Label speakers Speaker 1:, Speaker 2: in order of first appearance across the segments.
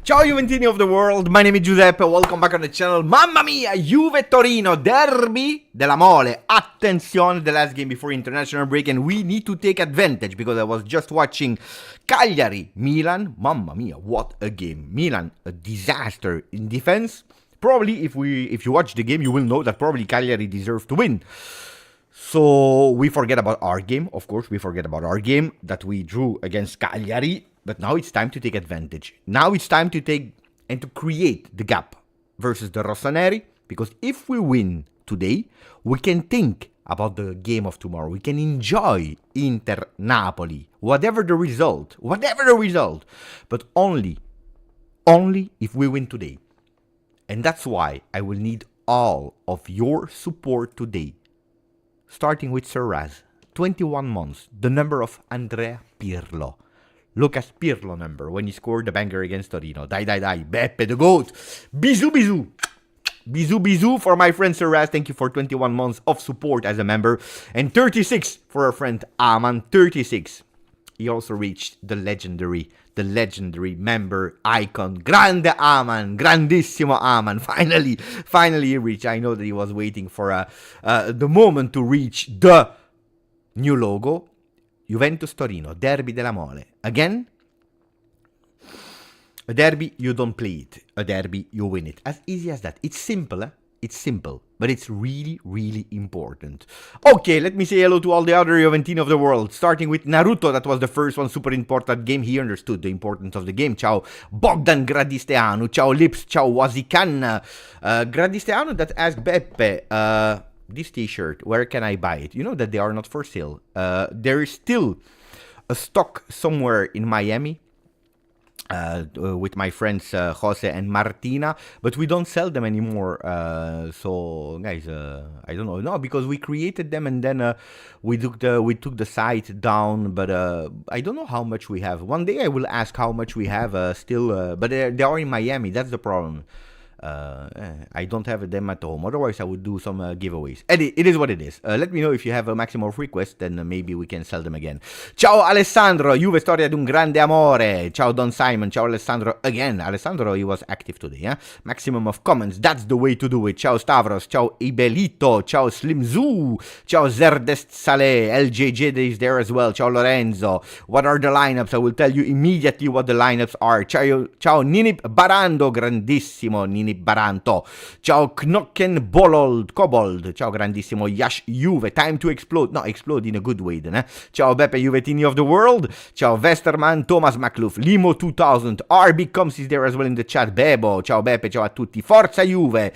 Speaker 1: Ciao Juventini of the world, my name is Giuseppe, welcome back on the channel. Mamma mia, Juve Torino, derby della mole. Attenzione, the last game before international break, and we need to take advantage because I was just watching Cagliari, Milan. Mamma mia, what a game. Milan, a disaster in defense. Probably if you watch the game, you will know that probably Cagliari deserved to win. So we forget about our game, of course, we forget about our game that we drew against Cagliari. But now it's time to take advantage. Now it's time to take and to create the gap versus the Rossoneri. Because if we win today, we can think about the game of tomorrow. We can enjoy Inter-Napoli, whatever the result. But only if we win today. And that's why I will need all of your support today. Starting with Sir Raz, 21 months, the number of Andrea Pirlo. Lucas Pirlo number when he scored the banger against Torino. Dai, Beppe the GOAT. Bisou for my friend Sir Raz. Thank you for 21 months of support as a member. And 36 for our friend Aman. 36. He also reached the legendary member icon. Grande Aman. Grandissimo Aman. Finally he reached. I know that he was waiting for the moment to reach the new logo. Juventus Torino, derby della mole. Again, a derby, you don't play it. A derby, you win it. As easy as that. It's simple, It's simple, but it's really, really important. Okay, let me say hello to all the other Juventini of the world. Starting with Naruto, that was the first one, super important game. He understood the importance of the game. Ciao Bogdan Gradisteanu. Ciao Lips. Ciao Wazikan. Gradisteanu that asked Beppe, this t-shirt, where can I buy it? You know that they are not for sale. There is still a stock somewhere in Miami with my friends Jose and Martina, but we don't sell them anymore. So guys, I don't know. No, because we created them and then we took the site down. But I don't know how much we have. One day I will ask how much we have still. But they are in Miami. That's the problem. I don't have them at home. Otherwise, I would do some giveaways. It is what it is. Let me know if you have a maximum of requests, then maybe we can sell them again. Ciao Alessandro, Juve storia di un grande amore. Ciao Don Simon, ciao Alessandro again. Alessandro, he was active today, Maximum of comments, that's the way to do it. Ciao Stavros, ciao Ibelito, ciao Slim Zoo, ciao Zerdest Saleh, LJJ is there as well. Ciao Lorenzo. What are the lineups? I will tell you immediately what the lineups are. Ciao Ninip Barando, grandissimo Ninip Baranto. Ciao Knocken Kobold. Ciao grandissimo Yash Juve. Time to explode. No, explode in a good way then. Ciao Beppe Juvetini of the world. Ciao Westerman, Thomas Macluf, Limo 2000. RB comes is there as well in the chat. Bebo. Ciao Beppe. Ciao a tutti. Forza Juve.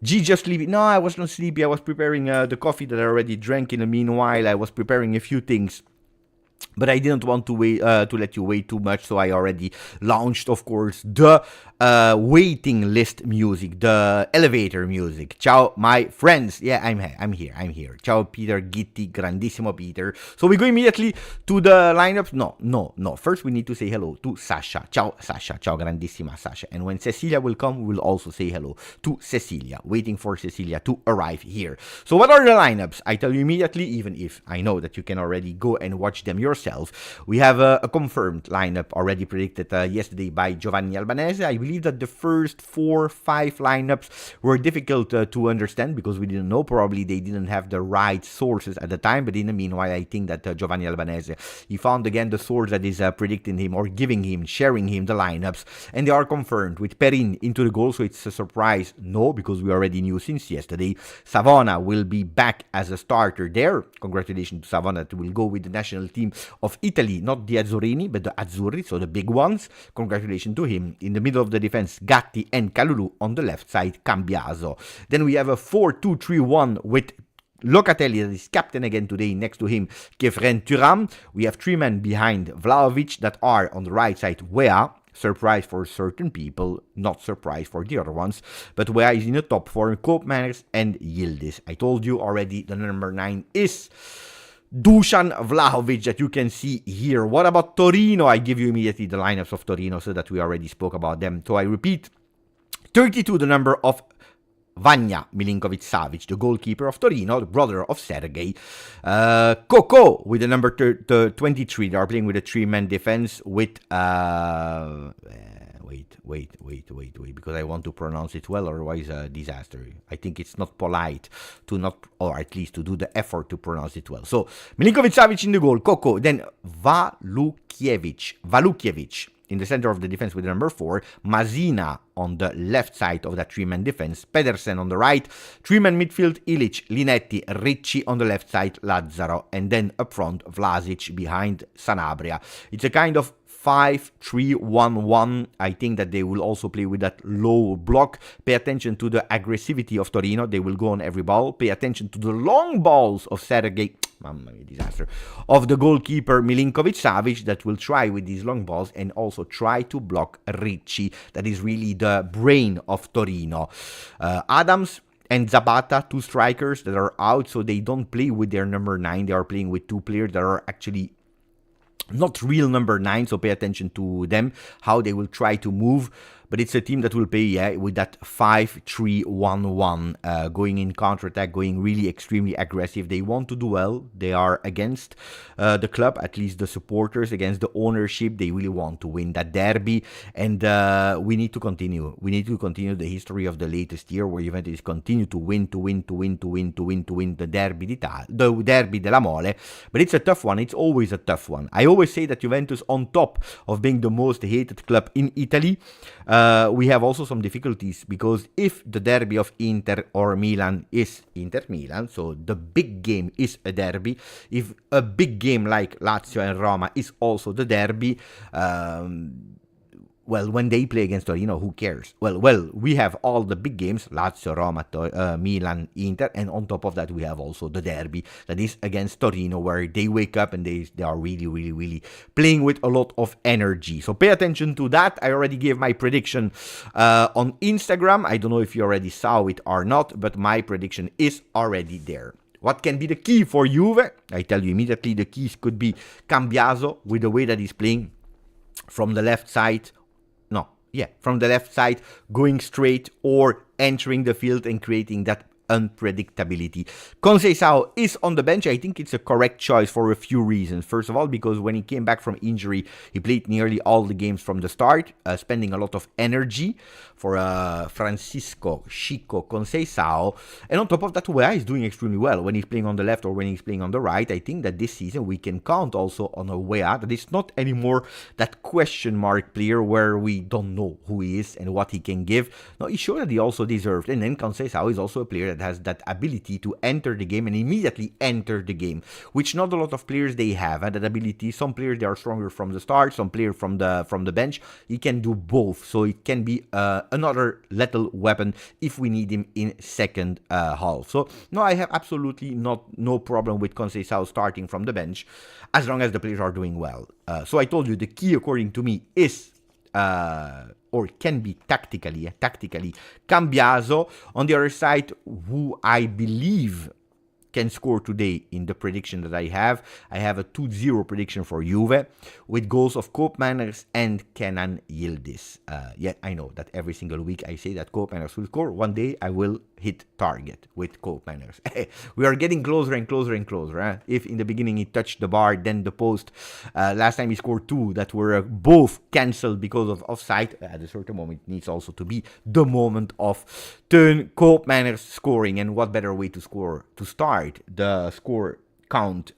Speaker 1: GJustjuve. No, I was not sleepy. I was preparing the coffee that I already drank. In the meanwhile, I was preparing a few things. But I didn't want to wait to let you wait too much, so I already launched, of course, the waiting list music, the elevator music. Ciao, my friends. Yeah, I'm here. Ciao, Peter Gitti, grandissimo Peter. So we go immediately to the lineups. No. First, we need to say hello to Sasha. Ciao, Sasha. Ciao, grandissima Sasha. And when Cecilia will come, we will also say hello to Cecilia. Waiting for Cecilia to arrive here. So what are the lineups? I tell you immediately, even if I know that you can already go and watch them yourself. We have a confirmed lineup already predicted yesterday by Giovanni Albanese. I believe that the first 4-5 lineups were difficult to understand because we didn't know. Probably they didn't have the right sources at the time. But in the meanwhile, I think that Giovanni Albanese, he found again the source that is predicting him or giving him, sharing him the lineups. And they are confirmed with Perin into the goal. So it's a surprise. No, because we already knew since yesterday. Savona will be back as a starter there. Congratulations to Savona that will go with the national team of Italy, not the Azzurini, but the Azzurri, so the big ones. Congratulations to him. In the middle of the defense, Gatti and Kalulu. On the left side, Cambiaso. Then we have a 4-2-3-1 with Locatelli, that is captain again today, next to him, Kefren Turam. We have 3 men behind Vlahovic that are on the right side, Wea. Surprise for certain people, not surprise for the other ones. But Wea is in the top 4, Koopmeiners and Yildiz. I told you already, the number 9 is Dusan Vlahovic that you can see here. What about Torino? I give you immediately the lineups of Torino so that we already spoke about them. So I repeat, 32, the number of Vanja Milinkovic-Savic, the goalkeeper of Torino, the brother of Sergei. Coco with the number 23. They are playing with a 3-man defense with wait, because I want to pronounce it well, otherwise a disaster. I think it's not polite to not, or at least to do the effort to pronounce it well. So, Milinkovic-Savic in the goal, Koko, then Walukiewicz in the center of the defense with the number 4, Mazina on the left side of that three-man defense, Pedersen on the right, three-man midfield, Ilic, Linetti, Ricci on the left side, Lazzaro, and then up front, Vlasic behind Sanabria. It's a kind of 5-3-1-1. I think that they will also play with that low block. Pay attention to the aggressivity of Torino. They will go on every ball. Pay attention to the long balls of Sergei, mamma mia, disaster, of the goalkeeper Milinkovic-Savic that will try with these long balls and also try to block Ricci. That is really the brain of Torino. Adams and Zapata, two strikers that are out, so they don't play with their number 9. They are playing with two players that are actually not real number 9, so pay attention to them, how they will try to move. But it's a team that will play with that 5-3-1-1, going in counter-attack, going really extremely aggressive. They want to do well. They are against the club, at least the supporters, against the ownership. They really want to win that derby, and we need to continue. We need to continue the history of the latest year, where Juventus continue to win the Derby the Derby della Mole. But it's a tough one. It's always a tough one. I always say that Juventus, on top of being the most hated club in Italy, we have also some difficulties, because if the derby of Inter or Milan is Inter-Milan, so the big game is a derby, if a big game like Lazio and Roma is also the derby, well, when they play against Torino, who cares? Well, we have all the big games, Lazio, Roma, Milan, Inter, and on top of that, we have also the derby that is against Torino, where they wake up and they are really playing with a lot of energy. So pay attention to that. I already gave my prediction on Instagram. I don't know if you already saw it or not, but my prediction is already there. What can be the key for Juve? I tell you immediately, the keys could be Cambiaso, with the way that he's playing from the left side. From the left side, going straight or entering the field and creating that unpredictability. Conceição is on the bench. I think it's a correct choice for a few reasons. First of all, because when he came back from injury, he played nearly all the games from the start, spending a lot of energy for Francisco Chico Conceição. And on top of that, Weah is doing extremely well when he's playing on the left or when he's playing on the right. I think that this season we can count also on a Weah that is not anymore that question mark player where we don't know who he is and what he can give. No, he showed that he also deserved. And then Conceição is also a player that has that ability to enter the game and immediately enter the game, which not a lot of players they have, that ability. Some players they are stronger from the start, some players from the bench. He can do both, so it can be another lethal weapon if we need him in second half. So no, I have absolutely no problem with Conceição starting from the bench as long as the players are doing well. So I told you the key, according to me, is or can be tactically Cambiaso. On the other side, who I believe can score today in the prediction that I have a 2-0 prediction for Juve with goals of Koopmeiners and Kenan Yildiz. Yet I know that every single week I say that Koopmeiners will score. One day I will hit target with Koopmeiners. We are getting closer and closer. If in the beginning he touched the bar, then the post. Last time he scored 2 that were both cancelled because of offside. At a certain moment it needs also to be the moment of Teun Koopmeiners scoring, and what better way to start the score count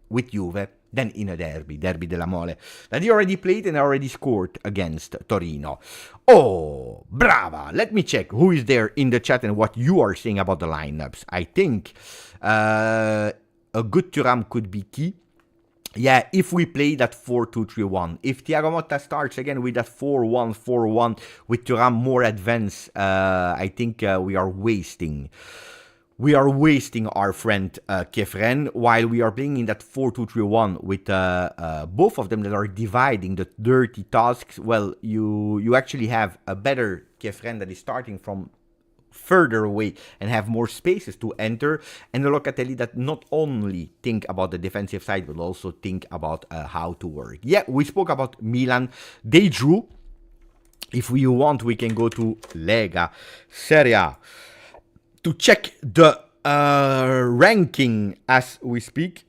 Speaker 1: with Juve than in a derby della Mole, that he already played and already scored against Torino. Oh, brava! Let me check who is there in the chat and what you are saying about the lineups. I think a good Thuram could be key. Yeah, if we play that 4-2-3-1, if Thiago Motta starts again with that 4-1-4-1 with Thuram more advanced, I think we are wasting our friend Kefren, while we are playing in that 4-2-3-1 with both of them that are dividing the dirty tasks. Well, you actually have a better Kefren that is starting from further away and have more spaces to enter, and a Locatelli that not only think about the defensive side but also think about how to work. Yeah, we spoke about Milan. They drew. If we want, we can go to Lega Serie A to check the ranking as we speak.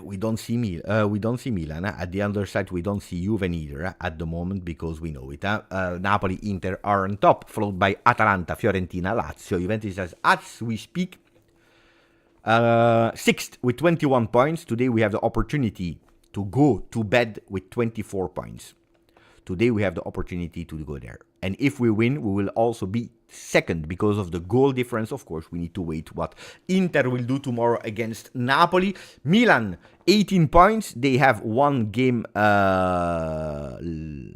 Speaker 1: We don't see Milan. At the other side, we don't see Juve neither at the moment because we know it. Napoli, Inter are on top, followed by Atalanta, Fiorentina, Lazio. Juventus is, as we speak, sixth with 21 points. Today we have the opportunity to go to bed with 24 points. Today we have the opportunity to go there. And if we win, we will also be second because of the goal difference. Of course, we need to wait what Inter will do tomorrow against Napoli. Milan, 18 points. They have one game on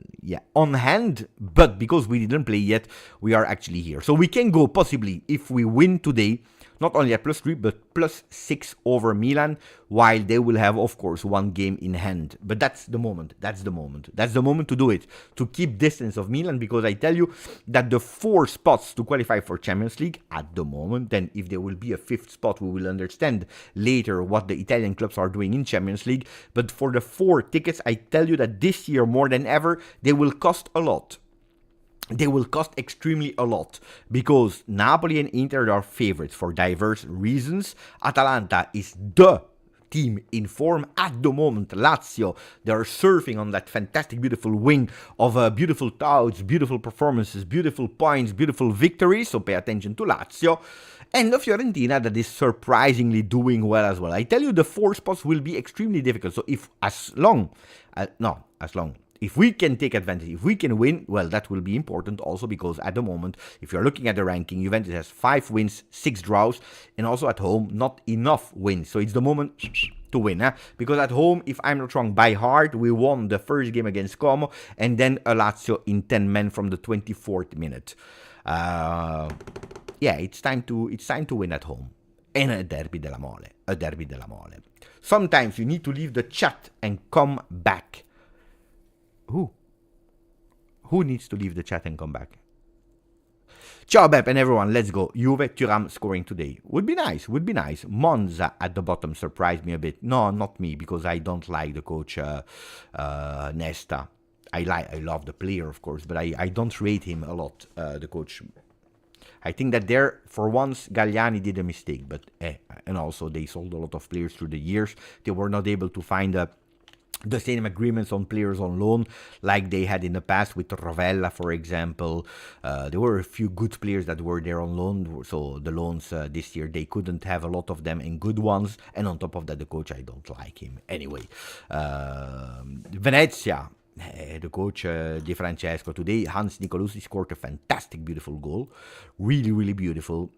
Speaker 1: hand. But because we didn't play yet, we are actually here. So we can go possibly, if we win today, not only at +3, but +6 over Milan, while they will have, of course, one game in hand. But that's the moment. That's the moment. That's the moment to do it, to keep distance of Milan, because I tell you that the 4 spots to qualify for Champions League at the moment, then if there will be a 5th spot, we will understand later what the Italian clubs are doing in Champions League. But for the 4 tickets, I tell you that this year, more than ever, they will cost a lot. They will cost extremely a lot because Napoli and Inter are favorites for diverse reasons. Atalanta is the team in form at the moment. Lazio, they are surfing on that fantastic, beautiful wing of beautiful touts, beautiful performances, beautiful points, beautiful victories. So pay attention to Lazio. And the Fiorentina that is surprisingly doing well as well. I tell you, the 4 spots will be extremely difficult. So if we can take advantage, if we can win, well, that will be important also because at the moment, if you're looking at the ranking, Juventus has 5 wins, 6 draws, and also at home, not enough wins. So it's the moment to win. Because at home, if I'm not wrong, by heart, we won the first game against Como, and then a Lazio in 10 men from the 24th minute. It's time to win at home. And a derby della mole. Sometimes you need to leave the chat and come back. Who needs to leave the chat and come back? Ciao Bep and everyone, let's go. Juve, Thuram scoring today. Would be nice. Monza at the bottom surprised me a bit. No, not me, because I don't like the coach Nesta. I love the player, of course, but I don't rate him a lot, the coach. I think that there, for once, Galliani did a mistake, but and also they sold a lot of players through the years. They were not able to find the same agreements on players on loan like they had in the past with Rovella, for example. There were a few good players that were there on loan, so the loans this year, they couldn't have a lot of them and good ones, and on top of that, the coach, I don't like him. Anyway, Venezia, the coach Di Francesco, today, Hans Nicolosi scored a fantastic, beautiful goal. Really, really beautiful.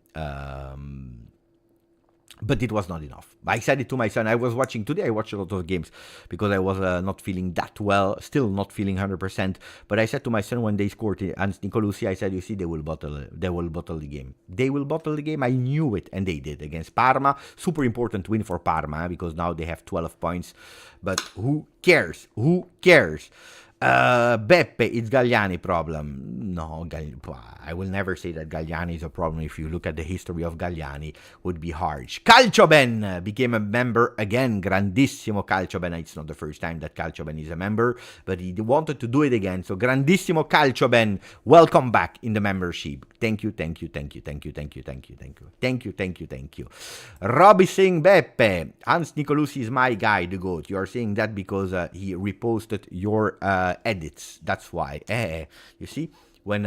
Speaker 1: But it was not enough. I said it to my son. I was watching today. I watched a lot of games because I was not feeling that well, still not feeling 100%. But I said to my son when they scored Hans Nicolosi, I said, you see, they will bottle the game. They will bottle the game. I knew it, and they did against Parma. Super important win for Parma because now they have 12 points. But who cares? Beppe, it's Galliani problem. No, I will never say that Galliani is a problem. If you look at the history of Galliani, would be harsh. Calcioben became a member again. Grandissimo Calcioben. It's not the first time that Calcioben is a member, but he wanted to do it again. So Grandissimo Calcioben, welcome back in the membership. Thank you. Robbie saying Beppe, Hans Nicolosi is my guy, the GOAT. You are saying that because he reposted your edits. That's why. You see, when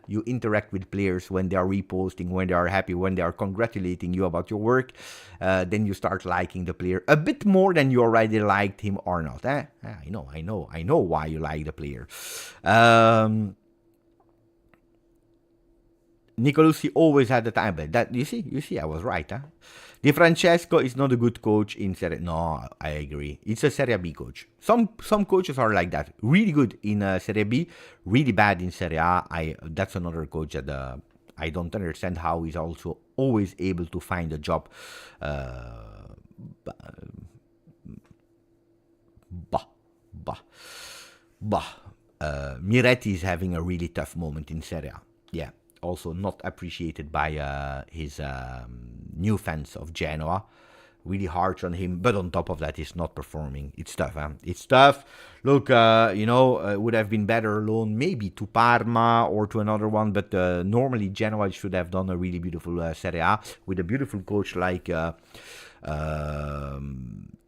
Speaker 1: you interact with players, when they are reposting, when they are happy, when they are congratulating you about your work, then you start liking the player a bit more than you already liked him or not. I know why you like the player. Nicolosi always had the time, but that you see, I was right, huh? Di Francesco is not a good coach in Serie A. No, I agree. It's a Serie B coach. Some coaches are like that. Really good in Serie B, really bad in Serie A. That's another coach that I don't understand how he's also always able to find a job. Miretti is having a really tough moment in Serie A. Yeah. Also not appreciated by his new fans of Genoa. Really harsh on him, but on top of that, he's not performing. It's tough, huh? It's tough. Look, it would have been better loan maybe to Parma or to another one, but normally Genoa should have done a really beautiful Serie A with a beautiful coach like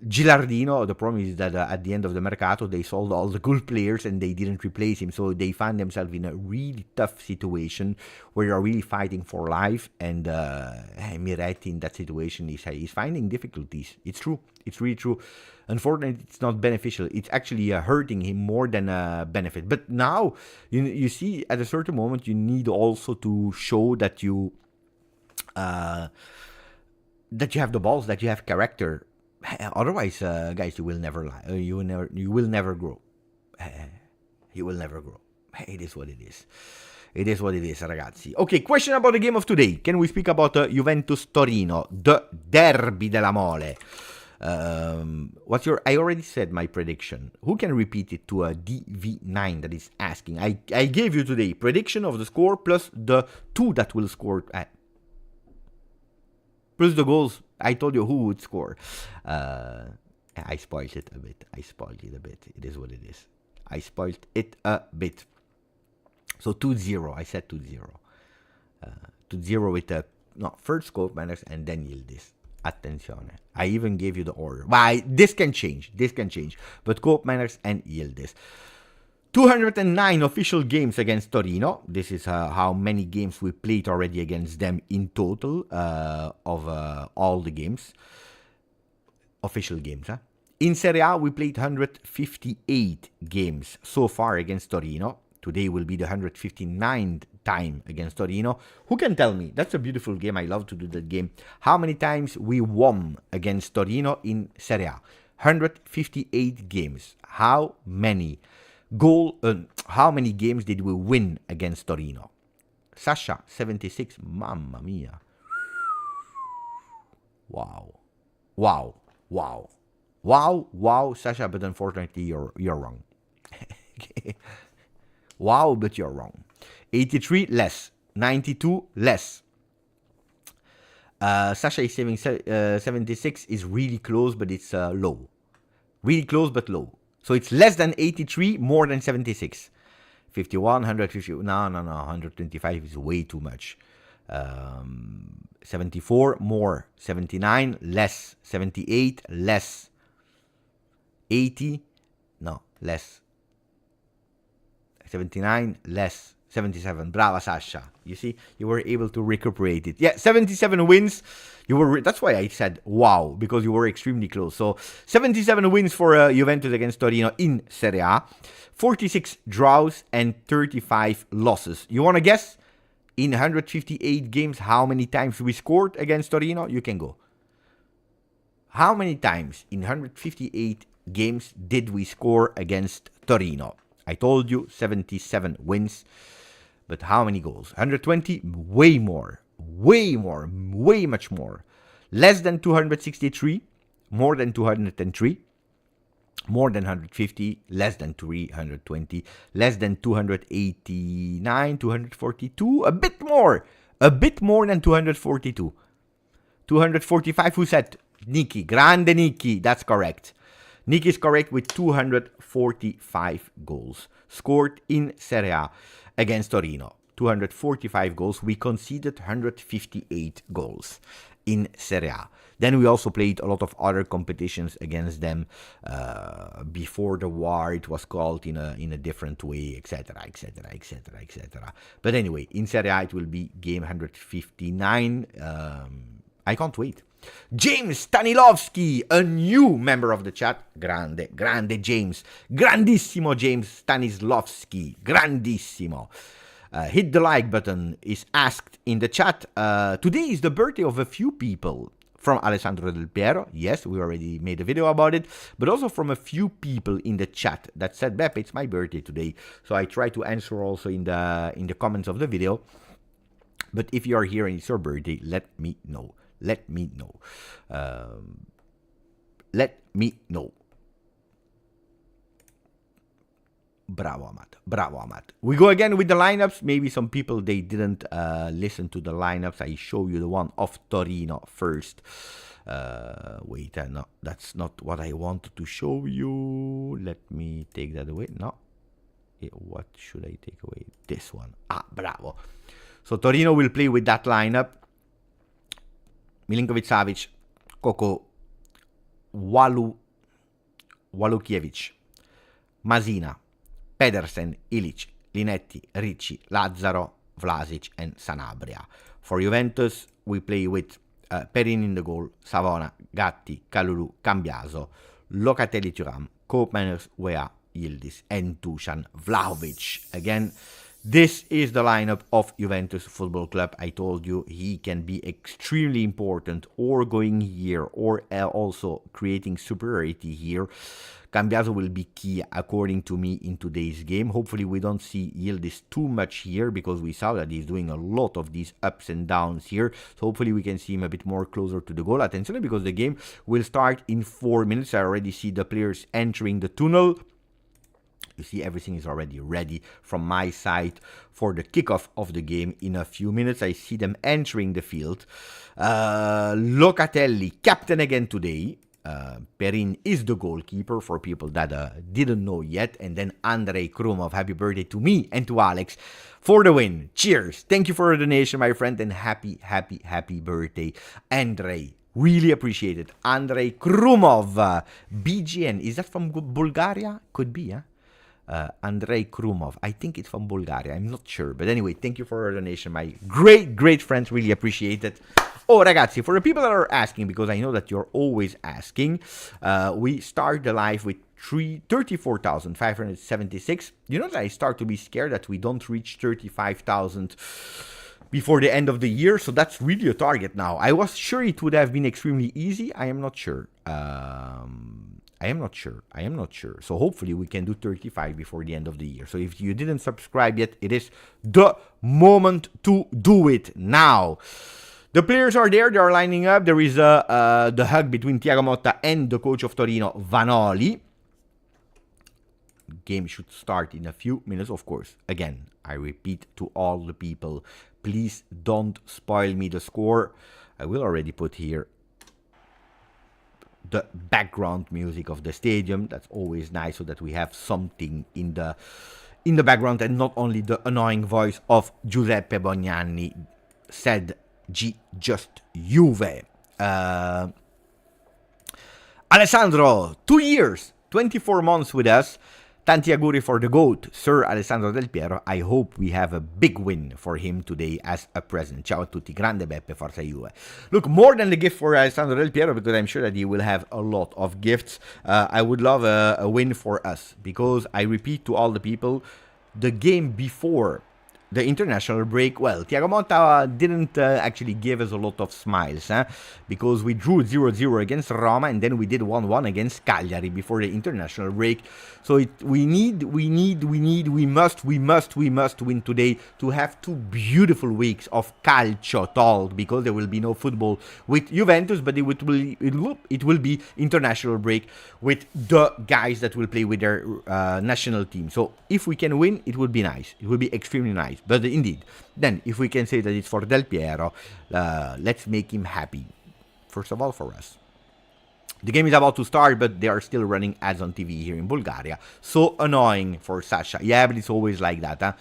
Speaker 1: Gilardino, the problem is that at the end of the Mercato, they sold all the good players and they didn't replace him. So they find themselves in a really tough situation where you're really fighting for life. And Miretti in that situation is finding difficulties. It's true. It's really true. Unfortunately, it's not beneficial. It's actually hurting him more than benefit. But now, you see, at a certain moment, you need also to show that you have the balls, that you have character. Otherwise, guys, you will never lie. You will never grow. You will never grow. It is what it is. It is what it is, ragazzi. Okay, question about the game of today. Can we speak about Juventus Torino, the derby della mole? What's your? I already said my prediction. Who can repeat it to a DV9 that is asking? I gave you today prediction of the score plus the 2 that will score. Plus the goals. I told you who would score. I spoiled it a bit. It is what it is. I spoiled it a bit. So 2-0. I said 2-0. 2-0 with the first Cope Manners and then Yildiz. Attenzione. I even gave you the order. But this can change. But Cope Manners and Yildiz. 209 official games against Torino. This is how many games we played already against them in total of all the games. Official games. In Serie A, we played 158 games so far against Torino. Today will be the 159th time against Torino. Who can tell me? That's a beautiful game. I love to do that game. How many times we won against Torino in Serie A? 158 games. How many games did we win against Torino? Sasha, 76. Mamma mia. Wow, Sasha, but unfortunately you're wrong. Okay. Wow, but you're wrong. 83 less. 92 less. Sasha is saying 76 is really close, but it's low. Really close, but low. So it's less than 83, more than 76. 51, 150. No. 125 is way too much. 74, more. 79, less. 78, less. 80, no, less. 79, less. 77. Brava, Sasha. You see, you were able to recuperate it. Yeah, 77 wins. That's why I said wow, because you were extremely close. So 77 wins for Juventus against Torino in Serie A. 46 draws and 35 losses. You want to guess? In 158 games, how many times we scored against Torino? You can go. How many times in 158 games did we score against Torino? I told you 77 wins. But how many goals? 120? Way more. Way much more. Less than 263. More than 203. More than 150. Less than 320. Less than 289. 242. A bit more. Than 242. 245. Who said? Niki. Grande Niki. That's correct. Niki is correct with 245 goals scored in Serie A against Torino. 245 goals. We conceded 158 goals in Serie A. Then we also played a lot of other competitions against them. Before the war, it was called in a different way, etc. But anyway, in Serie A, it will be game 159. I can't wait. James Stanilovski, a new member of the chat. Grande James. Grandissimo James Stanilovski. Grandissimo. Hit the like button is asked in the chat. Today is the birthday of a few people. From Alessandro Del Piero. Yes, we already made a video about it. But also from a few people in the chat that said, Beppe, it's my birthday today. So I try to answer also in the comments of the video. But if you are here and it's your birthday, let me know. Let me know. Bravo, Amat. We go again with the lineups. Maybe some people, they didn't listen to the lineups. I show you the one of Torino first. Wait, no, that's not what I wanted to show you. Let me take that away. No. What should I take away? This one. Bravo. So Torino will play with that lineup. Milinkovic-Savic, Koko, Walukiewicz, Masina, Pedersen, Ilic, Linetti, Ricci, Lazzaro, Vlasic, and Sanabria. For Juventus, we play with Perin in the goal, Savona, Gatti, Kalulu, Cambiaso, Locatelli, Thuram, Koopmeiners, Wea, Yildiz, and Dusan Vlahovic. Again, this is the lineup of Juventus Football Club. I told you he can be extremely important, or going here, or also creating superiority here. Cambiaso will be key, according to me, in today's game. Hopefully we don't see Yildiz too much here, because we saw that he's doing a lot of these ups and downs here. So hopefully we can see him a bit more closer to the goal. Attention, because the game will start in 4 minutes. I already see the players entering the tunnel. You see, everything is already ready from my side for the kickoff of the game in a few minutes. I see them entering the field. Locatelli, captain again today. Perin is the goalkeeper, for people that didn't know yet. And then Andrei Krumov, happy birthday to me and to Alex for the win. Cheers. Thank you for the donation, my friend, and happy birthday, Andrei. Really appreciate it. Andrei Krumov, BGN. Is that from Bulgaria? Could be, huh? Andrei Krumov. I think it's from Bulgaria. I'm not sure. But anyway, thank you for your donation, my great friends. Really appreciate it. Oh, ragazzi, for the people that are asking, because I know that you're always asking, we start the live with 34,576. You know that I start to be scared that we don't reach 35,000 before the end of the year. So that's really a target now. I was sure it would have been extremely easy. I am not sure. I am not sure. So hopefully we can do 35 before the end of the year. So if you didn't subscribe yet, it is the moment to do it now. The players are there. They are lining up. There is the hug between Thiago Motta and the coach of Torino, Vanoli. Game should start in a few minutes, of course. Again, I repeat to all the people, please don't spoil me the score. I will already put here the background music of the stadium. That's always nice, so that we have something in the background and not only the annoying voice of Giuseppe Bognanni, said GJustjuve. Alessandro, 2 years, 24 months with us. Tanti auguri for the GOAT, Sir Alessandro Del Piero. I hope we have a big win for him today as a present. Ciao a tutti, grande Beppe, forza Juve. Look, more than the gift for Alessandro Del Piero, because I'm sure that he will have a lot of gifts. I would love a win for us, because I repeat to all the people, the game before the international break, well, Thiago Motta didn't actually give us a lot of smiles, because we drew 0-0 against Roma, and then we did 1-1 against Cagliari before the international break. So we must win today to have 2 beautiful weeks of calcio talk, because there will be no football with Juventus, but it will be international break with the guys that will play with their national team. So if we can win, it would be nice. It would be extremely nice. But indeed, then if we can say that it's for Del Piero, let's make him happy. First of all, for us. The game is about to start, but they are still running ads on TV here in Bulgaria. So annoying for Sasha. Yeah, but it's always like that, huh?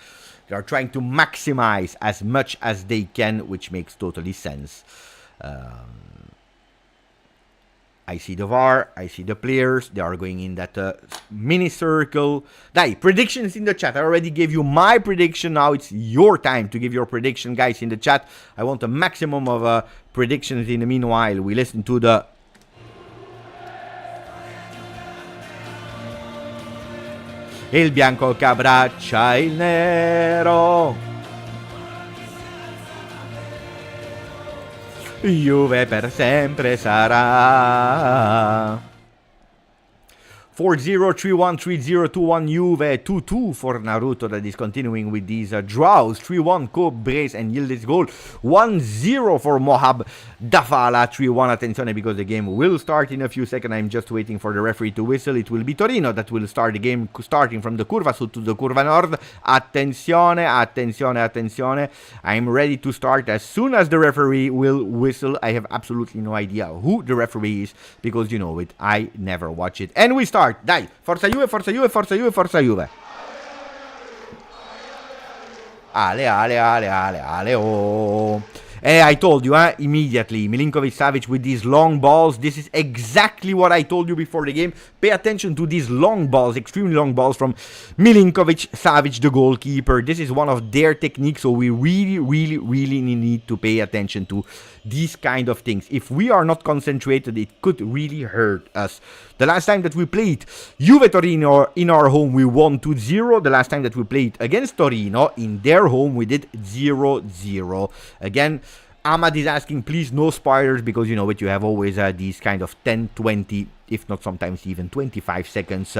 Speaker 1: They are trying to maximize as much as they can, which makes totally sense. I see the VAR, I see the players, they are going in that mini circle. Dai, predictions in the chat. I already gave you my prediction, now it's your time to give your prediction, guys, in the chat. I want a maximum of predictions. In the meanwhile, we listen to the... Il bianco che abbraccia il nero. Juve per sempre sarà. 4-0, 3-1, 3-0, 2-1 Juve, 2-2 for Naruto that is continuing with these draws. 3-1 Coop, Brace and Yildiz goal. 1-0 for Mohab Dafala. 3-1, attenzione, because the game will start in a few seconds. I'm just waiting for the referee to whistle. It will be Torino that will start the game, starting from the Curva Sud to the Curva Nord. Attenzione, attenzione, attenzione. I'm ready to start as soon as the referee will whistle. I have absolutely no idea who the referee is, because you know it, I never watch it. And we start. Dai, forza Juve, forza Juve, forza Juve, forza Juve. Ale, ale, ale, ale, ale, oh. I told you, immediately, Milinkovic-Savic with these long balls. This is exactly what I told you before the game. Pay attention to these long balls, extremely long balls from Milinkovic-Savic, the goalkeeper. This is one of their techniques, so we really need to pay attention to these kind of things. If we are not concentrated, it could really hurt us. The last time that we played Juve Torino in our home, we won 2-0. The last time that we played against Torino in their home, we did 0-0. Again, Ahmad is asking, please no spoilers, because you know what, you have always these kind of 10, 20, if not sometimes even 25 seconds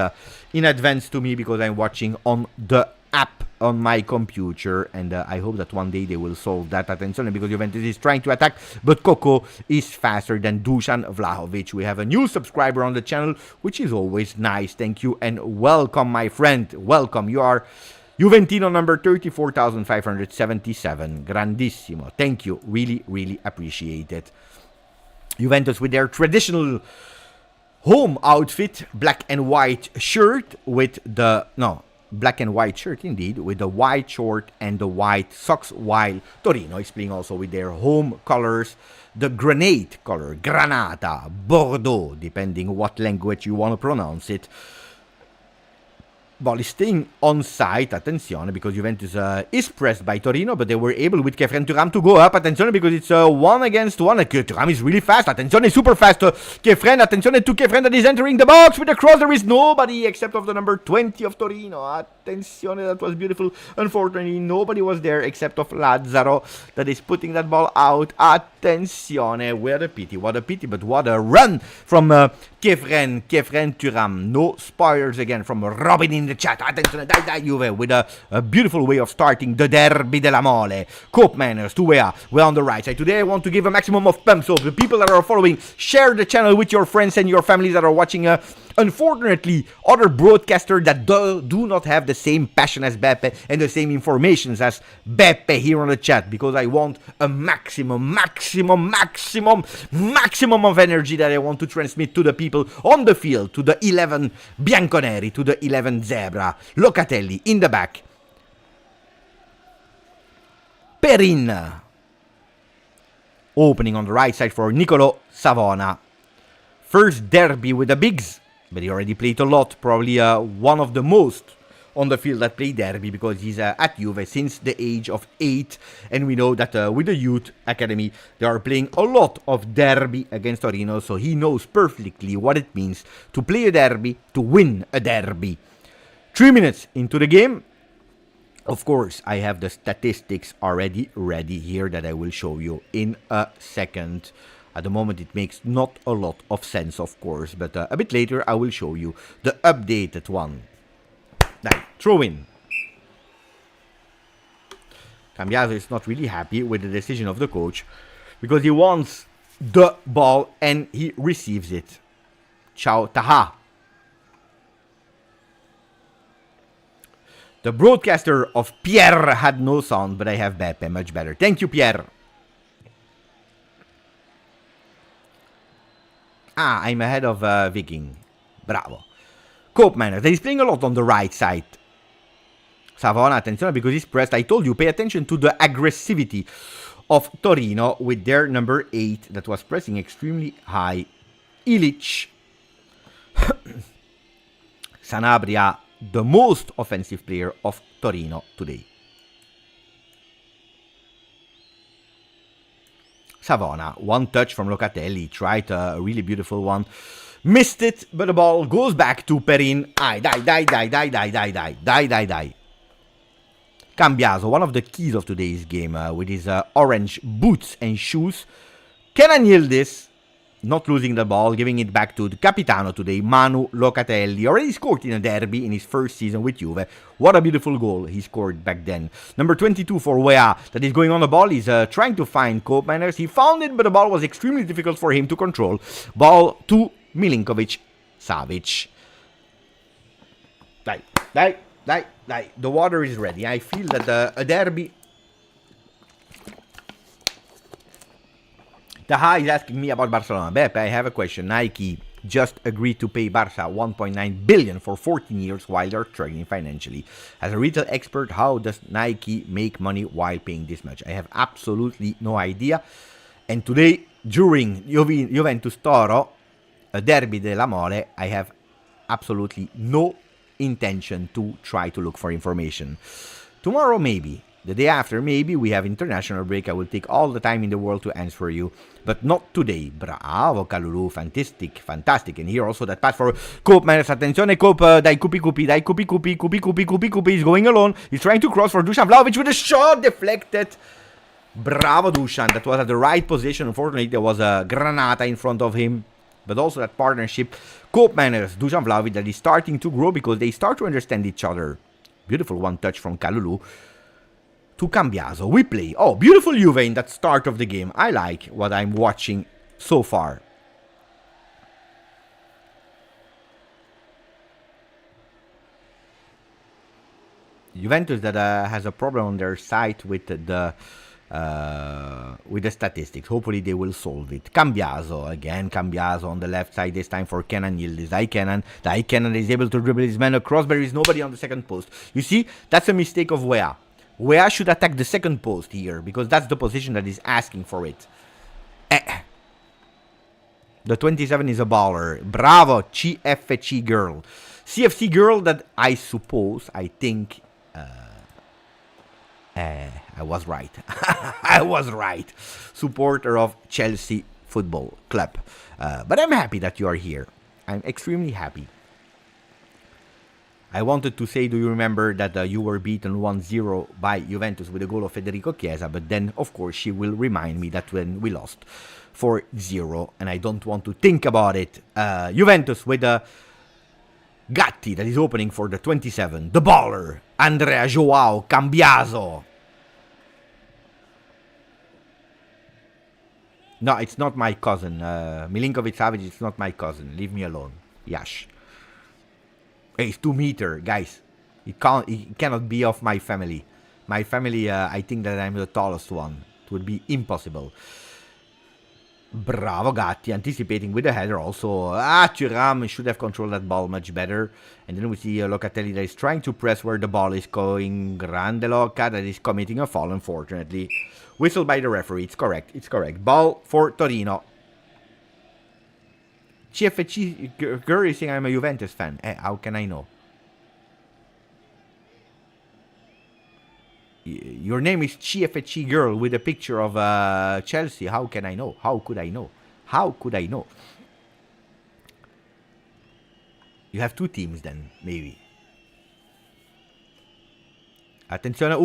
Speaker 1: in advance to me, because I'm watching on the app on my computer, and I hope that one day they will solve that. Attention, because Juventus is trying to attack, but Coco is faster than Dusan Vlahovic. We have a new subscriber on the channel, which is always nice. Thank you and welcome, my friend. Welcome. You are Juventino number 34,577. Grandissimo. Thank you. Really appreciate it. Juventus with their traditional home outfit, black and white shirt with the... No, black and white shirt indeed, with the white short and the white socks, while Torino is playing also with their home colors, the granate color, granata, bordeaux, depending what language you want to pronounce it. Ball is staying on side, attenzione, because Juventus is pressed by Torino, but they were able with Kefren Thuram to go up, attenzione, because it's 1 against 1. Thuram is really fast, attenzione, super fast. Kefren, attenzione to Kefren that is entering the box with a cross. There is nobody except of the number 20 of Torino. Attenzione, that was beautiful. Unfortunately, nobody was there except of Lazzaro that is putting that ball out. Attenzione, what a pity, but what a run from Kefren Thuram. No spoilers again from Robin in the chat. Attenzione, dai Juve, with a beautiful way of starting the Derby della Mole. Cope Manners to we're on the right side. Today I want to give a maximum of pumps, so the people that are following, share the channel with your friends and your families that are watching. Unfortunately, other broadcasters that do not have the same passion as Beppe and the same informations as Beppe here on the chat, because I want a maximum of energy that I want to transmit to the people on the field, to the 11 Bianconeri, to the 11 Zebra. Locatelli in the back. Perin. Opening on the right side for Nicolo Savona. First derby with the bigs, but he already played a lot, probably one of the most on the field that play derby, because he's at Juve since the age of 8, and we know that with the youth academy they are playing a lot of derby against Torino, so he knows perfectly what it means to play a derby, to win a derby. 3 minutes into the game. Of course, I have the statistics already ready here that I will show you in a second. At the moment, it makes not a lot of sense, of course, but a bit later I will show you the updated one. Now, throw in. Cambiaso is not really happy with the decision of the coach, because he wants the ball and he receives it. Ciao Taha. The broadcaster of Pierre had no sound, but I have Beppe, much better. Thank you, Pierre. I'm ahead of Viking. Bravo. Cope Manners, he's playing a lot on the right side. Savona, attention, because he's pressed. I told you, pay attention to the aggressivity of Torino with their number 8 that was pressing extremely high. Ilic. Sanabria, the most offensive player of Torino today. Savona, one touch from Locatelli, tried a really beautiful one, missed it, but the ball goes back to Perin. Die. Cambiaso, one of the keys of today's game, with his orange boots and shoes. Can annul this, not losing the ball, giving it back to the Capitano today, Manu Locatelli. Already scored in a derby in his first season with Juve. What a beautiful goal he scored back then. Number 22 for Wea, that is going on the ball. He's trying to find Cope Manners. He found it, but the ball was extremely difficult for him to control. Ball to Milinkovic-Savic. Die. The water is ready. I feel that a derby... Taha is asking me about Barcelona. Beppe, I have a question. Nike just agreed to pay Barca 1.9 billion for 14 years while they're struggling financially. As a retail expert, how does Nike make money while paying this much? I have absolutely no idea. And today, during Juventus Toro, a derby dell'amore, I have absolutely no intention to try to look for information. Tomorrow, maybe. The day after, maybe. We have international break. I will take all the time in the world to answer you, but not today. Bravo, Kalulu. Fantastic, fantastic. And here also that pass for Cope, minus attenzione, Cope, dai Kupi is going alone. He's trying to cross for Dusan Vlahovic with a shot deflected. Bravo, Dusan. That was at the right position. Unfortunately, there was a Granata in front of him. But also that partnership, Cope Manners, Dusan Vlahovic, that is starting to grow because they start to understand each other. Beautiful one touch from Kalulu to Cambiaso. We play. Oh, beautiful Juve in that start of the game. I like what I'm watching so far. Juventus that has a problem on their side with the statistics. Hopefully they will solve it. Cambiaso, again Cambiaso on the left side, this time for Kenan Yildiz. The Kenan is able to dribble his man across, but there is nobody on the second post. You see, that's a mistake of Wea. Wea should attack the second post here, because that's the position that is asking for it. The 27 is a baller. Bravo, CFC girl. CFC girl that I think I was right. I was right. Supporter of Chelsea Football Club. But I'm happy that you are here. I'm extremely happy. I wanted to say, do you remember that you were beaten 1-0 by Juventus with a goal of Federico Chiesa? But then, of course, she will remind me that when we lost 4-0, and I don't want to think about it. Juventus with a Gatti that is opening for the 27. The baller, Andrea Joao Cambiaso. No, it's not my cousin. Milinkovic-Savic is not my cousin. Leave me alone. Yash. Hey, he's 2 meters, guys. He cannot be of my family. My family, I think that I'm the tallest one. It would be impossible. Bravo Gatti, anticipating with the header also. Thuram should have controlled that ball much better. And then we see Locatelli that is trying to press where the ball is going. Grande Loca that is committing a foul, unfortunately. Whistle by the referee. It's correct. It's correct. Ball for Torino. CFC girl is saying I'm a Juventus fan. How can I know? Your name is CFC girl with a picture of Chelsea. How can I know? How could I know? How could I know? You have 2 teams then, maybe. Attenzione.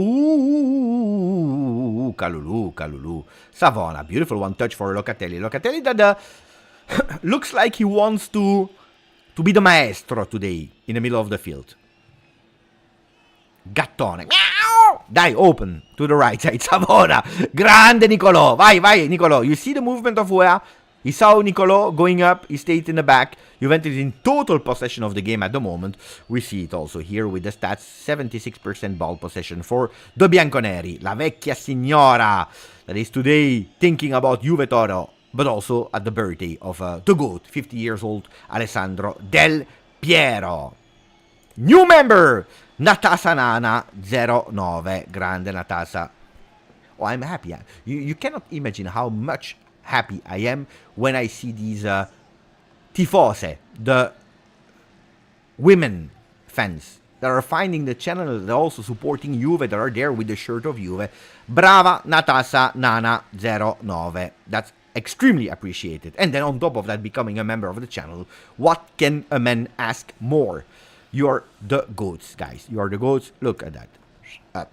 Speaker 1: Kalulu. Savona. Beautiful one touch for Locatelli. Locatelli that looks like he wants to be the maestro today in the middle of the field. Gattone. Dai, open to the right side. Savona. Grande Nicolò. Vai, Nicolò. You see the movement of Wea? He saw Nicolò going up. He stayed in the back. Juventus is in total possession of the game at the moment. We see it also here with the stats. 76% ball possession for the Bianconeri. La vecchia signora that is today thinking about Juve Toro, but also at the birthday of the GOAT, 50 years old, Alessandro Del Piero. New member, Natasa Nana 09. Grande Natasa. Oh, I'm happy. You cannot imagine how much happy I am when I see these tifose, the women fans that are finding the channel, that are also supporting Juve, that are there with the shirt of Juve. Brava Natasa Nana 09. That's extremely appreciated. And then on top of that, becoming a member of the channel. What can a man ask more? You're the GOATs, guys. You are the GOATs. Look at that. Up.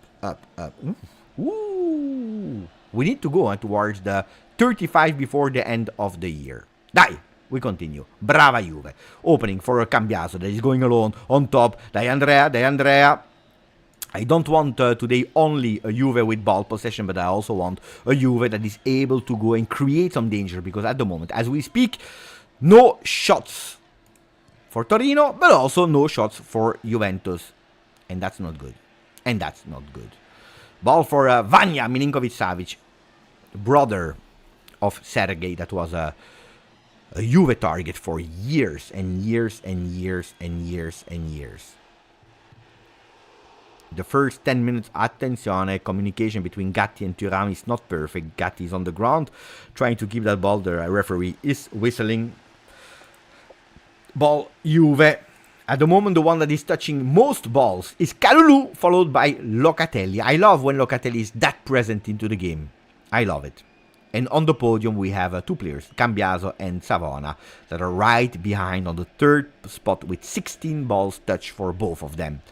Speaker 1: Ooh. We need to go towards the 35 before the end of the year. Dai, we continue. Brava Juve. Opening for a Cambiaso that is going alone on top. Dai Andrea. I don't want today only a Juve with ball possession, but I also want a Juve that is able to go and create some danger, because at the moment, as we speak, no shots for Torino, but also no shots for Juventus. And that's not good. Ball for Vanja Milinkovic-Savic, brother of Sergei, that was a Juve target for years and years and years and years and years. The first 10 minutes, attenzione, communication between Gatti and Thuram is not perfect. Gatti is on the ground trying to keep that ball. The referee is whistling. Ball Juve. At the moment, the one that is touching most balls is Kalulu, followed by Locatelli. I love when Locatelli is that present into the game. I love it. And on the podium, we have two players, Cambiaso and Savona, that are right behind on the third spot with 16 balls touched for both of them.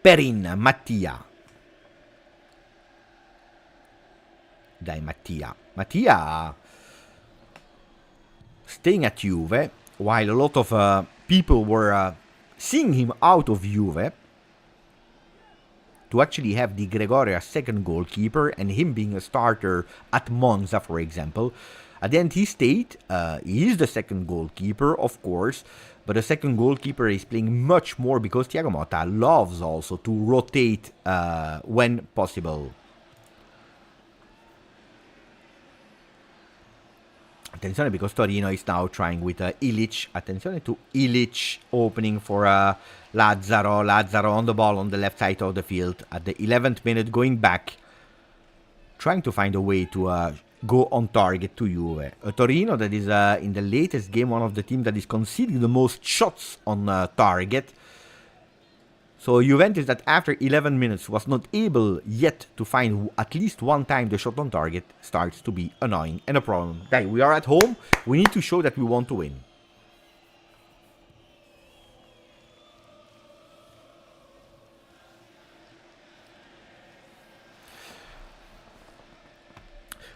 Speaker 1: Perin, Mattia. Dai, Mattia staying at Juve, while a lot of people were seeing him out of Juve, to actually have Di Gregorio as second goalkeeper and him being a starter at Monza, for example. At the end, he stayed. He is the second goalkeeper, of course, but the second goalkeeper is playing much more because Thiago Motta loves also to rotate when possible. Attenzione, because Torino is now trying with Ilic. Attenzione to Ilic opening for Lazzaro. Lazzaro on the ball on the left side of the field at the 11th minute, going back, trying to find a way to go on target to Juve. Torino that is in the latest game one of the teams that is conceding the most shots on target. So Juventus that after 11 minutes was not able yet to find at least one time the shot on target starts to be annoying and a problem. Dai, we are at home, we need to show that we want to win.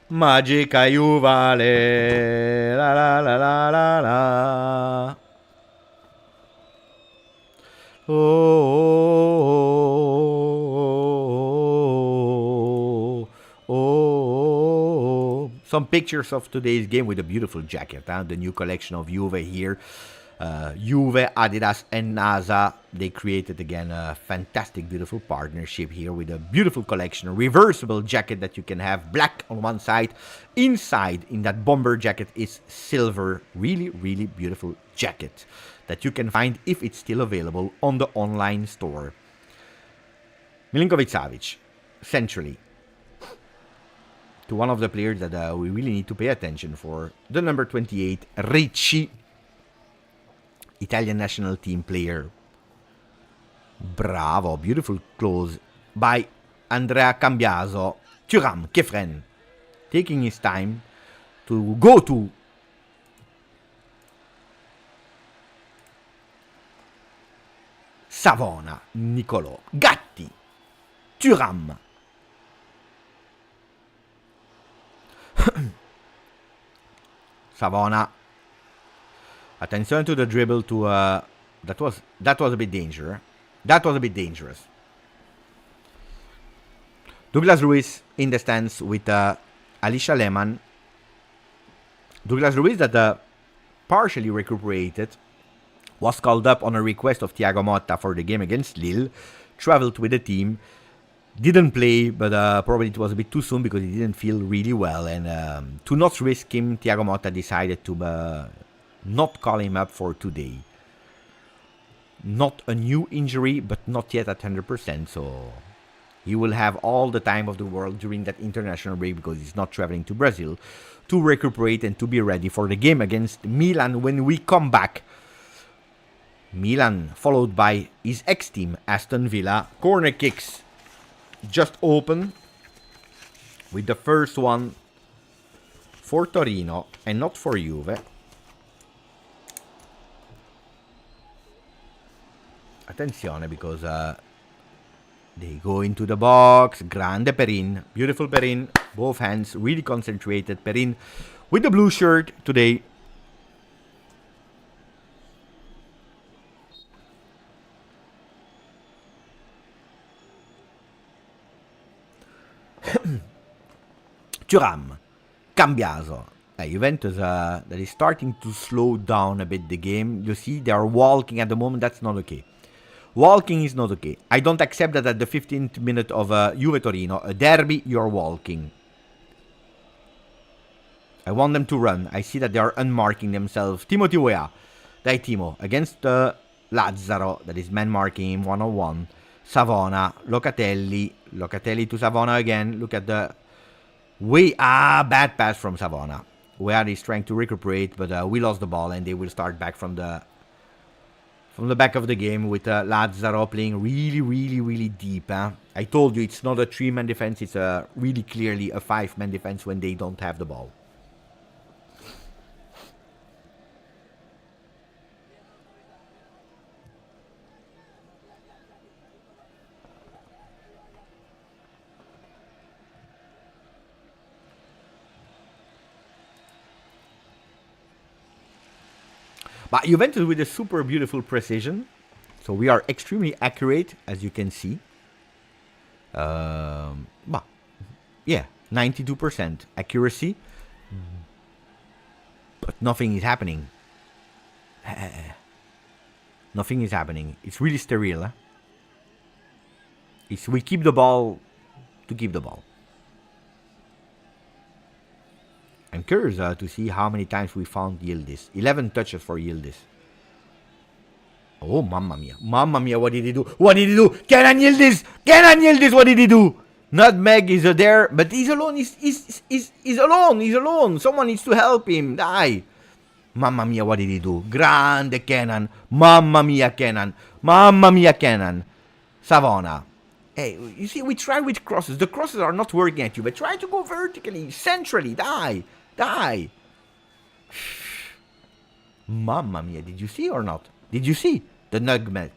Speaker 1: Magica Juvale, la la la la la la. Some pictures of today's game with a beautiful jacket, the new collection of Juve here. Juve, Adidas and NASA, they created again a fantastic, beautiful partnership here with a beautiful collection, a reversible jacket that you can have black on one side. Inside, in that bomber jacket, is silver, really, really beautiful jacket that you can find if it's still available on the online store. Milinkovic-Savic, centrally, to one of the players that we really need to pay attention for, the number 28, Ricci, Italian national team player. Bravo, beautiful close by Andrea Cambiaso. Thuram, Kefren, taking his time to go to Savona, Nicolò, Gatti, Thuram. Savona. Attention to the dribble to that was a bit dangerous. That was a bit dangerous. Douglas Luiz in the stands with Alisha Lehmann. Douglas Luiz that partially recuperated, was called up on a request of Thiago Motta for the game against Lille, traveled with the team, didn't play, but probably it was a bit too soon because he didn't feel really well, and to not risk him, Thiago Motta decided to not call him up for today. Not a new injury, but not yet at 100%, so he will have all the time of the world during that international break because he's not traveling to Brazil to recuperate and to be ready for the game against Milan when we come back. Milan followed by his ex-team, Aston Villa. Corner kicks just open with the first one for Torino and not for Juve. Attenzione because they go into the box. Grande Perin. Beautiful Perin. Both hands really concentrated. Perin with the blue shirt today. Thuram. Cambiaso. Juventus that is starting to slow down a bit the game. You see they are walking at the moment. That's not okay. Walking is not okay. I don't accept that at the 15th minute of Juve Torino, a derby, you're walking. I want them to run. I see that they are unmarking themselves. Timothy Weah. Dai Timo. Against Lazzaro. That is man marking him 1-on-1. Savona. Locatelli. Locatelli to Savona again. Look at the way. Bad pass from Savona. Weah is trying to recuperate, but we lost the ball and they will start back from the back of the game with Lazzaro playing really, really, really deep. I told you it's not a 3-man defense. It's really clearly a 5-man defense when they don't have the ball. But Juventus with a super beautiful precision. So we are extremely accurate, as you can see. But yeah, 92% accuracy. But nothing is happening. Nothing is happening. It's really sterile. We keep the ball to keep the ball. I'm curious to see how many times we found Yildiz. 11 touches for Yildiz. Oh, mamma mia. Mamma mia, what did he do? What did he do? Kenan Yildiz! Kenan Yildiz, what did he do? Nutmeg is there, but he's alone. He's alone. He's alone. Someone needs to help him. Die. Mamma mia, what did he do? Grande Kenan. Mamma mia, Kenan. Mamma mia, Kenan. Savona. Hey, you see, we try with crosses. The crosses are not working at you, but try to go vertically, centrally. Die. Die. Mamma mia, did you see or not? Did you see the nutmeg?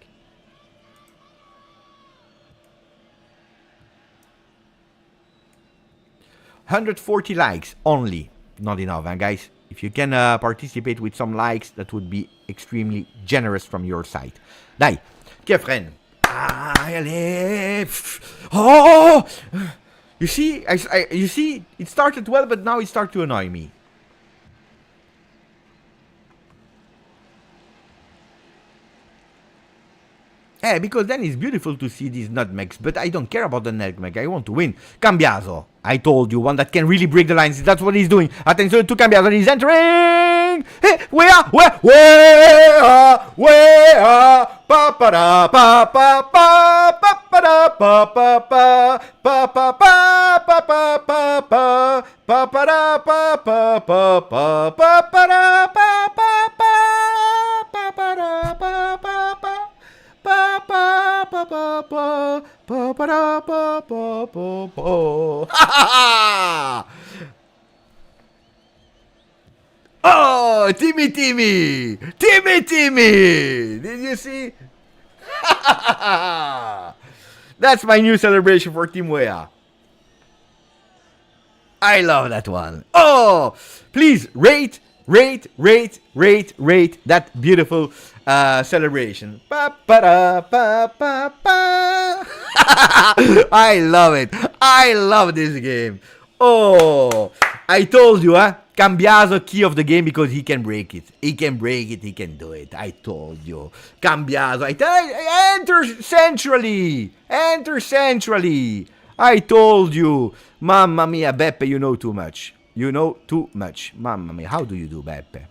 Speaker 1: $140 likes only. Not enough, guys. If you can participate with some likes, that would be extremely generous from your side. Dai, Kefren. Allez. Oh! You see, you see, it started well, but now it starts to annoy me. Yeah, because then it's beautiful to see these nutmegs, but I don't care about the nutmeg. I want to win. Cambiaso. I told you, one that can really break the lines. That's what he's doing. Attention to Cambiaso. He's entering. Hey, where? Pa pa da pa pa pa pa pa da pa pa pa pa pa pa pa pa pa pa pa pa da pa pa pa pa pa pa da pa pa pa pa pa da pa pa pa. Pa pa pa pa pa pa pa da pa pa pa pa. Oh, Timmy! Did you see? That's my new celebration for Team Weah. I love that one. Oh, please rate that beautiful celebration. Pa, pa, da, pa, pa, pa. I love it. I love this game. Oh, I told you, Cambiaso, key of the game, because he can break it. He can do it. I told you. Cambiaso, enter centrally. I told you. Mamma mia, Beppe, you know too much. Mamma mia, how do you do, Beppe?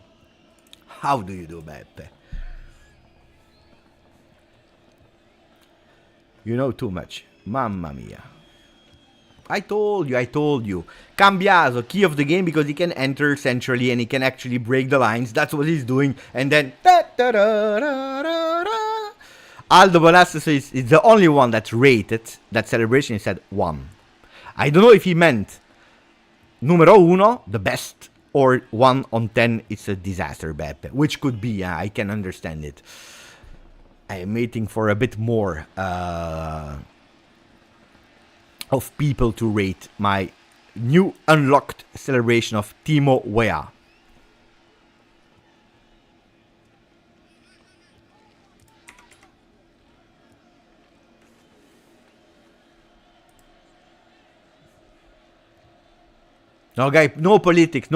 Speaker 1: You know too much. Mamma mia. I told you. Cambiaso, key of the game, because he can enter centrally and he can actually break the lines. That's what he's doing. And then Aldo Bonassis is the only one that's rated that celebration. He said 1. I don't know if he meant numero uno, the best, or 1 on 10, it's a disaster, Beppe. Which could be, I can understand it. I am waiting for a bit more of people to rate my new unlocked celebration of Timo Weah. No, guys, no politics.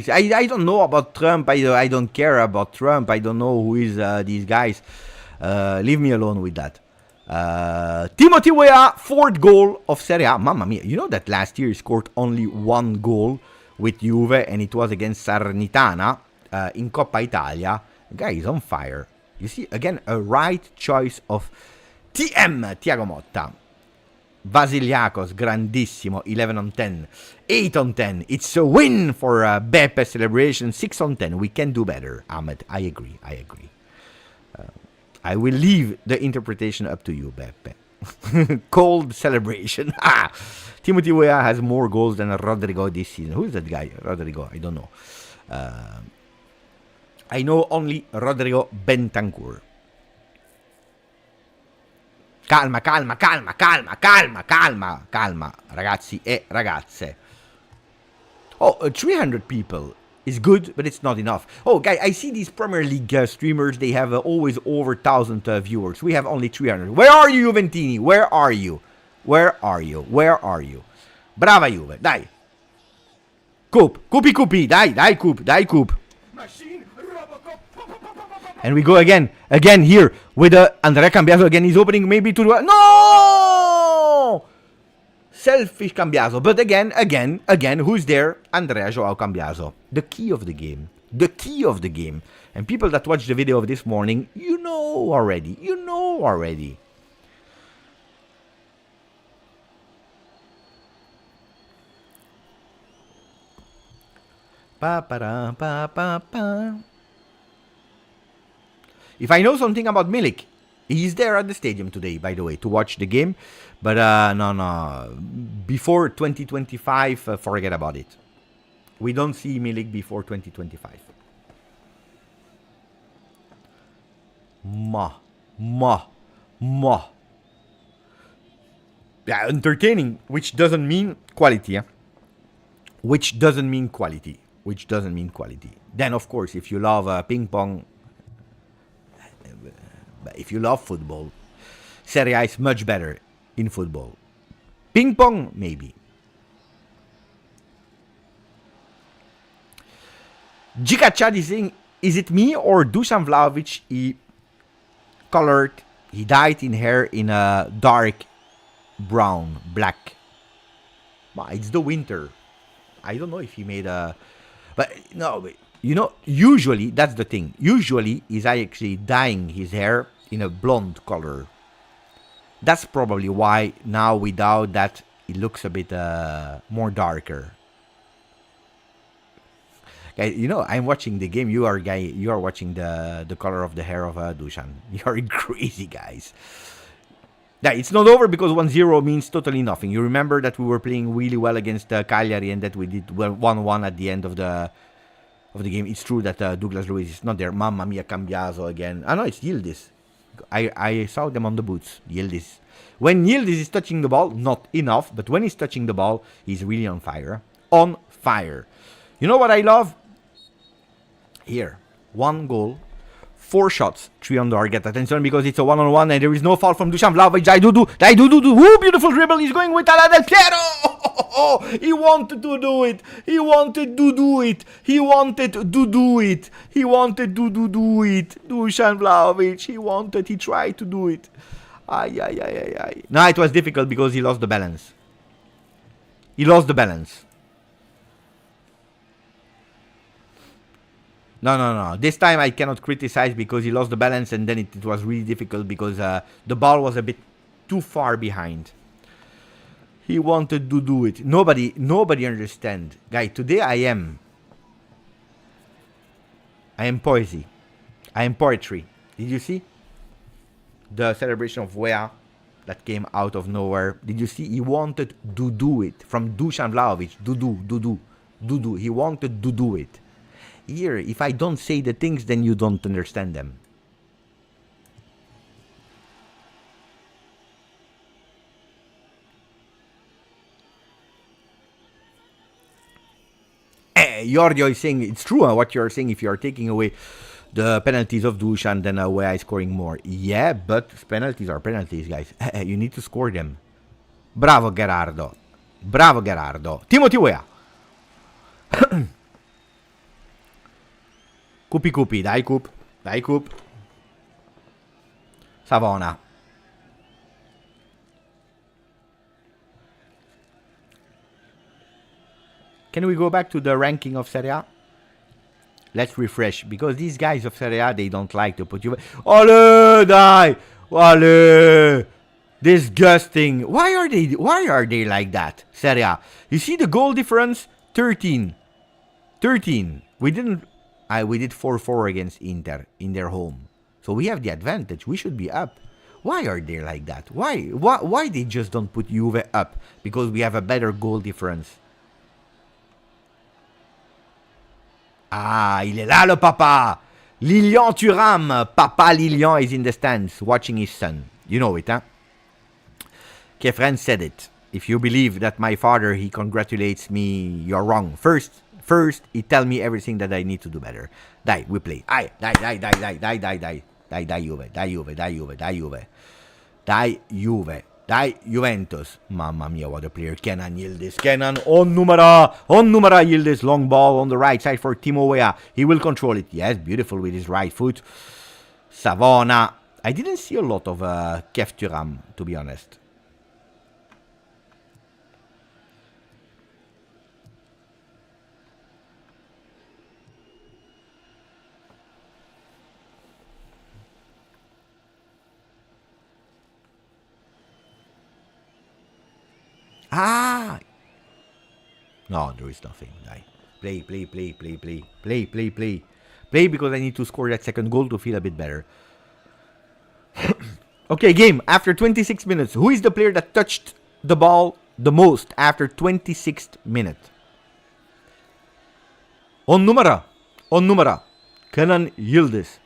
Speaker 1: I don't know about Trump. I don't care about Trump. I don't know who is these guys. Leave me alone with that. Timothy Weah, 4th goal of Serie A. Mamma mia. You know that last year he scored only 1 goal with Juve, and it was against Salernitana in Coppa Italia. The guy is on fire. You see, again, a right choice of TM, Thiago Motta. Vasiliakos, grandissimo, 11 on 10, 8 on 10. It's a win for Beppe celebration, 6 on 10. We can do better, Ahmed. I agree. I will leave the interpretation up to you, Beppe. Cold celebration. Timothy Weah has more goals than Rodrigo this season. Who is that guy? Rodrigo, I don't know. I know only Rodrigo Bentancur. Calma, ragazzi e ragazze. Oh, 300 people is good, but it's not enough. Oh, guys, I see these Premier League streamers. They have always over 1,000 viewers. We have only 300. Where are you, Juventini? Where are you? Brava Juve, dai. Cupi, dai, Coop. And we go again here with Andrea Cambiaso again. He's opening maybe to the... No! Selfish Cambiaso. But again, who's there? Andrea Joao Cambiaso. The key of the game. And people that watched the video of this morning, you know already. Pa-pa-da-pa-pa-pa. If I know something about Milik, he's there at the stadium today, by the way, to watch the game. But no. Before 2025, forget about it. We don't see Milik before 2025. Yeah, entertaining, which doesn't mean quality. Which doesn't mean quality. Then, of course, if you love ping pong, if you love football, Serie A is much better in football. Ping pong, maybe. Jika Chad is saying, is it me or Dusan Vlahovic? He dyed in hair in a dark brown, black. It's the winter. I don't know if he made a... But, no, you know, usually, that's the thing. Usually, he's actually dyeing his hair in a blonde color. That's probably why now, without that, it looks a bit more darker. Guys, you know, I'm watching the game. You are watching the color of the hair of Dusan. You are crazy, guys. Yeah, it's not over because 1-0 means totally nothing. You remember that we were playing really well against Cagliari and that we did 1-1 at the end of the game. It's true that Douglas Luiz is not there. Mamma mia, Cambiaso again. No, it's Yildiz. I saw them on the boots. Yildiz. When Yildiz is touching the ball, not enough, but when he's touching the ball, he's really on fire. On fire. You know what I love? Here, 1 goal, 4 shots, 3 on target. Attention because it's a 1-on-1 and there is no foul from Dusan Vlahovic. Dai Dudu. Woo, beautiful dribble. He's going with Ala Del Piero. He wanted to do it. He wanted to do it. Dusan Vlahovic. He tried to do it. Ay. No, it was difficult because he lost the balance. No. This time I cannot criticize because he lost the balance and then it was really difficult because the ball was a bit too far behind. He wanted to do it. Nobody understand. Guy, today I am poesy. I am poetry. Did you see? The celebration of Weah that came out of nowhere. Did you see? He wanted to do it. From Dusan Vlahovic. Dudu. He wanted to do it. Here, if I don't say the things, then you don't understand them. Giorgio is saying it's true what you're saying. If you are taking away the penalties of Dusan, then Weah is scoring more. Yeah, but penalties are penalties, guys. You need to score them. Bravo, Gerardo. Timothy Weah. Cupi, dai Coop. Savona. Can we go back to the ranking of Serie A? Let's refresh, because these guys of Serie A, they don't like to put you... Ole, die! Ole! Disgusting. Why are they like that, Serie A? You see the goal difference? 13. 13. We did 4-4 against Inter in their home. So we have the advantage. We should be up. Why are they like that? Why they just don't put Juve up? Because we have a better goal difference. Ah, il est là le papa. Lilian Thuram. Papa Lilian is in the stands watching his son. You know it, huh? Kefren said it. If you believe that my father, he congratulates me, you're wrong. First, he tell me everything that I need to do better. Die, we play. Die, Die, Juventus. Mamma mia, what a player. Kenan Yildiz. Kenan on numera Yildiz. Long ball on the right side for Timo Weah. He will control it. Yes, beautiful with his right foot. Savona. I didn't see a lot of Kef Thuram, to be honest. Ah! No, there is nothing. Play. Play because I need to score that second goal to feel a bit better. Okay, game. After 26 minutes, who is the player that touched the ball the most after 26th minute? On numera. Kenan Yildiz.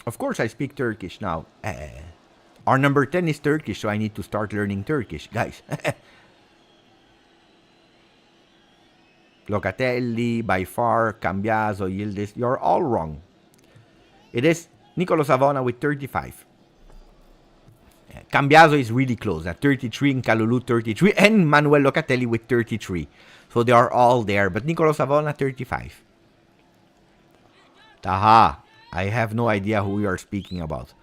Speaker 1: Of course, I speak Turkish now. Our number 10 is Turkish, so I need to start learning Turkish, guys. Locatelli, by far, Cambiaso, Yildiz, you're all wrong. It is Nicolo Savona with 35. Cambiaso is really close at 33, and Kalulu 33, and Manuel Locatelli with 33. So they are all there, but Nicolo Savona 35. Taha, I have no idea who you are speaking about.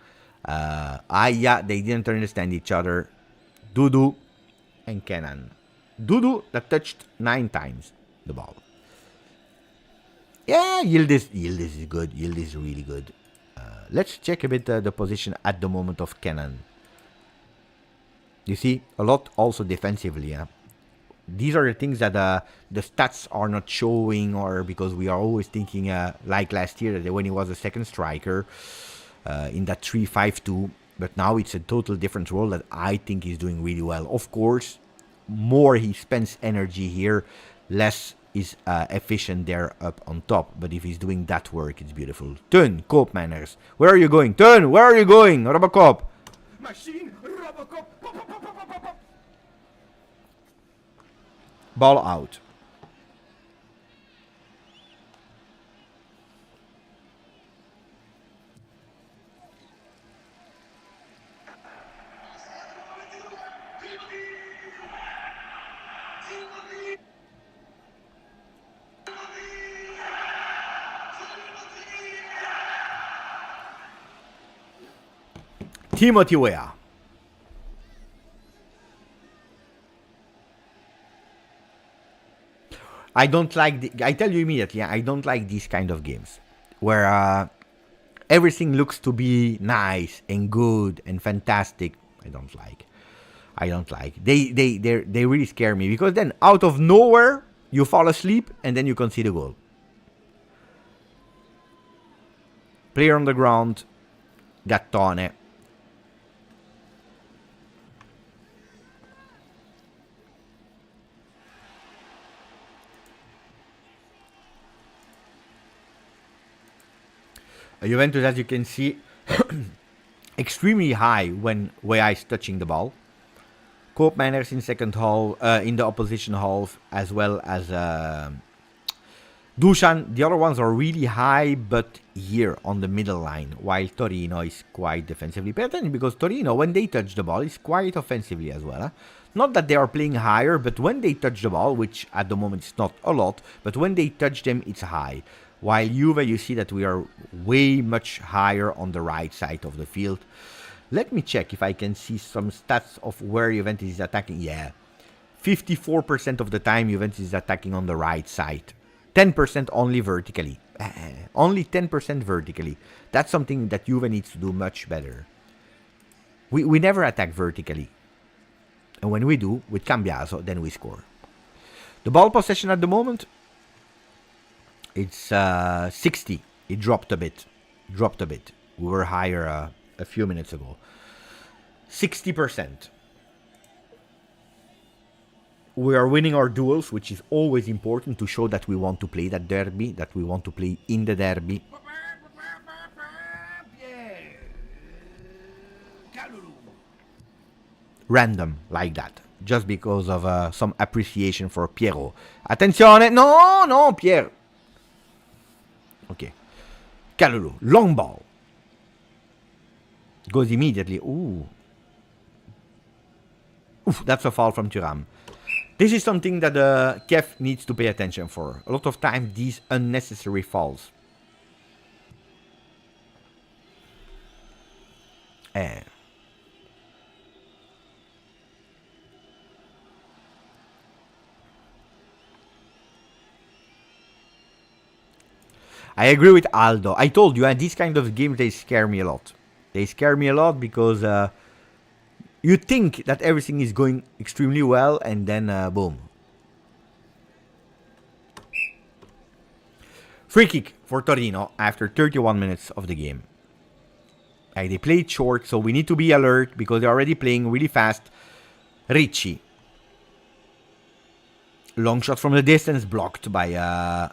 Speaker 1: Yeah, they didn't understand each other. Dudu and Kenan. Dudu that touched 9 times the ball. Yeah, Yildiz is good. Yildiz is really good. Let's check a bit the position at the moment of Kenan. You see, a lot also defensively. Huh? These are the things that the stats are not showing, or because we are always thinking like last year that when he was a second striker, in that 3-5-2, but now it's a total different role that I think he's doing really well. Of course, more he spends energy here, less is efficient there up on top. But if he's doing that work, it's beautiful. Teun, Koopmeiners. Where are you going? Teun, where are you going? Robocop. Machine, Robocop. Ball out. Timothy Weah. I don't like I tell you immediately, I don't like these kind of games where everything looks to be nice and good and fantastic. I don't like. They really scare me, because then out of nowhere you fall asleep and then you concede a goal. Player on the ground, Gattone. Juventus, as you can see, extremely high when Weah is touching the ball. Koopmeiners in second half, in the opposition half, as well as Dusan. The other ones are really high, but here on the middle line, while Torino is quite defensively better, because Torino, when they touch the ball, is quite offensively as well. Huh? Not that they are playing higher, but when they touch the ball, which at the moment is not a lot, but when they touch them, it's high. While Juve, you see that we are way much higher on the right side of the field. Let me check if I can see some stats of where Juventus is attacking. Yeah, 54% of the time Juventus is attacking on the right side. 10% only vertically. Only 10% vertically. That's something that Juve needs to do much better. We never attack vertically. And when we do, with Cambiaso, then we score. The ball possession at the moment, it's 60. It dropped a bit. We were higher a few minutes ago. 60%. We are winning our duels, which is always important to show that we want to play that derby, that we want to play in the derby. Random, like that. Just because of some appreciation for Piero. Attenzione! No, Piero. Okay. Kalulu, long ball. Goes immediately. Ooh, that's a foul from Thuram. This is something that Kev needs to pay attention for. A lot of time, these unnecessary fouls. I agree with Aldo. I told you, these kind of games, they scare me a lot. They scare me a lot because you think that everything is going extremely well, and then boom. Free kick for Torino after 31 minutes of the game. They played short, so we need to be alert because they're already playing really fast. Ricci. Long shot from the distance, blocked by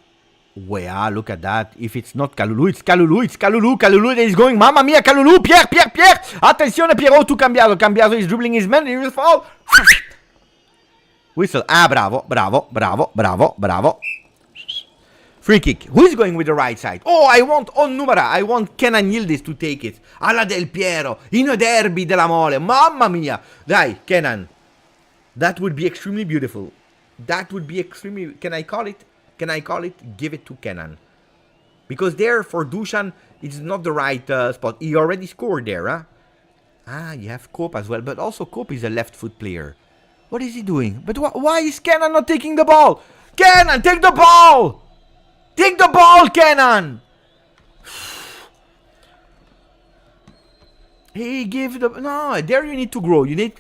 Speaker 1: Wea. Look at that. If it's not Kalulu, it's Kalulu. It's Kalulu. Kalulu that is going. Mamma mia, Kalulu. Pierre. Attenzione, Piero to Cambiaso. Cambiaso is dribbling his man. He will fall. Whistle. Bravo. Free kick. Who is going with the right side? Oh, I want Onnumara. I want Kenan Yildiz to take it. Alla Del Piero. In a derby della Mole. Mamma mia. Dai, Kenan. That would be extremely beautiful. That would be extremely... Can I call it? Give it to Kenan. Because there, for Dusan, it's not the right spot. He already scored there, huh? You have Cope as well. But also, Cope is a left foot player. What is he doing? But why is Kenan not taking the ball? Kenan, take the ball! Take the ball, Kenan! Hey, give the... No, there you need to grow. You need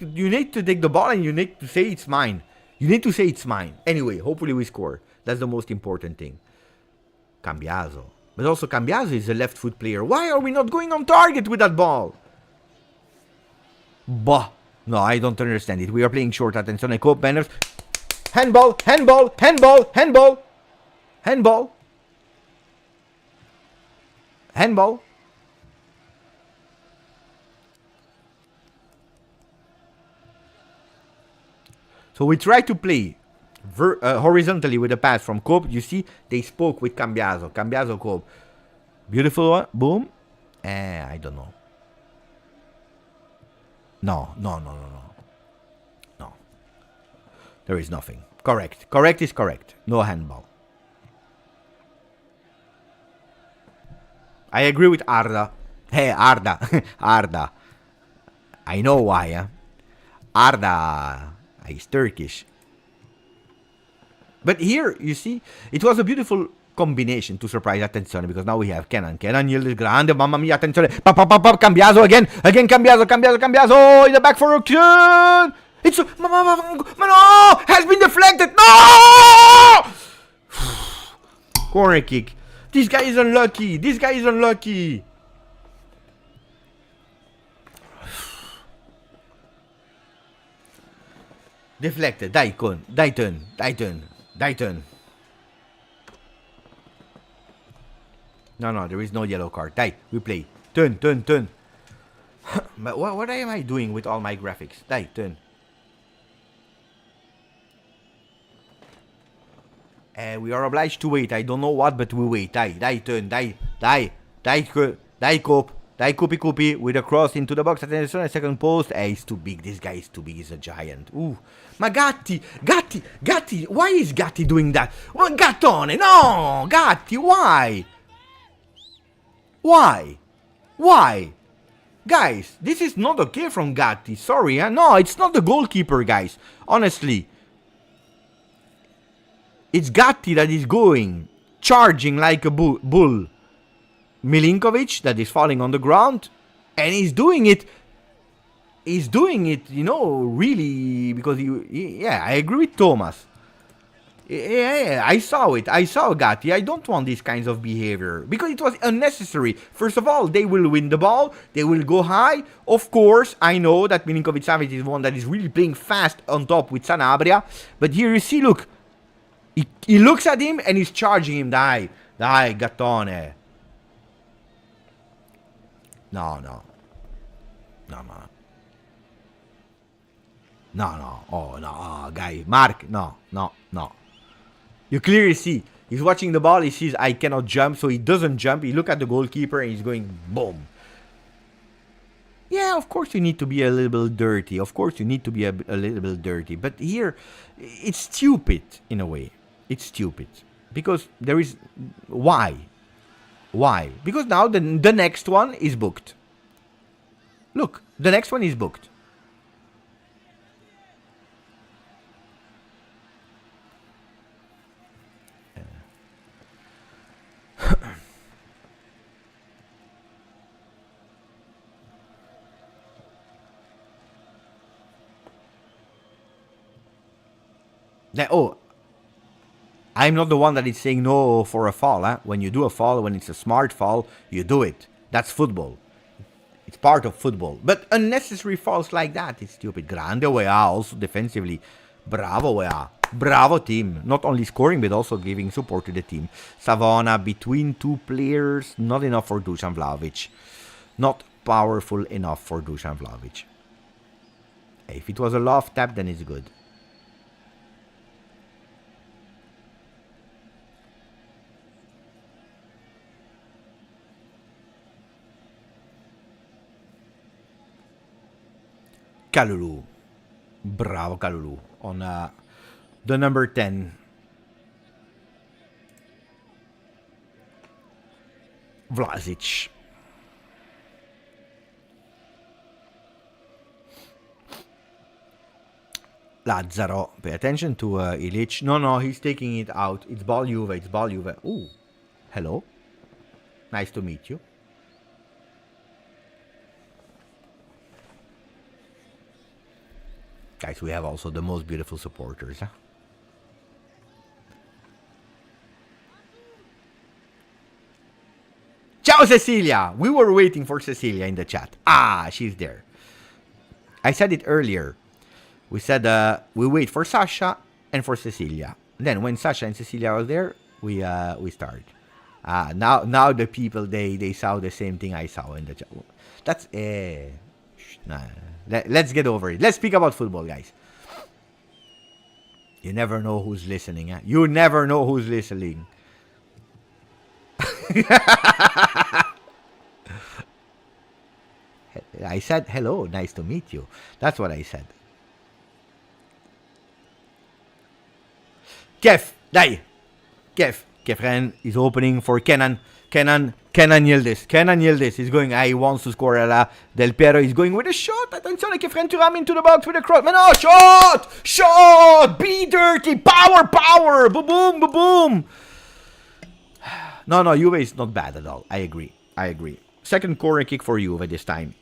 Speaker 1: to take the ball and you need to say it's mine. Anyway, hopefully we score. That's the most important thing. Cambiaso. But also Cambiaso is a left foot player. Why are we not going on target with that ball? Bah. No, I don't understand it. We are playing short. Attention, I cope banners. Handball. So we try to play horizontally with a pass from Cope. You see, they spoke with Cambiaso. Cambiaso, Cope. Beautiful one. Boom. I don't know. No. There is nothing. Correct. Correct is correct. No handball. I agree with Arda. Hey, Arda. Arda. I know why, huh? Arda is Turkish. But here, you see, it was a beautiful combination to surprise attenzione, because now we have Kenan Yildiz grande, mamma mia, attenzione, Cambiaso again, Cambiaso in the back for action. It's no, has been deflected. No! Corner kick. This guy is unlucky. Deflected. Dai turn. No, there is no yellow card. Dai, we play. Turn. But what am I doing with all my graphics? Dai, turn. We are obliged to wait. I don't know what, but we wait. Dai, turn. Dai, Cope. Dai, Kupi, with a cross into the box. Attenzione, second post. He's too big. This guy is too big. He's a giant. Ooh. Ma Gatti. Why is Gatti doing that? Well, Gattone. No, Gatti. Why? Guys, this is not okay from Gatti. Sorry, huh? No, it's not the goalkeeper, guys. Honestly. It's Gatti that is going, charging like a bull. Milinkovic that is falling on the ground, and he's doing it, really, because I agree with Thomas. Yeah, I saw it. I saw Gatti. I don't want these kinds of behavior because it was unnecessary. First of all, they will win the ball. They will go high. Of course, I know that Milinkovic-Savic is one that is really playing fast on top with Sanabria. But here you see, look. He looks at him and he's charging him. Dai, Gattone. No. Oh, no, guy. Mark, no. You clearly see, he's watching the ball, he sees I cannot jump, so he doesn't jump. He look at the goalkeeper and he's going, boom. Yeah, of course you need to be a little bit dirty. But here, it's stupid in a way. It's stupid. Because there is... Why? Because now the next one is booked. Look, the next one is booked. I'm not the one that is saying no for a fall. When you do a fall, when it's a smart fall, you do it. That's football. It's part of football. But unnecessary falls like that, it's stupid. Grande Weah also defensively. Bravo Weah. Bravo team. Not only scoring, but also giving support to the team. Savona between two players. Not enough for Dusan Vlahovic. Not powerful enough for Dusan Vlahovic. If it was a love tap, then it's good. Kalulu. Bravo Kalulu. On the number 10. Vlasic. Lazzaro. Pay attention to Ilic. No, he's taking it out. It's ball Juve. Ooh. Hello. Nice to meet you. Guys, we have also the most beautiful supporters, huh? Ciao, Cecilia! We were waiting for Cecilia in the chat. Ah, she's there. I said it earlier. We said we wait for Sasha and for Cecilia. Then when Sasha and Cecilia are there, we start. Now the people, they saw the same thing I saw in the chat. That's... Nah. Let's get over it. Let's speak about football, guys. You never know who's listening. Huh? You never know who's listening. I said, hello, nice to meet you. That's what I said. Kev, dai. Kefren is opening for Kenan Yildiz. He's going, he wants to score. Del Piero is going with a shot. Attenzione, Kefren Turam into the box with a cross. No, shot! Be dirty! Power! Boom! No, Juve is not bad at all. I agree. Second corner kick for Juve this time.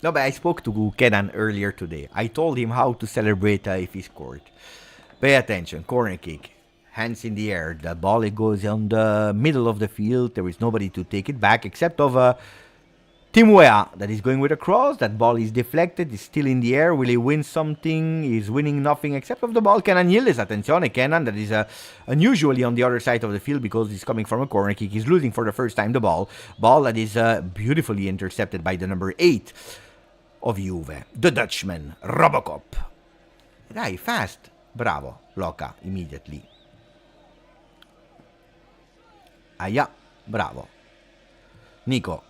Speaker 1: No, but I spoke to Kenan earlier today. I told him how to celebrate if he scored. Pay attention. Corner kick. Hands in the air. The ball, it goes on the middle of the field. There is nobody to take it back except of Tim Weah that is going with a cross. That ball is deflected. It's still in the air. Will he win something? He's winning nothing except of the ball. Kenan Yildiz. Attenzione, Kenan. That is unusually on the other side of the field because he's coming from a corner kick. He's losing for the first time the ball. Ball that is beautifully intercepted by the number 8 of Juve. The Dutchman. Robocop. Dai, fast. Bravo. Loca. Immediately. Aia. Bravo. Nico.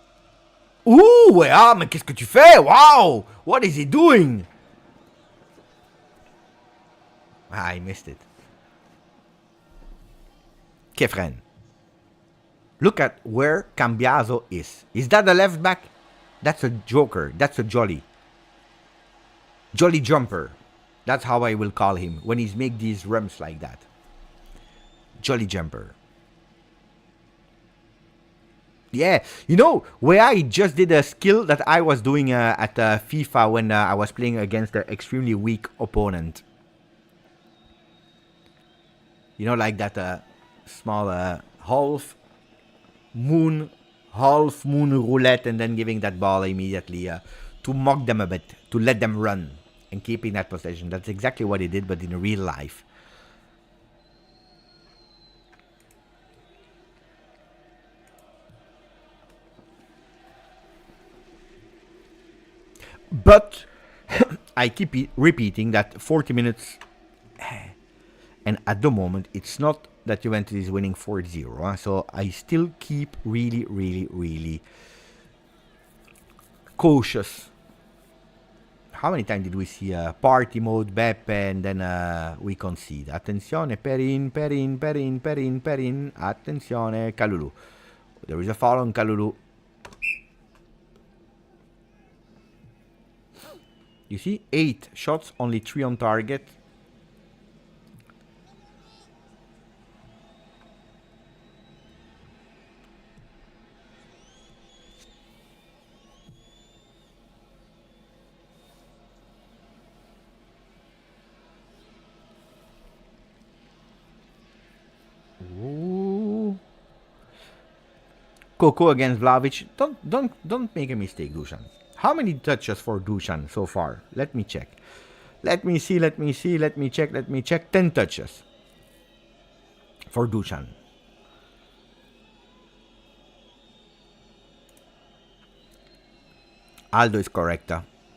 Speaker 1: Weah, mais qu'est-ce que tu fais? Wow! What is he doing? I missed it. Kefren. Look at where Cambiaso is. Is that the left back? That's a joker. That's a jolly jumper. That's how I will call him when he's make these runs like that. Jolly jumper. Yeah, you know, where I just did a skill that I was doing at FIFA when I was playing against an extremely weak opponent. You know, like that small half moon roulette and then giving that ball immediately to mock them a bit, to let them run and keeping that possession. That's exactly what he did, but in real life. But I keep repeating that 40 minutes, and at the moment, it's not that Juventus is winning 4-0. So I still keep really cautious. How many times did we see party mode, Beppe, and then we concede? Attenzione, Perin. Attenzione, Kalulu. There is a foul on Kalulu. You see, 8 shots, only 3 on target. Ooh. Coco against Vlahovic. Don't make a mistake, Dusan. How many touches for Dusan so far? Let me check. Let me check. 10 touches for Dusan. Aldo is correct.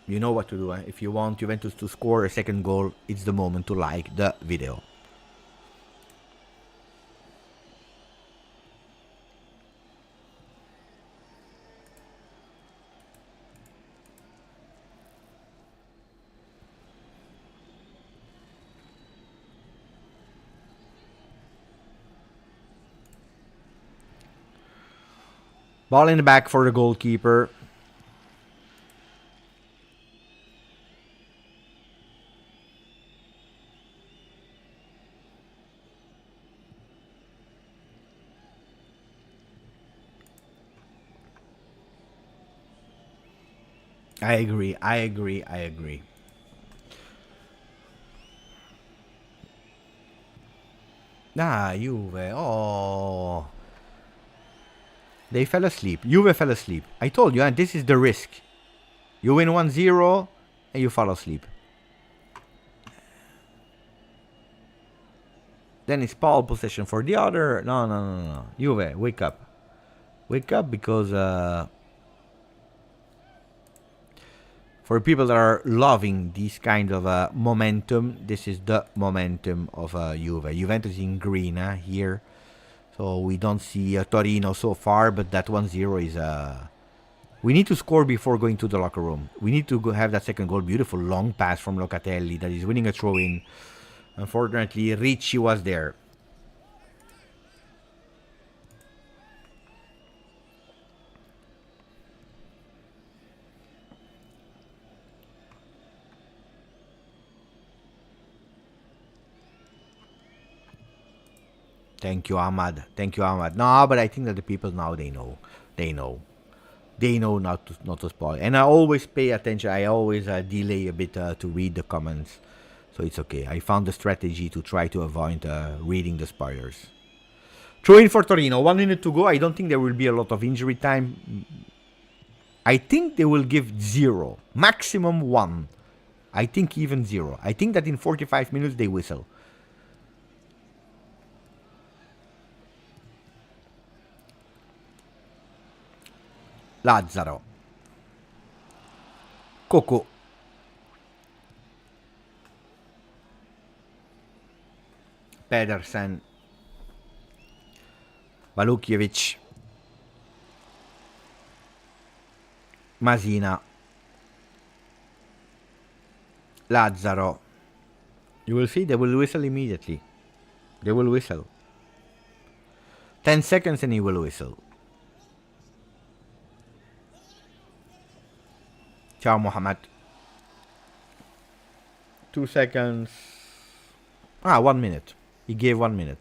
Speaker 1: You know what to do. If you want Juventus to score a second goal, it's the moment to like the video. Ball in the back for the goalkeeper. I agree. Juve. Oh. They fell asleep. Juve fell asleep. I told you, this is the risk. You win 1-0 and you fall asleep. Then it's ball possession for the other. No. Juve, wake up. Wake up because for people that are loving this kind of momentum, this is the momentum of Juve. Juventus in green here. So we don't see Torino so far, but that 1-0 is... we need to score before going to the locker room. We need to have that second goal. Beautiful long pass from Locatelli that is winning a throw-in. Unfortunately, Ricci was there. Thank you, Ahmad. No, but I think that the people now, they know. They know not to spoil. And I always pay attention. I always delay a bit to read the comments. So it's okay. I found a strategy to try to avoid reading the spoilers. Throw in for Torino. 1 minute to go. I don't think there will be a lot of injury time. I think they will give 0. Maximum 1. I think even 0. I think that in 45 minutes they whistle. Lazzaro. Coco. Pedersen. Valukjevic. Masina. Lazzaro. You will see, they will whistle immediately. They will whistle. 10 seconds and he will whistle. Ciao, Mohammed. 2 seconds. 1 minute. He gave 1 minute.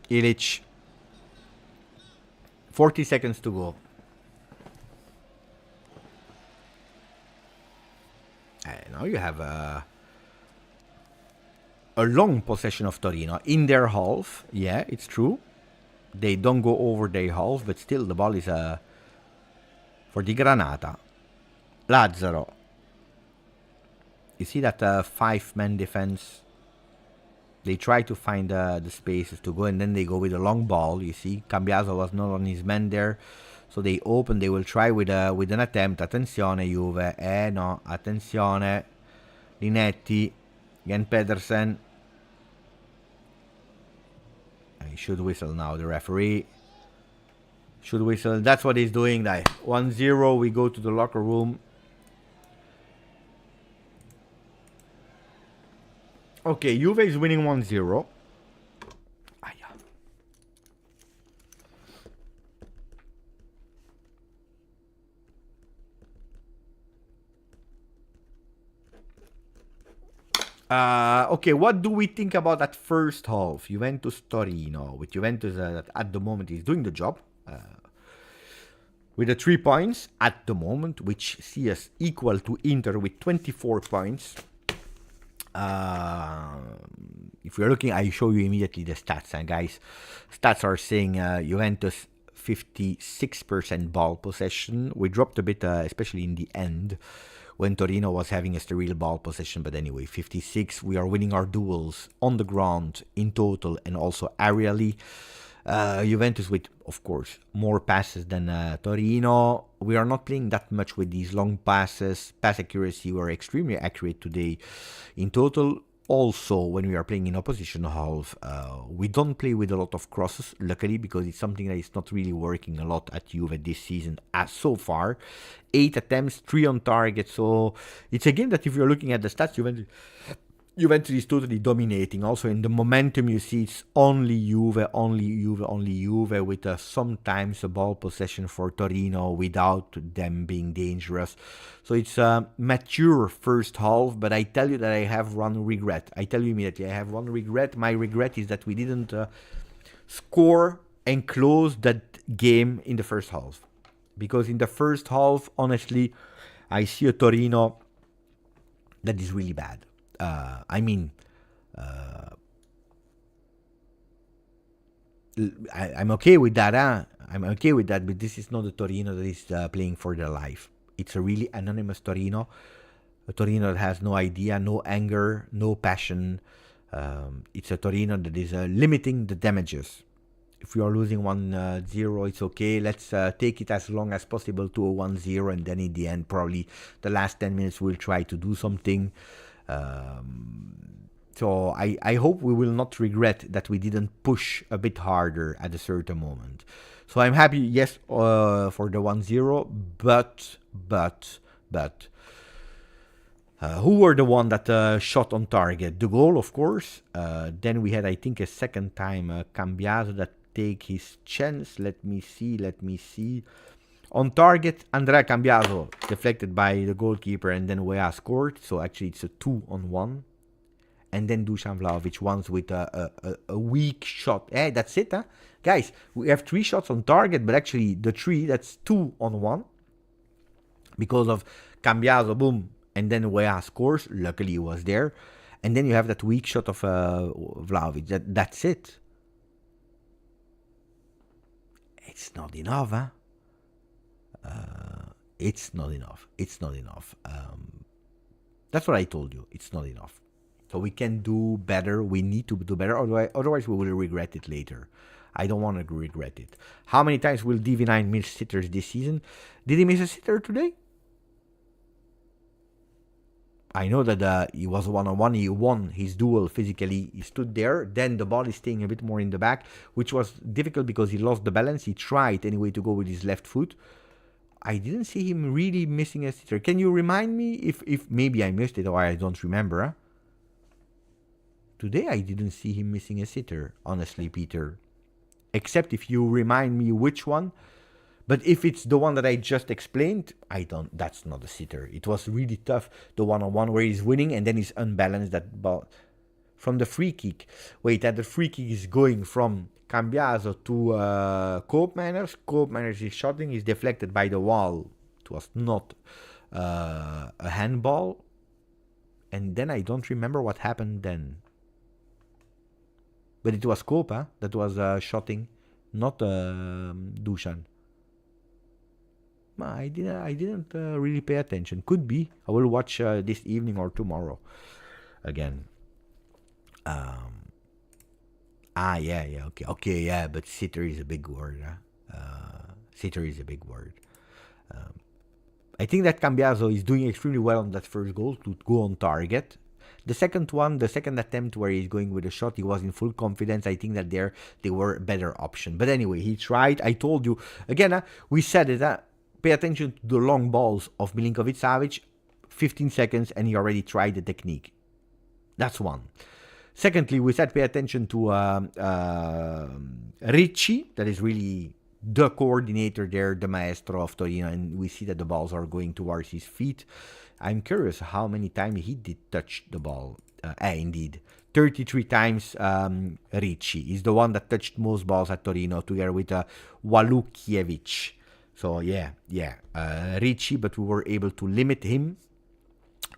Speaker 1: Ilic. 40 seconds to go. Now you have a long possession of Torino in their half. Yeah, it's true. They don't go over their half, but still the ball is for the Granata. Lazzaro. You see that 5-man defense? They try to find the spaces to go, and then they go with a long ball. You see, Cambiaso was not on his man there, so they open. They will try with an attempt. Attenzione, Juve. No, attenzione. Linetti, Jan Pedersen. He should whistle now, the referee. Should whistle. That's what he's doing. 1-0. We go to the locker room. Okay, Juve is winning 1-0. Okay, what do we think about that first half? Juventus-Torino. With Juventus at the moment is doing the job. With the 3 points at the moment, which see us equal to Inter with 24 points. If we're looking, I show you immediately the stats. And guys, stats are saying Juventus 56% ball possession. We dropped a bit, especially in the end, when Torino was having a sterile ball possession. But anyway, 56. We are winning our duels on the ground in total and also aerially. Juventus with, of course, more passes than Torino. We are not playing that much with these long passes. Pass accuracy, we're extremely accurate today. In total, also, when we are playing in opposition half, we don't play with a lot of crosses, luckily, because it's something that is not really working a lot at Juve this season as so far. 8 attempts, 3 on target, so it's a game that if you're looking at the stats, Juventus is totally dominating. Also in the momentum, you see it's only Juve, with sometimes a ball possession for Torino without them being dangerous. So it's a mature first half, but I tell you that I have one regret. I tell you immediately, I have one regret. My regret is that we didn't score and close that game in the first half. Because in the first half, honestly, I see a Torino that is really bad. I'm okay with that. I'm okay with that, but this is not a Torino that is playing for their life. It's a really anonymous Torino. A Torino that has no idea, no anger, no passion. It's a Torino that is limiting the damages. If we are losing 1-0, it's okay. Let's take it as long as possible to a 1-0, and then in the end, probably the last 10 minutes, we'll try to do something. So I hope we will not regret that we didn't push a bit harder at a certain moment. So I'm happy, yes, for the 1-0, but who were the one that shot on target? The goal, of course. Then we had, I think, a second time Cambiaso that take his chance. Let me see. On target, Andrea Cambiaso deflected by the goalkeeper, and then Weah scored. So actually it's a 2-on-1. And then Dusan Vlahovic once with a weak shot. That's it, huh? Guys, we have 3 shots on target, but actually the 3, that's 2-on-1. Because of Cambiaso, boom, and then Weah scores. Luckily he was there. And then you have that weak shot of Vlahovic. That's it. It's not enough, huh? It's not enough. That's what I told you. It's not enough. So we can do better. We need to do better. Otherwise we will regret it later. I don't want to regret it. How many times will DV9 miss sitters this season? Did he miss a sitter today? I know that he was one-on-one. He won his duel physically. He stood there. Then the ball is staying a bit more in the back, which was difficult because he lost the balance. He tried anyway to go with his left foot. I didn't see him really missing a sitter. Can you remind me if maybe I missed it or I don't remember? Huh? Today I didn't see him missing a sitter, honestly, Peter. Except if you remind me which one. But if it's the one that I just explained, that's not a sitter. It was really tough, the one-on-one where he's winning and then he's unbalanced that ball. From the free kick. Wait, the free kick is going from Cambiaso to Koopmeiners. Koopmeiners is shooting, is deflected by the wall. It was not a handball. And then I don't remember what happened then. But it was Kopa that was shooting, not Dusan. I didn't really pay attention. Could be. I will watch this evening or tomorrow again. Yeah, okay, yeah, but sitter is a big word. Sitter is a big word. I think that Cambiaso is doing extremely well on that first goal to go on target. The second one, the second attempt where he's going with a shot, he was in full confidence. I think that they were a better option. But anyway, he tried. I told you again. We said it. Pay attention to the long balls of Milinkovic-Savic. 15 seconds, and he already tried the technique. That's one. Secondly, we said pay attention to Ricci. That is really the coordinator there, the maestro of Torino, and we see that the balls are going towards his feet. I'm curious how many times he did touch the ball. Indeed, 33 times Ricci is the one that touched most balls at Torino, together with Walukiewicz. So yeah, Ricci, but we were able to limit him.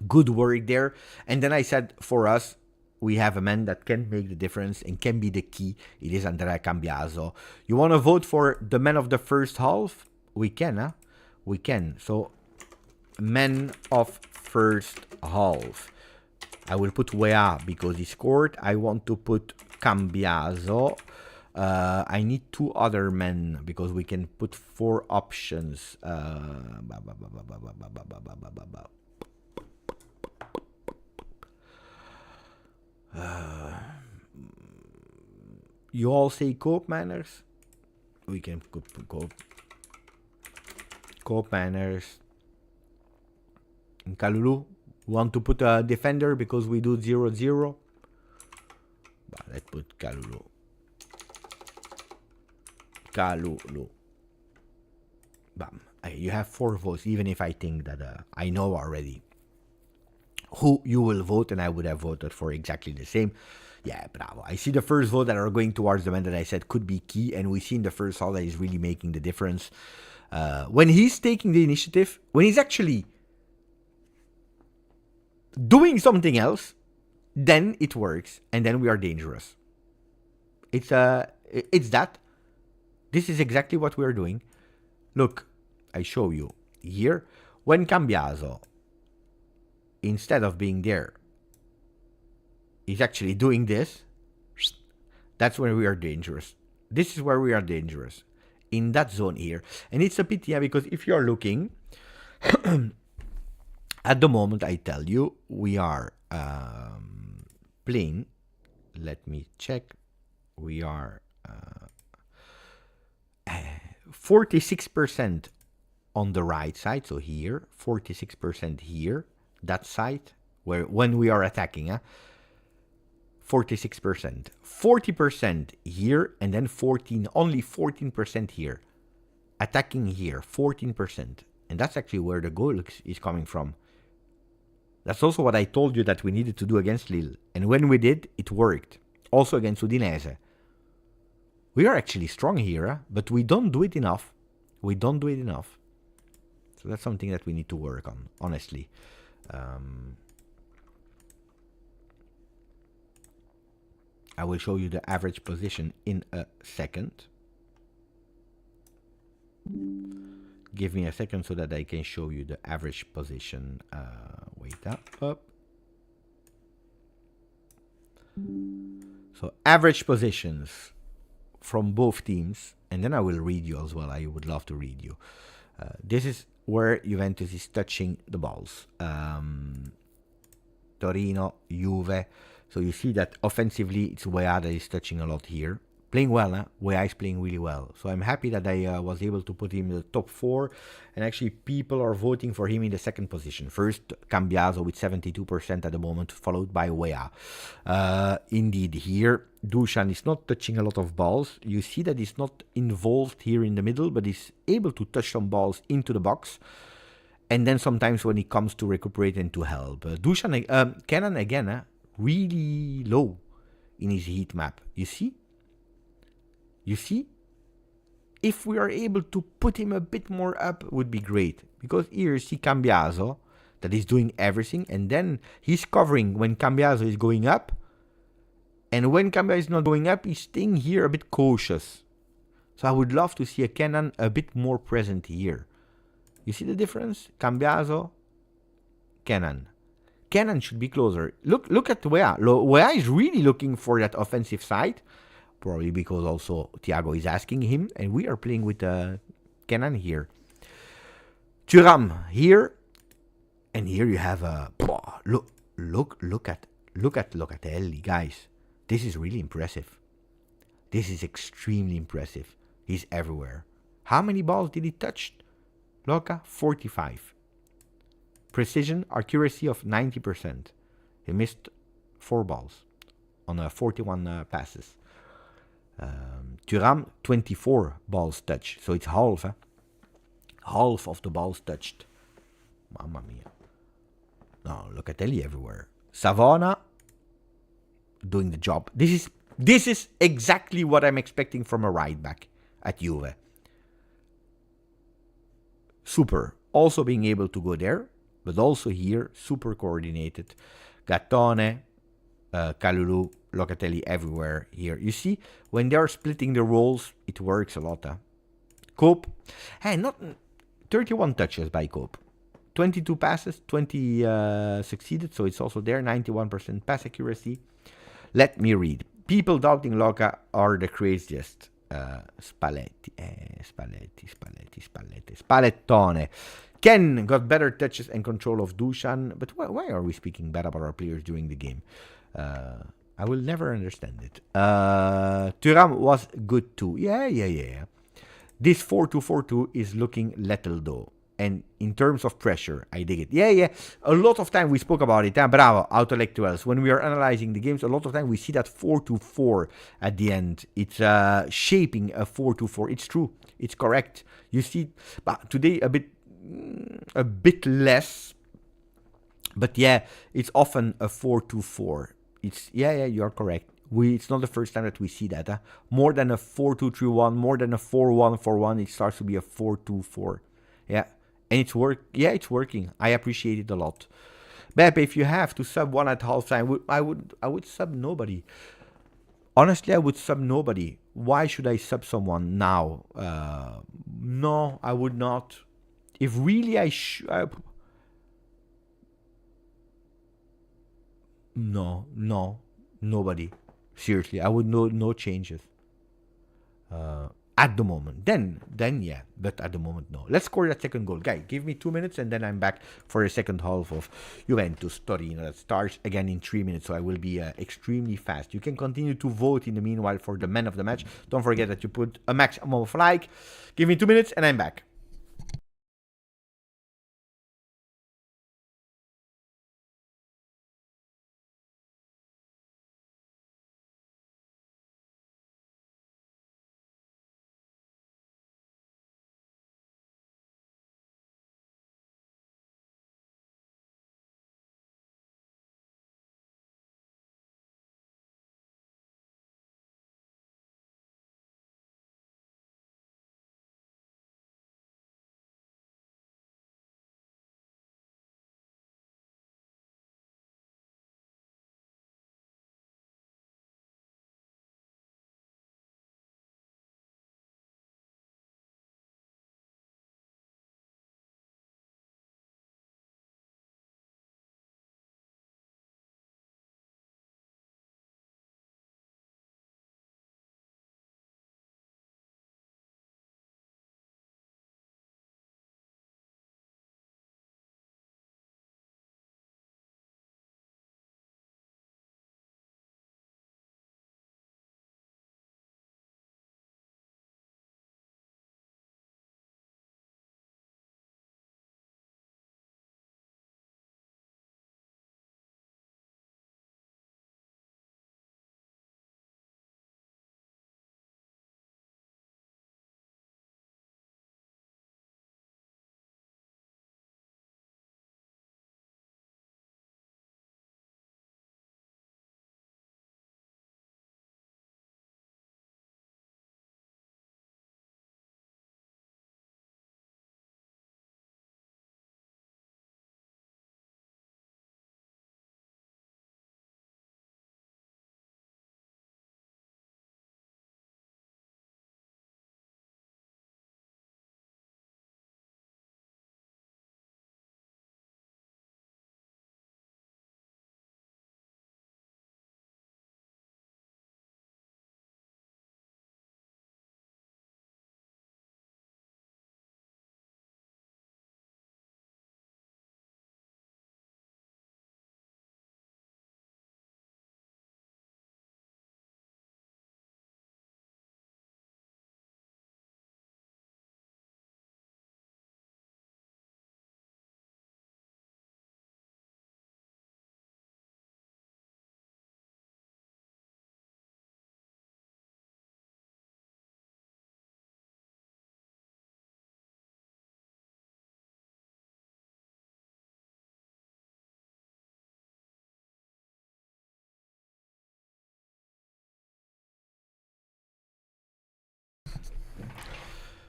Speaker 1: Good work there. And then I said, for us, we have a man that can make the difference and can be the key. It is Andrea Cambiaso. You want to vote for the man of the first half? We can, huh? We can. So, man of first half. I will put Wea because he scored. I want to put Cambiaso. I need two other men because we can put 4 options. You all say Koopmeiners? We can put Koopmeiners. And Kalulu. Want to put a defender because we do 0-0. Let's put Kalulu. Bam. You have 4 votes, even if I think that I know already who you will vote, and I would have voted for exactly the same. Yeah, bravo. I see the first vote that are going towards the man that I said could be key, and we see in the first half that he's really making the difference. When he's taking the initiative, when he's actually doing something else, then it works, and then we are dangerous. It's that. This is exactly what we are doing. Look, I show you here. When Cambiaso, instead of being there, is actually doing this, that's where we are dangerous. This is where we are dangerous. In that zone here. And it's a pity, yeah, because if you're looking, at the moment, I tell you, we are playing. Let me check. We are 46% on the right side, so here, 46% here, that side, where when we are attacking, 46%, 40% here, and then only 14% here, attacking here, 14%, and that's actually where the goal is coming from. That's also what I told you that we needed to do against Lille, and when we did, it worked. Also against Udinese. We are actually strong here, but we don't do it enough. So that's something that we need to work on, honestly. I will show you the average position in a second. Give me a second so that I can show you the average position. Wait up. So average positions from both teams, and then I will read you as well. I would love to read you. This is where Juventus is touching the balls. Torino, Juve. So you see that offensively, it's Weah that is touching a lot here. Playing well, huh? Weah is playing really well. So I'm happy that I was able to put him in the top 4. And actually, people are voting for him in the second position. First, Cambiaso with 72% at the moment, followed by Weah. Indeed, here, Dusan is not touching a lot of balls. You see that he's not involved here in the middle, but he's able to touch some balls into the box. And then sometimes when he comes to recuperate and to help. Dusan, Kenan again, really low in his heat map. You see? You see? If we are able to put him a bit more up, would be great. Because here you see Cambiaso, that is doing everything. And then he's covering when Cambiaso is going up. And when Cambiaso is not going up, he's staying here a bit cautious. So I would love to see a Kenan a bit more present here. You see the difference? Cambiaso, Kenan. Kenan should be closer. Look at Weah. Weah is really looking for that offensive side. Probably because also Thiago is asking him. And we are playing with Kenan here. Thuram here. And here you have a... Look at Locatelli, guys. This is really impressive. This is extremely impressive. He's everywhere. How many balls did he touch? Loca, 45. Precision, accuracy of 90%. He missed 4 balls on 41 passes. Thuram, 24 balls touched. So it's half. Half of the balls touched. Mamma mia. No, Locatelli everywhere. Savona, doing the job. This is exactly what I'm expecting from a right back at Juve. Super. Also being able to go there, but also here, super coordinated. Gattone, Kalulu, Locatelli everywhere here. You see, when they are splitting the roles, it works a lot. Cope, hey, not 31 touches by Cope. 22 passes, 20 succeeded, so it's also there, 91% pass accuracy. Let me read. People doubting Loca are the craziest. Spallettone. Ken got better touches and control of Dusan, but why are we speaking bad about our players during the game? I will never understand it. Thuram was good too. Yeah. This 4-2-4-2 is looking lethal though. And in terms of pressure, I dig it. Yeah. A lot of time we spoke about it. Bravo, Autolectuals. When we are analyzing the games, a lot of time we see that 4-2-4 at the end. It's shaping a 4-2-4. It's true. It's correct. You see, but today a bit less. But yeah, it's often a 4-2-4. It's you are correct. It's not the first time that we see that. More than a 4-2-3-1, more than a 4-1-4-1, it starts to be a 4-2-4. Yeah. And it's working. I appreciate it a lot. Beppe, if you have to sub one at halftime, I would sub nobody. Honestly, I would sub nobody. Why should I sub someone now? No, I would not. If really I No, nobody. Seriously, I would no changes. At the moment. Then yeah. But at the moment, no. Let's score that second goal. Guy, give me 2 minutes and then I'm back for the second half of Juventus Torino. That starts again in 3 minutes, so I will be extremely fast. You can continue to vote in the meanwhile for the man of the match. Don't forget that you put a maximum of like. Give me 2 minutes and I'm back.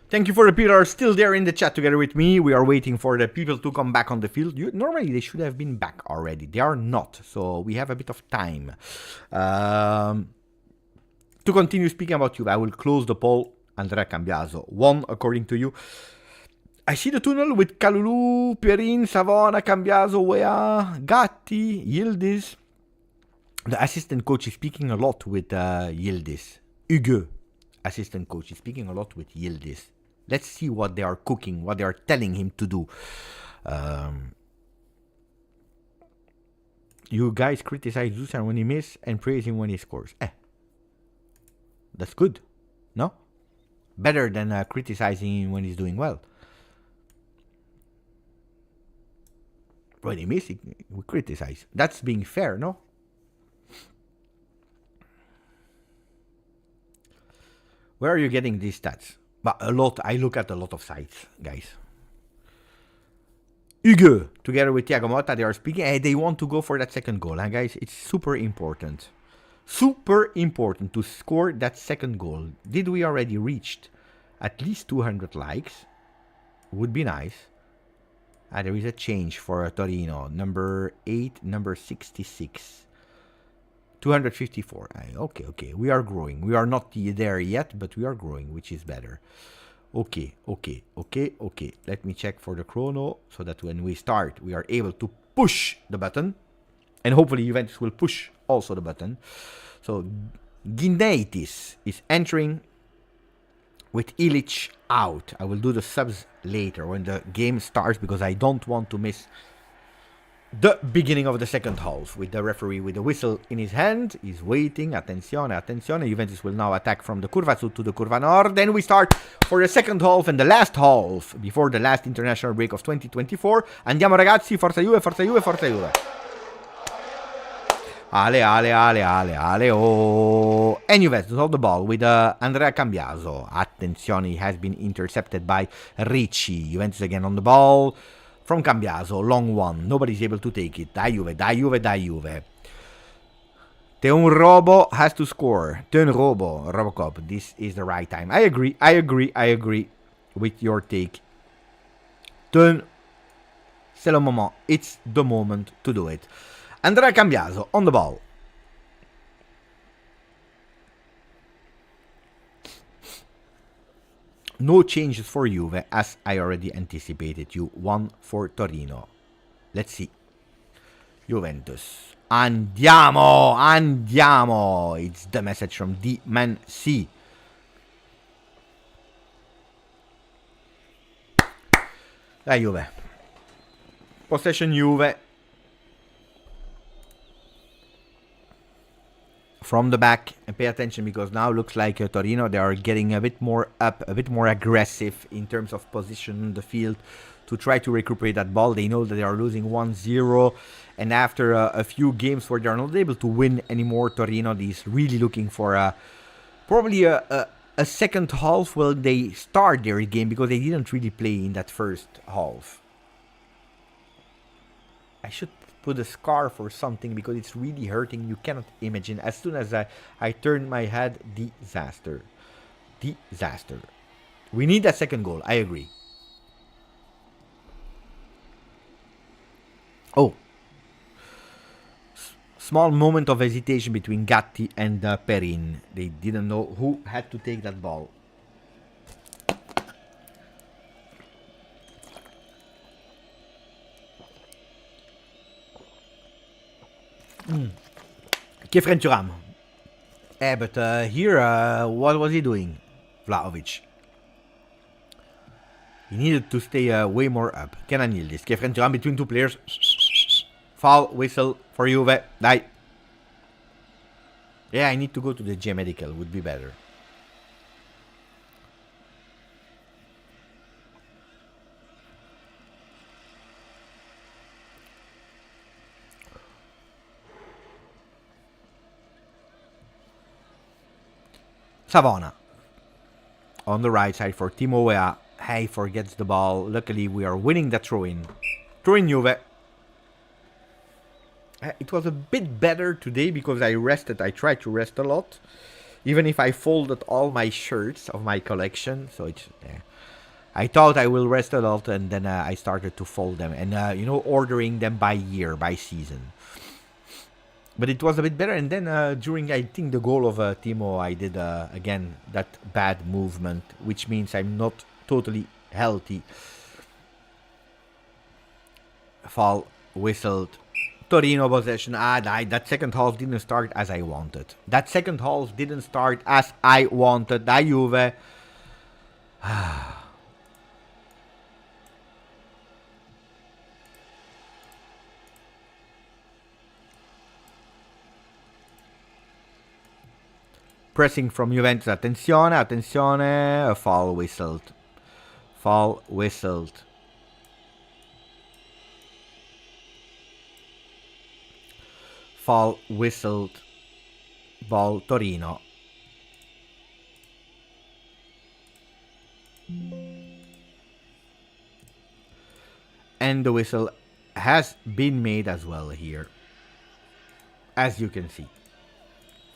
Speaker 1: Thank you for the people who are still there in the chat together with me. We are waiting for the people to come back on the field. Normally, they should have been back already. They are not, so we have a bit of time. To continue speaking about Juve, I will close the poll. Andrea Cambiaso won, according to you. I see the tunnel with Kalulu, Perin, Savona, Cambiaso, Wea, Gatti, Yildiz. The assistant coach is speaking a lot with Yildiz. Hugo, assistant coach, is speaking a lot with Yildiz. Let's see what they are cooking, what they are telling him to do. You guys criticize Dusan when he misses and praise him when he scores. That's good, no? Better than criticizing him when he's doing well. When he misses, we criticize. That's being fair, no? Where are you getting these stats? But a lot. I look at a lot of sites, guys. Hugo, together with Thiago Motta, they are speaking. They want to go for that second goal, guys. It's super important. Super important to score that second goal. Did we already reached at least 200 likes? Would be nice. There is a change for Torino. Number 8, number 66. 254. Okay. We are growing. We are not there yet, but we are growing, which is better. Okay. Let me check for the chrono so that when we start, we are able to push the button. And hopefully Juventus will push also the button. So Gineitis is entering with Ilic out. I will do the subs later when the game starts because I don't want to miss the beginning of the second half with the referee with the whistle in his hand. He's waiting. Attenzione. Juventus will now attack from the Curva Sud to the Curva Nord. Then we start for the second half and the last half before the last international break of 2024. Andiamo ragazzi, forza Juve, forza Juve, forza Juve. Ale, oh. And Juventus on the ball with Andrea Cambiaso. Attenzione, he has been intercepted by Ricci. Juventus again on the ball. From Cambiaso, long one. Nobody's able to take it. Dai Juve. Teun Robo has to score. Teun Robo, Robocop. This is the right time. I agree with your take. Teun, c'est le moment. It's the moment to do it. Andrea Cambiaso on the ball. No changes for Juve, as I already anticipated you. 1 for Torino. Let's see. Juventus. Andiamo! It's the message from D-Man C. Dai Juve. Possession Juve. From the back, and pay attention because now looks like Torino, they are getting a bit more up, a bit more aggressive in terms of position in the field to try to recuperate that ball. They know that they are losing 1-0, and after a few games where they are not able to win anymore, Torino is really looking for probably a second half where they start their game because they didn't really play in that first half. I should put a scarf or something because it's really hurting. You cannot imagine. As soon as I turn my head, disaster. We need that second goal. I agree. Oh. Small moment of hesitation between Gatti and Perin. They didn't know who had to take that ball. Kefren Thuram. But here, what was he doing? Vlahovic. He needed to stay way more up. Kenan Yildiz. Kefren Thuram between two players. Foul, whistle for Juve. Die. Yeah, I need to go to the gym. Medical would be better. Savona. On the right side for Timo Weah. He forgets the ball. Luckily, we are winning that throw-in. Throw-in Juve. It was a bit better today because I rested. I tried to rest a lot. Even if I folded all my shirts of my collection, so it's... I thought I will rest a lot, and then I started to fold them. And, ordering them by year, by season. But it was a bit better. And then during, I think, the goal of Timo, I did, again, that bad movement. Which means I'm not totally healthy. Foul, whistled. Torino possession. That second half didn't start as I wanted. That second half didn't start as I wanted. Da Juve. Pressing from Juventus. Attenzione, attenzione. Foul whistled. Foul whistled. Foul whistled. Ball Torino. And the whistle has been made as well here. As you can see.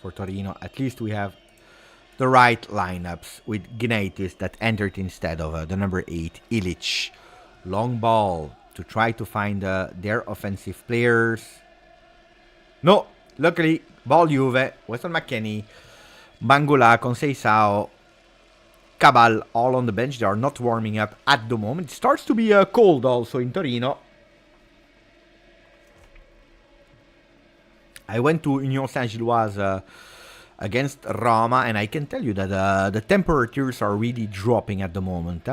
Speaker 1: For Torino, at least we have the right lineups with Gneitis that entered instead of the number 8, Ilic. Long ball to try to find their offensive players. No, luckily, ball Juve, Weston McKennie, Bangula, Conceição, Cabal, all on the bench. They are not warming up at the moment. It starts to be cold also in Torino. I went to Union Saint-Gilloise against Roma, and I can tell you that the temperatures are really dropping at the moment.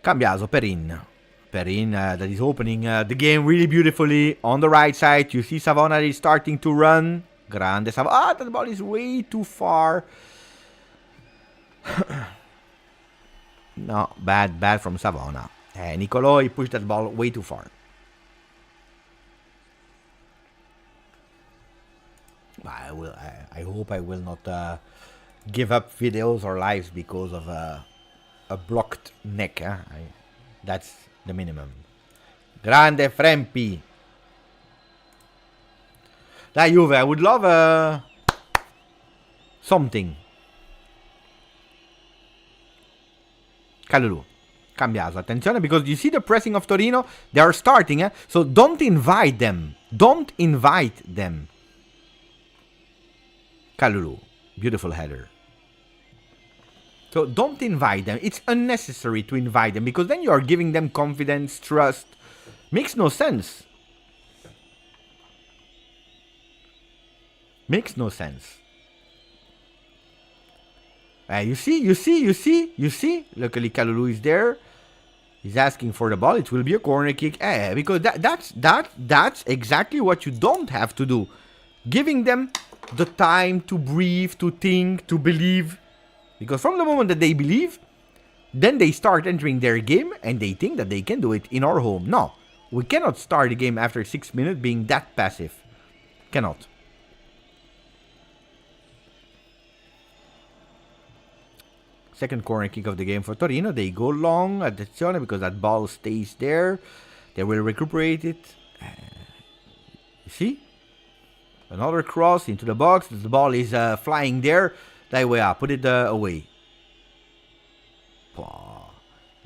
Speaker 1: Cambiaso, Perin. Perin that is opening the game really beautifully on the right side. You see Savona is starting to run. Grande Savona. That ball is way too far. No, bad from Savona. Nicolò, he pushed that ball way too far. I hope I will not give up videos or lives because of a blocked neck. That's the minimum. Grande Frempi. Da Juve, I would love something. Calulu. Cambiaso. Attenzione, because you see the pressing of Torino. They are starting, so don't invite them. Don't invite them. Calulu. Beautiful header. So don't invite them. It's unnecessary to invite them because then you are giving them confidence, trust. Makes no sense. Makes no sense. You see. Luckily Calulu is there. He's asking for the ball. It will be a corner kick. Because that's exactly what you don't have to do. Giving them the time to breathe, to think, to believe. Because from the moment that they believe, then they start entering their game and they think that they can do it in our home. No, we cannot start the game after 6 minutes being that passive. Cannot. Second corner kick of the game for Torino. They go long. Attenzione, because that ball stays there. They will recuperate it. You see? Another cross into the box. The ball is flying there. Put it away.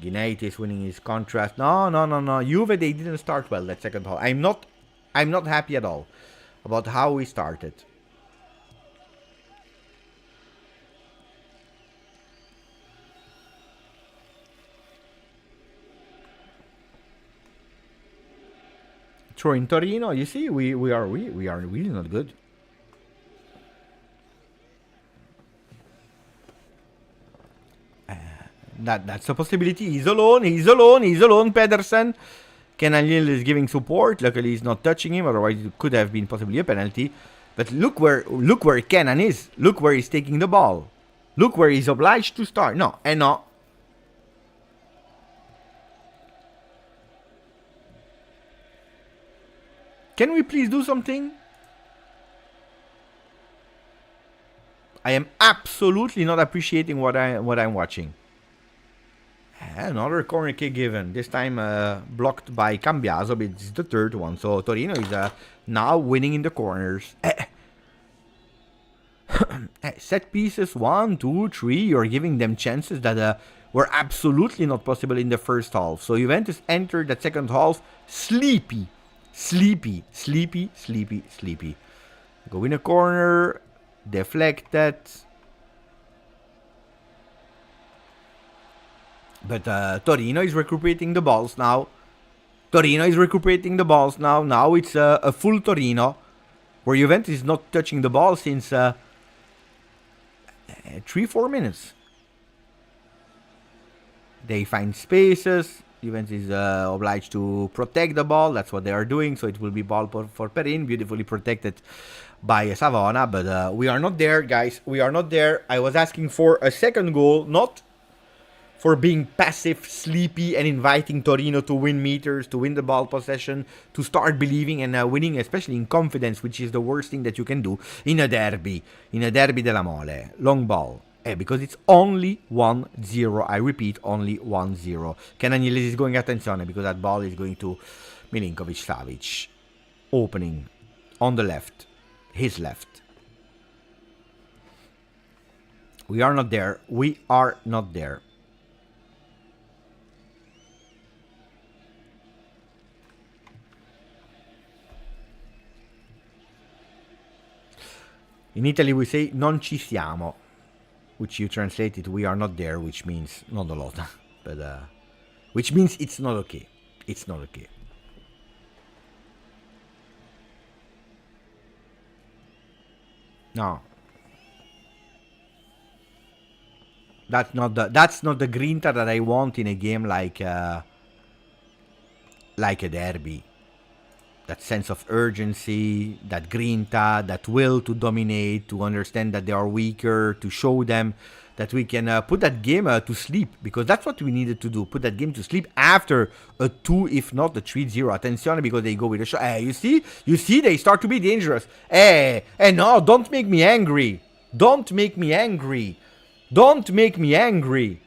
Speaker 1: Gneitis is winning his contrast. No. Juve, they didn't start well that second half. I'm not happy at all about how we started. Throw in Torino, you see, we are really not good. That's a possibility. He's alone. Pedersen. Kenan Lill is giving support. Luckily, he's not touching him. Otherwise, it could have been possibly a penalty. But look where Kenan is. Look where he's taking the ball. Look where he's obliged to start. No. Can we please do something? I am absolutely not appreciating what I'm watching. Another corner kick given. This time blocked by Cambiaso, but it's the third one. So Torino is now winning in the corners. set pieces, 1, 2, 3, you're giving them chances that were absolutely not possible in the first half. So Juventus entered that second half sleepy. Go in a corner, deflected. But Torino is recuperating the balls now. Now it's a full Torino, where Juventus is not touching the ball since 3-4 minutes. They find spaces. Juventus is obliged to protect the ball. That's what they are doing. So it will be ball for Perin, beautifully protected by Savona. But we are not there, guys. We are not there. I was asking for a second goal, not for being passive, sleepy, and inviting Torino to win meters, to win the ball possession, to start believing and winning, especially in confidence, which is the worst thing that you can do in a derby della Mole. Long ball. Because it's only 1-0. I repeat, only 1-0. Canagnelis is going, attenzione, because that ball is going to Milinkovic-Savic. Opening on the left. His left. We are not there. We are not there. In Italy we say non ci siamo, which you translate it, we are not there, which means not a lot, but which means it's not okay. It's not okay. No. That's not the grinta that I want in a game like a derby. That sense of urgency, that grinta, that will to dominate, to understand that they are weaker, to show them that we can put that game to sleep. Because that's what we needed to do, put that game to sleep after a 2, if not a 3-0. Attenzione, because they go with a shot. You see, they start to be dangerous. No, don't make me angry. Don't make me angry. Don't make me angry.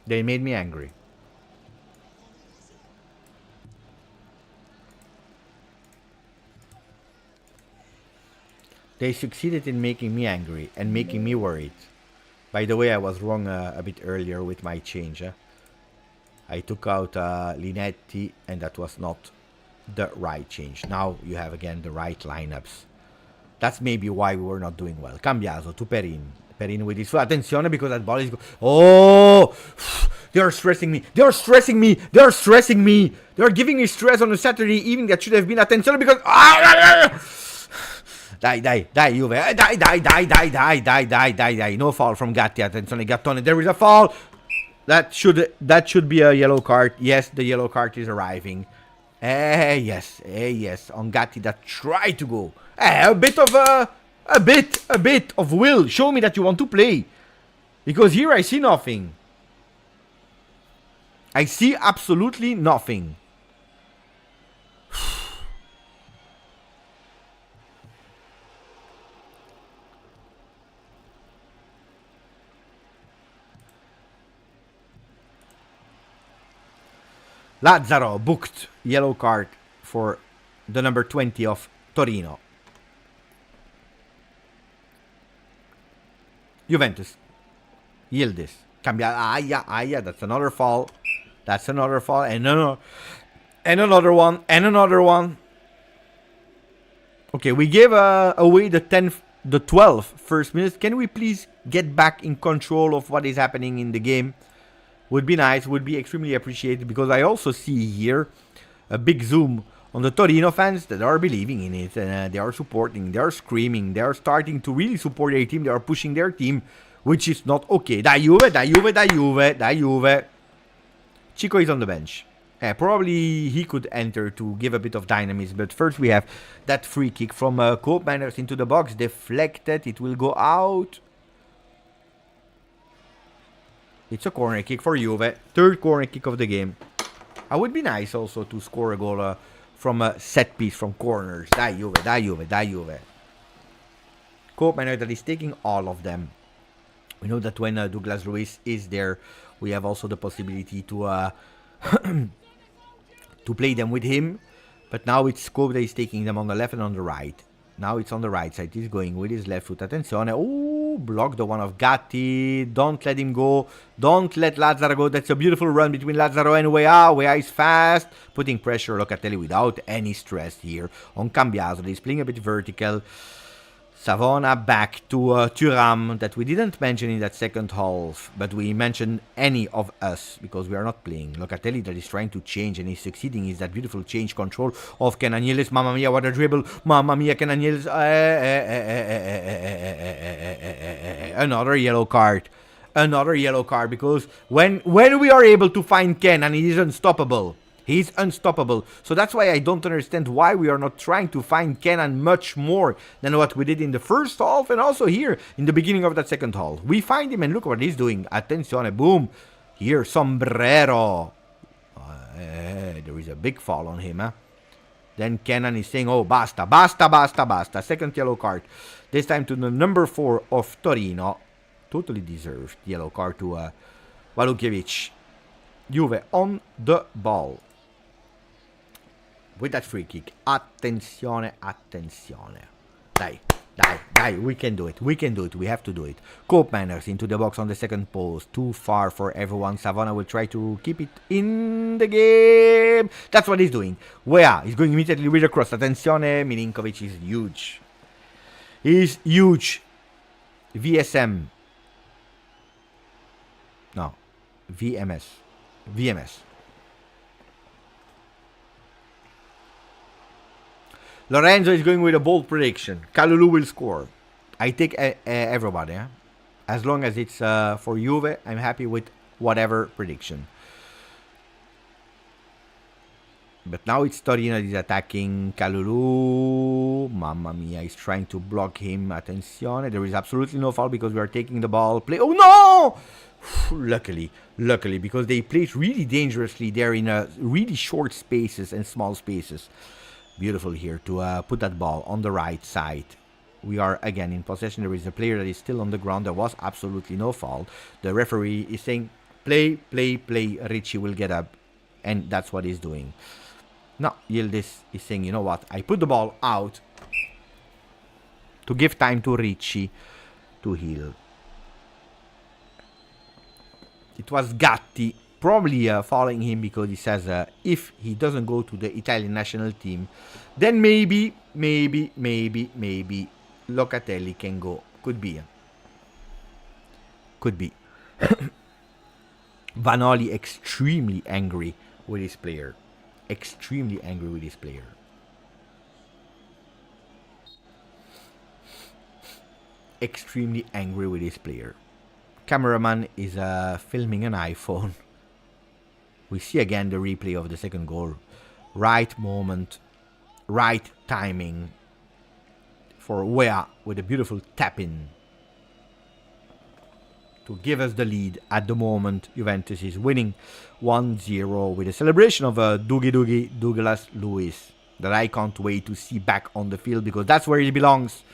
Speaker 1: They made me angry. They succeeded in making me angry and making me worried. By the way, I was wrong a bit earlier with my change. I took out Linetti, and that was not the right change. Now you have again the right lineups. That's maybe why we were not doing well. Cambiaso to Perin. Perin with his foot. Attenzione, because that ball is... Oh! They are stressing me. They are stressing me. They are stressing me. They are giving me stress on a Saturday evening that should have been attenzione because... Dai, Juve. Dai. No foul from Gatti. Attenzione, Gattone. There is a foul. That should be a yellow card. Yes, the yellow card is arriving. Yes. On Gatti that tried to go. A bit of will. Show me that you want to play. Because here I see nothing. I see absolutely nothing. Lazzaro booked yellow card for the number 20 of Torino. Juventus. Yildiz. Cambia. Aya. That's another foul. That's another foul. And another one. Okay, we gave away the 12th first minutes. Can we please get back in control of what is happening in the game? Would be nice, would be extremely appreciated, because I also see here a big zoom on the Torino fans that are believing in it, and they are supporting, they are screaming, they are starting to really support their team, they are pushing their team, which is not okay. Dai Juve. Chico is on the bench. Probably he could enter to give a bit of dynamism, but first we have that free kick from Koopmeiners into the box, deflected, it will go out. It's a corner kick for Juve. Third corner kick of the game. It would be nice also to score a goal from a set piece, from corners. Dai Juve, dai Juve, dai Juve. Koopman that is taking all of them. We know that when Douglas Luiz is there, we have also the possibility to to play them with him. But now it's Scope that is taking them on the left and on the right. Now it's on the right side. He's going with his left foot. Attenzione. Oh, block the one of Gatti. Don't let him go. Don't let Lazzaro go. That's a beautiful run between Lazzaro and Weah. Weah is fast. Putting pressure. Locatelli without any stress here on Cambiaso. He's playing a bit vertical. Savona back to Thuram that we didn't mention in that second half, but we mentioned any of us because we are not playing. Locatelli that is trying to change and is succeeding is that beautiful change control of Kenan Yildiz. Mamma mia, what a dribble. Mamma mia, Kenan Yildiz. Another yellow card. Another yellow card because when we are able to find Kenan, he is unstoppable. He's unstoppable. So that's why I don't understand why we are not trying to find Kenan much more than what we did in the first half and also here in the beginning of that second half. We find him and look what he's doing. Attenzione, boom. Here, sombrero. There is a big fall on him. Then Kenan is saying, oh, basta, basta, basta, basta. Second yellow card. This time to the number 4 of Torino. Totally deserved yellow card to Walukiewicz. Juve on the ball. With that free kick. Attenzione, attenzione. Dai, dai, dai. We can do it. We can do it. We have to do it. Koopmanners into the box on the second post. Too far for everyone. Savona will try to keep it in the game. That's what he's doing. Weah is going immediately with a cross. Attenzione. Milinkovic is huge. He's huge. VSM. No. VMS. VMS. Lorenzo is going with a bold prediction. Kalulu will score. I take everybody. As long as it's for Juve, I'm happy with whatever prediction. But now it's Torino that is attacking Kalulu. Mamma mia, he's trying to block him. Attenzione. There is absolutely no foul because we are taking the ball. Play. Oh no! Luckily, because they played really dangerously there in really short spaces and small spaces. Beautiful here to put that ball on the right side. We are again in possession. There is a player that is still on the ground. There was absolutely no foul. The referee is saying, play, play, play. Ricci will get up. And that's what he's doing. No, Yildiz is saying, you know what? I put the ball out to give time to Ricci to heal. It was Gatti probably following him because he says if he doesn't go to the Italian national team, then maybe Locatelli can go. Could be. Could be. Vanoli extremely angry with his player. Extremely angry with his player. Extremely angry with his player. Cameraman is filming an iPhone. We see again the replay of the second goal. Right moment, right timing for Weah with a beautiful tap-in to give us the lead. At the moment, Juventus is winning 1-0 with a celebration of Douglas Luiz that I can't wait to see back on the field because that's where he belongs.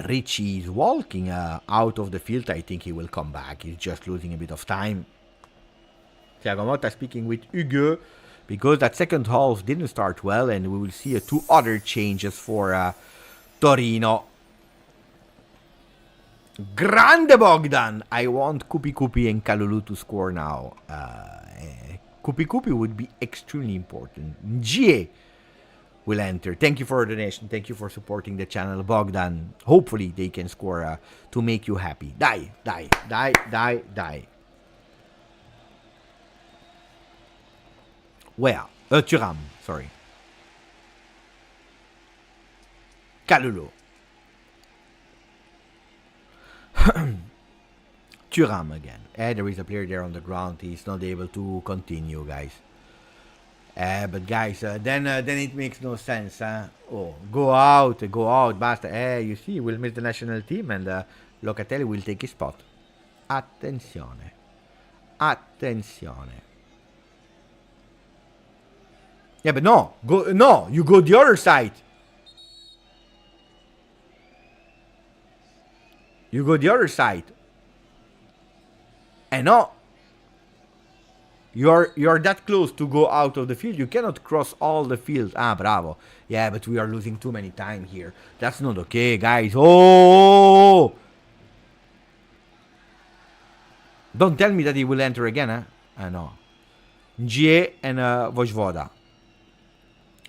Speaker 1: Ricci is walking out of the field. I think he will come back. He's just losing a bit of time. Thiago Motta speaking with Hugo because that second half didn't start well and we will see two other changes for Torino. Grande Bogdan! I want Kupi and Kalulu to score now. Kupi would be extremely important. Gie will enter. Thank you for the donation. Thank you for supporting the channel, Bogdan. Hopefully they can score to make you happy. Die. Where? Thuram, sorry. Kalulu. Thuram again. There is a player there on the ground. He's not able to continue, guys. But guys, then it makes no sense. Oh, go out, basta. You see, we'll miss the national team and Locatelli will take his spot. Attenzione. Yeah, but no. You go the other side. You go the other side. And no. You're that close to go out of the field. You cannot cross all the field. Ah, bravo. Yeah, but we are losing too many time here. That's not okay, guys. Oh! Don't tell me that he will enter again, huh? No. GA and Vojvoda.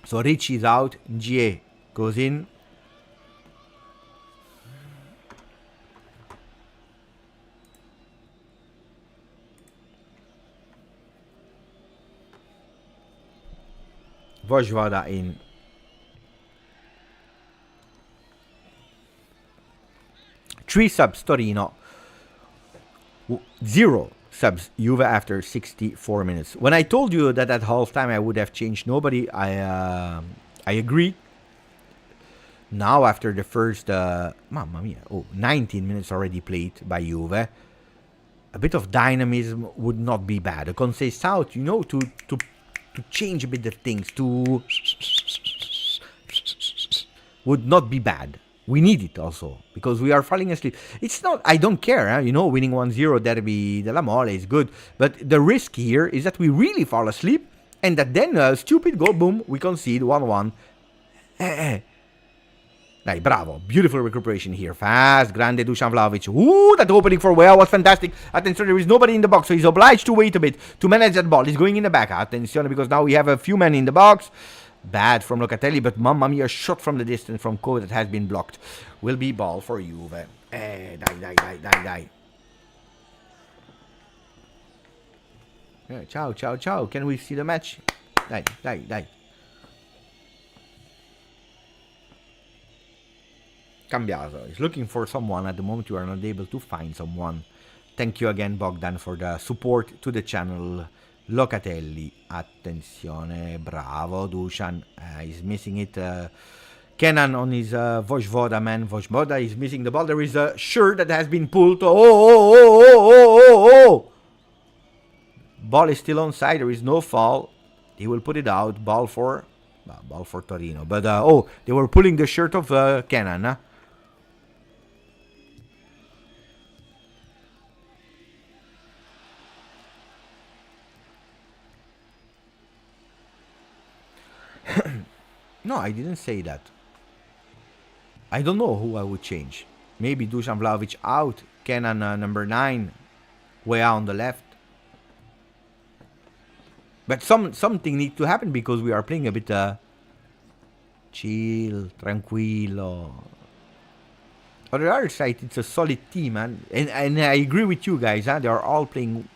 Speaker 1: So Rich is out. GA goes in. Vojvoda in. Three subs Torino. 0 subs Juve after 64 minutes. When I told you that at halftime I would have changed nobody, I agree. Now after the first, mamma mia, 19 minutes already played by Juve, a bit of dynamism would not be bad. A Conce's out, you know, to change a bit of things, to would not be bad. We need it also, because we are falling asleep. It's not, I don't care, huh? You know, winning 1-0 Derby della Mole is good. But the risk here is that we really fall asleep, and that then, stupid goal, boom, we concede 1-1. Dai, bravo. Beautiful recuperation here. Fast, grande Dusan Vlahovic. Ooh, that opening for Weah was fantastic. Attention, there is nobody in the box, so he's obliged to wait a bit to manage that ball. He's going in the back. Attention, because now we have a few men in the box. Bad from Locatelli, but mamma mia, shot from the distance from Ko that has been blocked. Will be ball for Juve. Die. Ciao. Can we see the match? Die. Cambiaso is looking for someone. At the moment, you are not able to find someone. Thank you again, Bogdan, for the support to the channel. Locatelli, attenzione, bravo, Dusan, he's missing it. Kenan on his Vojvoda, man. Vojvoda is missing the ball. There is a shirt that has been pulled. Oh. Ball is still onside. There is no foul. He will put it out. Ball for Torino. But, they were pulling the shirt of Kenan, huh? No, I didn't say that. I don't know who I would change. Maybe Dusan Vlahovic out. Kenan number 9. Weah on the left. But something needs to happen because we are playing a bit chill, tranquilo. On the other side, it's a solid team, man. And I agree with you guys, huh? They are all playing.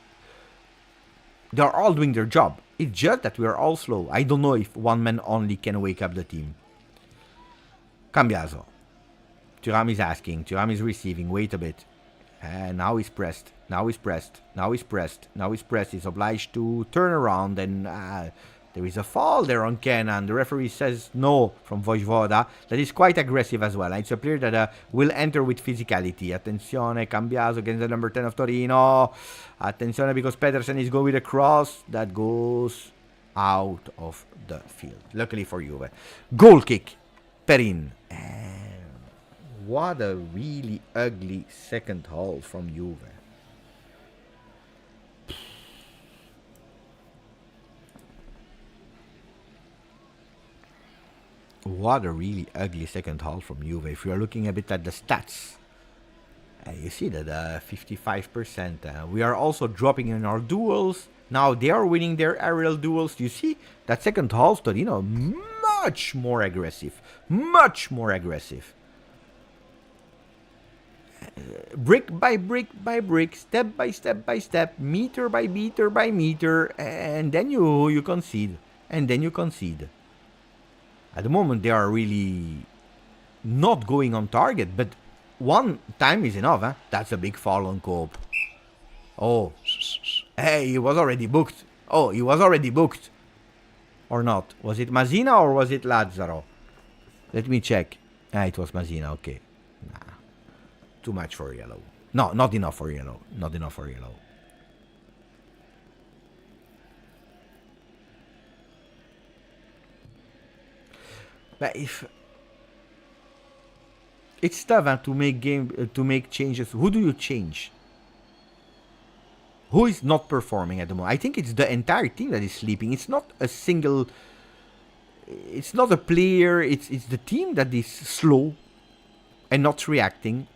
Speaker 1: They are all doing their job. It's just that we are all slow. I don't know if one man only can wake up the team. Cambiaso. Thuram is asking. Thuram is receiving. Wait a bit. Now he's pressed. He's obliged to turn around. And there is a fall there on Kenan. The referee says no from Vojvoda. That is quite aggressive as well. It's a player that will enter with physicality. Attenzione, Cambiaso against the number 10 of Torino. Attenzione, because Pedersen is going with a cross. That goes out of the field. Luckily for Juve. Goal kick. Perin. What a really ugly second half from Juve. What a really ugly second half from Juve. If you are looking a bit at the stats, you see that 55%. We are also dropping in our duels. Now they are winning their aerial duels. You see that second half, Torino, much more aggressive. Brick by brick, step by step, meter by meter, and then you concede. At the moment, they are really not going on target, but one time is enough, huh? That's a big foul on Cope. Oh. Hey, he was already booked. Or not? Was it Masina or was it Lazzaro? Let me check. It was Masina, okay. Nah. Too much for yellow. No, not enough for yellow. But if it's tough to make changes, who do you change? Who is not performing at the moment? I think it's the entire team that is sleeping. It's not a single. It's not a player. It's the team that is slow and not reacting.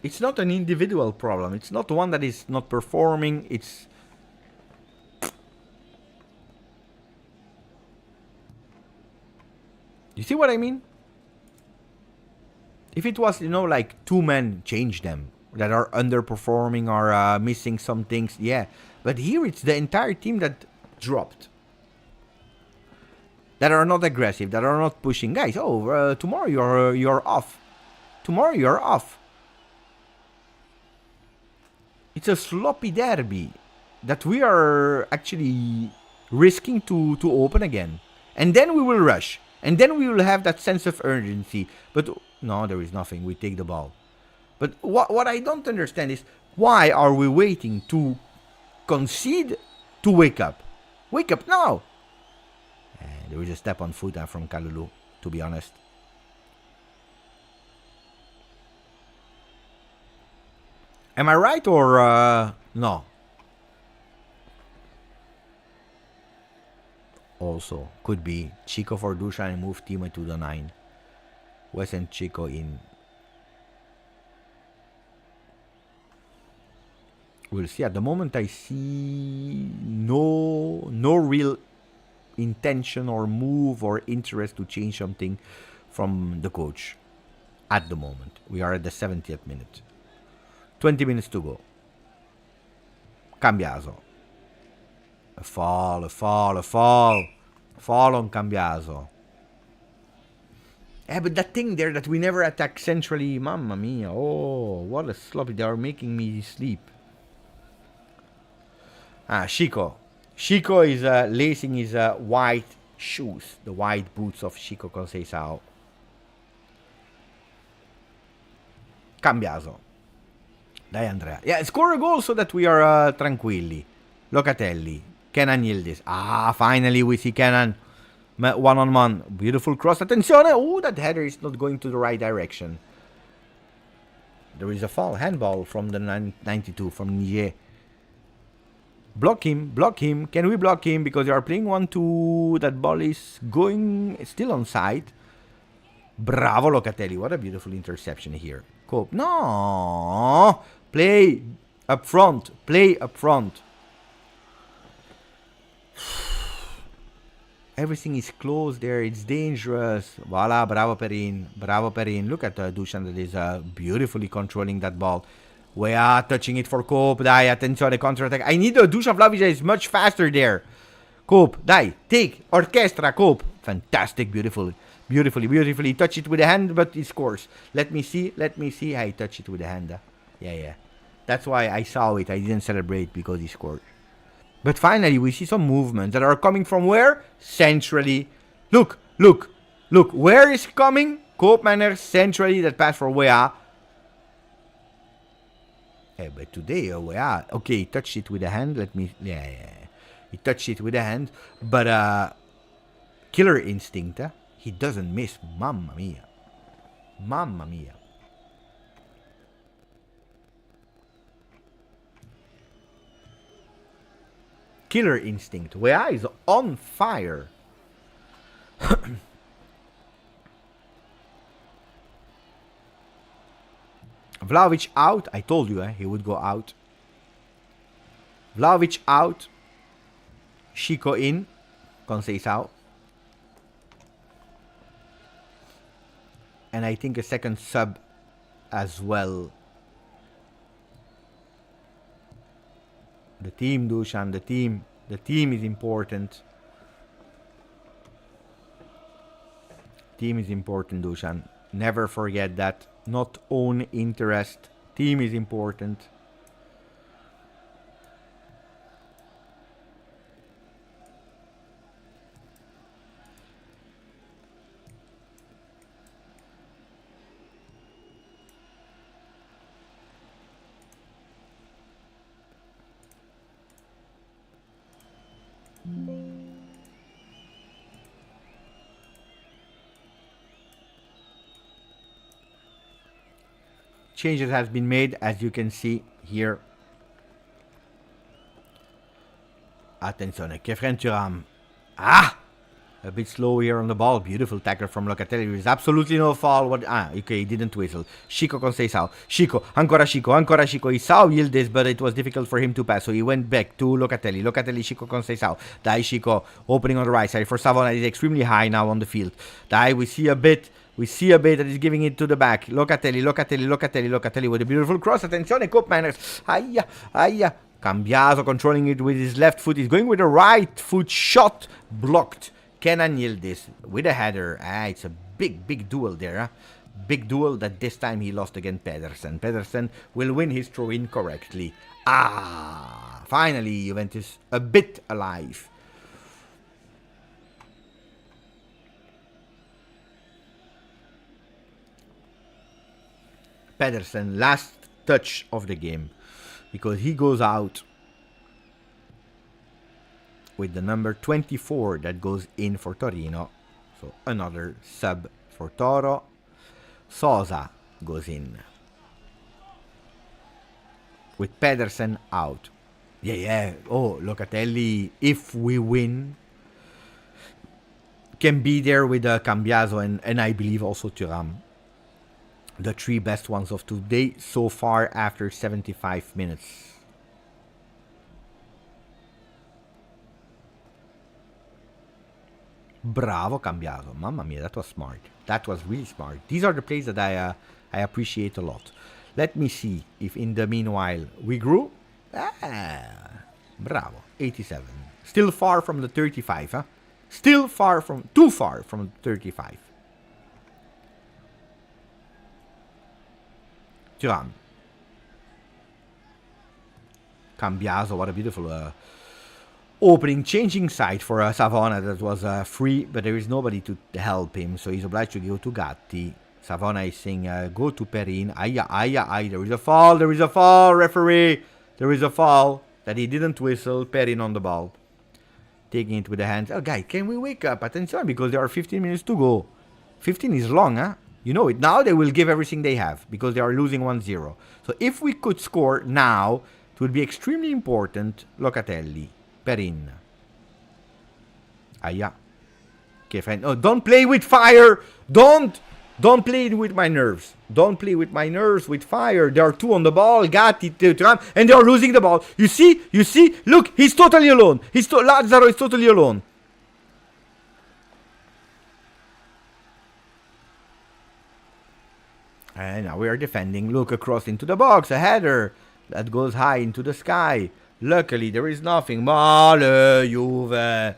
Speaker 1: It's not an individual problem. It's not one that is not performing. It's... You see what I mean? If it was, like 2 men, change them. That are underperforming or missing some things, yeah. But here it's the entire team that dropped. That are not aggressive, that are not pushing. Guys, tomorrow you're off. Tomorrow you're off. It's a sloppy derby that we are actually risking to open again. And then we will rush. And then we will have that sense of urgency. But no, there is nothing. We take the ball. But what I don't understand is, why are we waiting to concede to wake up? Wake up now. There is a step on foot from Kalulu, to be honest. Am I right or no? Also, could be Chico for Dusan and move Timo to the 9. Wes and Chico in. We'll see. At the moment, I see no real intention or move or interest to change something from the coach. At the moment, we are at the 70th minute. 20 minutes to go. Cambiaso. A fall on Cambiaso. Yeah, but that thing there that we never attack centrally, mamma mia. Oh, what a sloppy. They are making me sleep. Chico. Chico is lacing his white shoes. The white boots of Chico Conceição. Cambiaso. Dai Andrea. Yeah, score a goal so that we are tranquilli. Locatelli. Kenan Yildiz. Finally we see Kenan. One-on-one. Beautiful cross. Attenzione. Oh, that header is not going to the right direction. There is a foul. Handball from the 92 from Nier. Block him. Can we block him? Because they are playing 1-2. That ball is going still on side. Bravo Locatelli. What a beautiful interception here. Cope. No. Play up front. Everything is close there. It's dangerous. Voila. Bravo Perin. Look at Dusan that is beautifully controlling that ball. We are touching it for Cope. Dai, attenzione, counter-attack. I need Dusan Vlahovic is much faster there. Cope, dai, take, orchestra, Cope. Fantastic, beautifully. Touch it with the hand, but he scores. Let me see. I touch it with the hand. Yeah. That's why I saw it. I didn't celebrate because he scored. But finally, we see some movements that are coming from where? Centrally. Look. Where is coming? Cope Manor, centrally, that pass for Wea. Hey, but today, okay, he touched it with the hand. Yeah. He touched it with the hand. But, killer instinct, he doesn't miss. Mamma mia. Killer instinct. Wea is on fire. Vlahovic out. I told you, he would go out. Vlahovic out. Chico in. Conceição. And I think a second sub as well. The team, Dusan. The team is important. Team is important, Dusan. Never forget that. Not own interest. Team is important. Changes has been made, as you can see here. Attenzione, Kefren Thuram. A bit slow here on the ball. Beautiful tackle from Locatelli. There is absolutely no foul. Okay, he didn't whistle. Chico con Seisao. Chico, ancora Chico. He saw Yildiz, but it was difficult for him to pass, so he went back to Locatelli. Locatelli, Chico con Seisao. Dai, Chico, opening on the right side for Savona. He's extremely high now on the field. Dai, we see a bit that he's giving it to the back. Locatelli with a beautiful cross. Attenzione, Cope Manners. Aia. Cambiaso controlling it with his left foot. He's going with a right foot shot. Blocked. Kenan Yildiz with a header. It's a big duel there. Big duel that this time he lost against Pedersen. Pedersen will win his throw-in correctly. Finally, Juventus a bit alive. Pedersen, last touch of the game, because he goes out with the number 24 that goes in for Torino. So another sub for Toro. Sosa goes in. With Pedersen out. Yeah. Oh, Locatelli, if we win, can be there with Cambiaso and I believe also Thuram. The three best ones of today so far after 75 minutes. Bravo Cambiaso. Mamma mia, that was smart. That was really smart. These are the plays that I appreciate a lot. Let me see if in the meanwhile we grew. Bravo. 87. Still far from the 35, huh? Too far from 35. Thuram. Cambiaso, what a beautiful opening, changing side for Savona that was free, but there is nobody to help him, so he's obliged to go to Gatti. Savona is saying, go to Perin. There is a fall, referee. There is a fall that he didn't whistle. Perin on the ball. Taking it with the hands. Oh, guys, can we wake up? Attention, because there are 15 minutes to go. 15 is long, huh? You know it. Now they will give everything they have because they are losing 1-0. So if we could score now, it would be extremely important. Locatelli. Perin. Okay, fine. Oh, don't play with fire. Don't play with my nerves. Don't play with my nerves with fire. There are two on the ball. Gatti, Thuram, and they are losing the ball. You see? Look, he's totally alone. Lazzaro is totally alone. And now we are defending. Look across into the box. A header that goes high into the sky. Luckily, there is nothing. Male, Juve.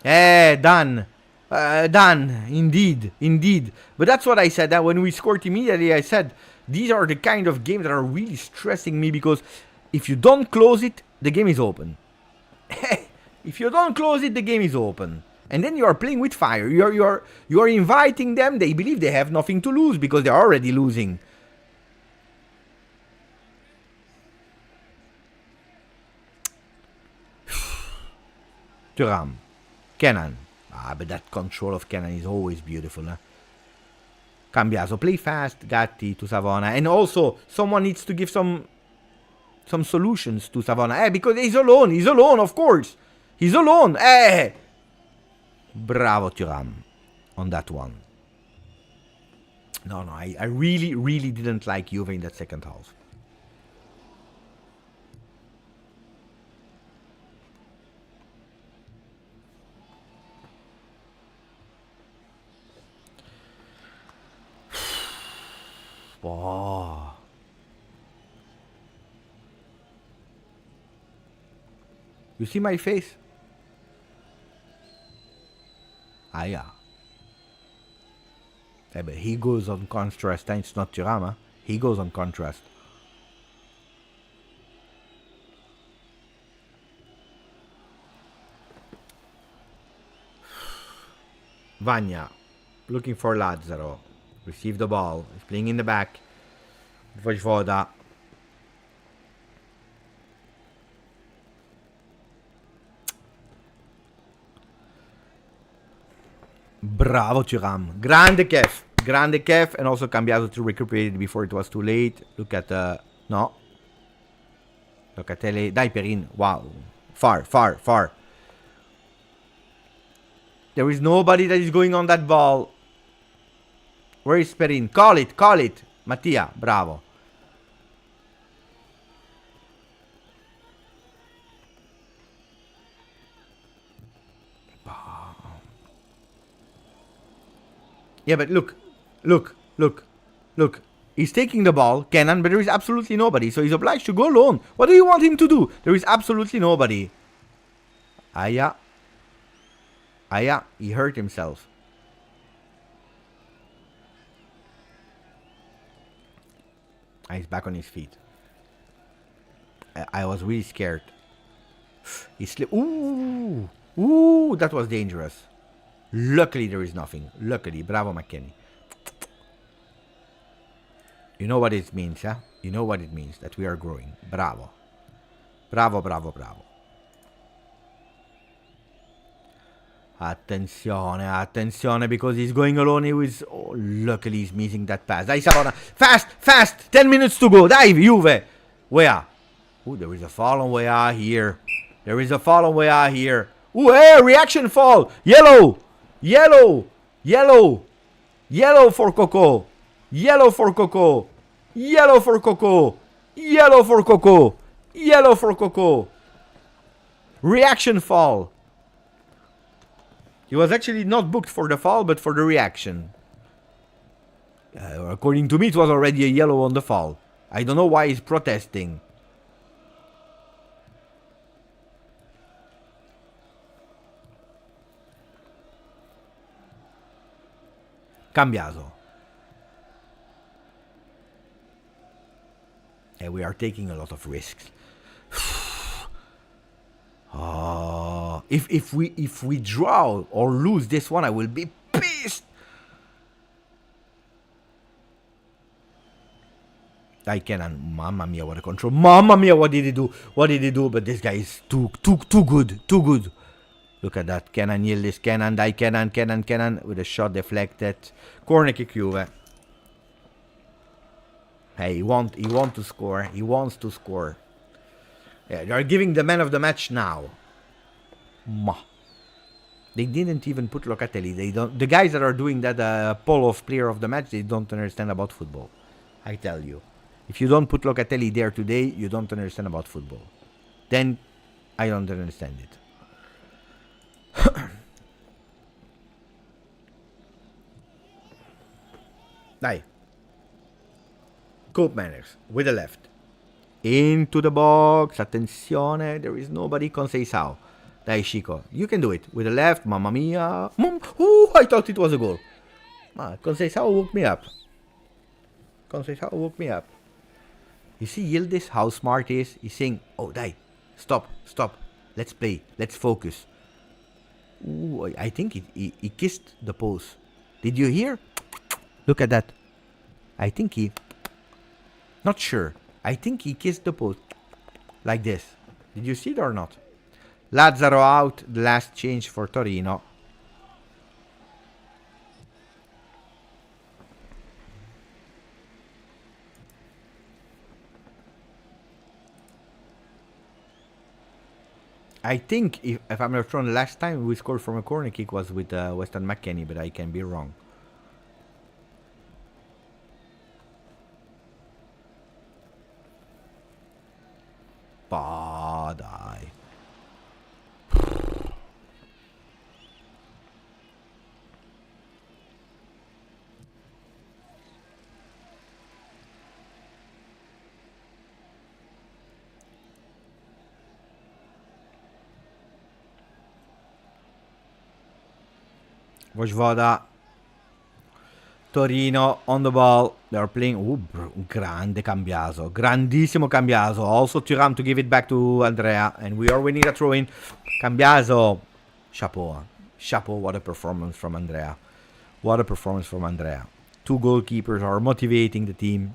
Speaker 1: Done. Done. Indeed. But that's what I said. That when we scored immediately, I said, these are the kind of games that are really stressing me because if you don't close it, the game is open. If you don't close it, the game is open. And then you are playing with fire. You are inviting them. They believe they have nothing to lose because they are already losing. Thuram. Kenan. But that control of Kenan is always beautiful. Huh? Cambiaso. Play fast. Gatti to Savona. And also, someone needs to give some solutions to Savona. Because he's alone. He's alone, of course. He's alone. Bravo Thuram on that one. No, I really didn't like Juve in that second half. Oh. You see my face? Yeah. But he goes on contrast. It's not Thuram, huh? He goes on contrast. Vanya. Looking for Lazzaro. Receive the ball. He's playing in the back. Vojvoda. Bravo Thuram. Grande Kev. Grande Kev. And also Cambiaso to recuperate it before it was too late. Look at no. Locatelli. Dai Perin. Wow. Far, far, far. There is nobody that is going on that ball. Where is Perin? Call it, call it. Mattia. Bravo. Yeah, but look. He's taking the ball, Kenan, but there is absolutely nobody. So he's obliged to go alone. What do you want him to do? There is absolutely nobody. Aya, he hurt himself. He's back on his feet. I was really scared. He slipped. Ooh, that was dangerous. Luckily, there is nothing. Luckily, bravo, McKennie. You know what it means, huh? You know what it means, that we are growing. Bravo. Bravo, bravo, bravo. Attenzione, because he's going alone. He was... Oh, luckily, he's missing that pass. Dai, Savona. Fast! 10 minutes to go. Dai, Juve. Where? Oh, there is a fall on Wea here. Ooh, hey, reaction fall. Yellow for Coco. Yellow for Coco. Reaction fall. He was actually not booked for the foul, but for the reaction. According to me, it was already a yellow on the foul. I don't know why he's protesting. Cambiaso. And we are taking a lot of risks. If we draw or lose this one, I will be pissed. I cannot. Mamma mia, what a control! Mamma mia, what did he do? But this guy is too good. Look at that. Kenan Yildiz. Kenan with a shot deflected. Corner kick Juve. Hey, he wants to score. Yeah, they are giving the man of the match now. They didn't even put Locatelli. They don't. The guys that are doing that poll of player of the match, they don't understand about football. I tell you. If you don't put Locatelli there today, you don't understand about football. Then I don't understand it. Dai. Cope manners with the left. Into the box. Attenzione. There is nobody. Conceição. Dai, Chico. You can do it. With the left. Mamma mia. Ooh, I thought it was a goal. Conceição woke me up. You see Yildiz, how smart he is? He's saying, oh, Dai. Stop. Let's play. Let's focus. Ooh, I think he kissed the post. Did you hear? Look at that. I think he... Not sure. I think he kissed the post. Like this. Did you see it or not? Lazzaro out. The last change for Torino. I think, if I'm not wrong, the last time we scored from a corner kick was with Weston McKennie, but I can be wrong. Dai. Vojvoda. Torino on the ball. They are playing. Grande Cambiaso. Grandissimo Cambiaso. Also Thuram to give it back to Andrea. And we are winning the throw-in. Cambiaso. Chapeau. What a performance from Andrea. Two goalkeepers are motivating the team.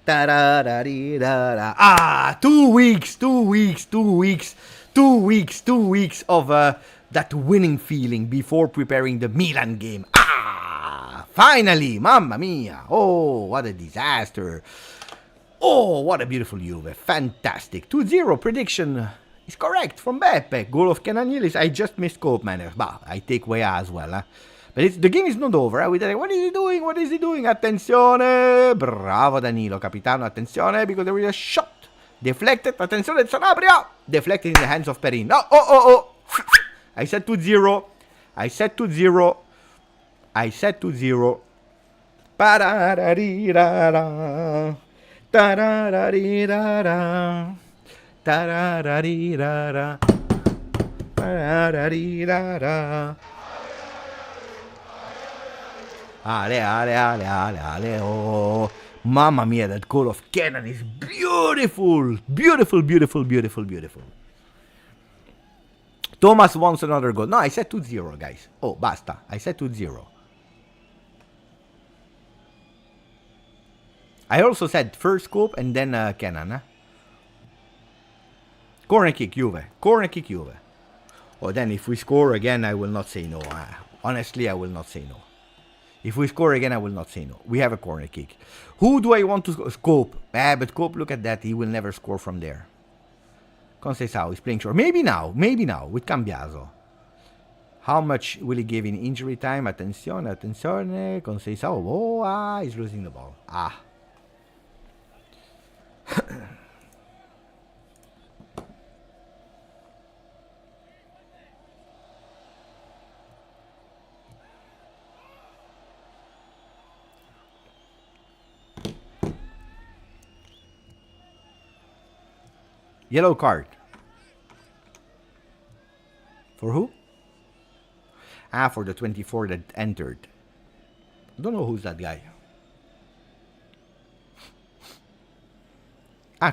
Speaker 1: Ta-da-da-dee-da-da. Ah, 2 weeks of that winning feeling before preparing the Milan game. Ah, finally, mamma mia. Oh, what a disaster. Oh, what a beautiful Juve. Fantastic. 2-0 prediction is correct from Beppe. Goal of Kenanilis. I just missed Cope Manners. Bah, I take way as well. But the game is not over. What is he doing? What is he doing? Attenzione. Bravo Danilo, capitano. Attenzione, because there is a shot. Deflected. Attenzione, Sanabria. Deflected in the hands of Perin. Oh. I said 2-0. I said 2-0. Parararira. Tarararira. Tarararira. Tarararira. Ale, oh. Mamma mia, that goal of Kenan is beautiful. Beautiful. Thomas wants another goal. No, I said 2-0, guys. Oh, basta. I said 2-0. I also said first Cope and then Kenan. Corner kick, Juve. Oh, then if we score again, I will not say no. Honestly, I will not say no. If we score again, I will not say no. We have a corner kick. Who do I want to Cope? But Cope, look at that. He will never score from there. Conceição is playing short. Maybe now, with Cambiaso. How much will he give in injury time? Attenzione. Conceição. Oh, he's losing the ball. Yellow card. For who? For the 24 that entered. I don't know who's that guy.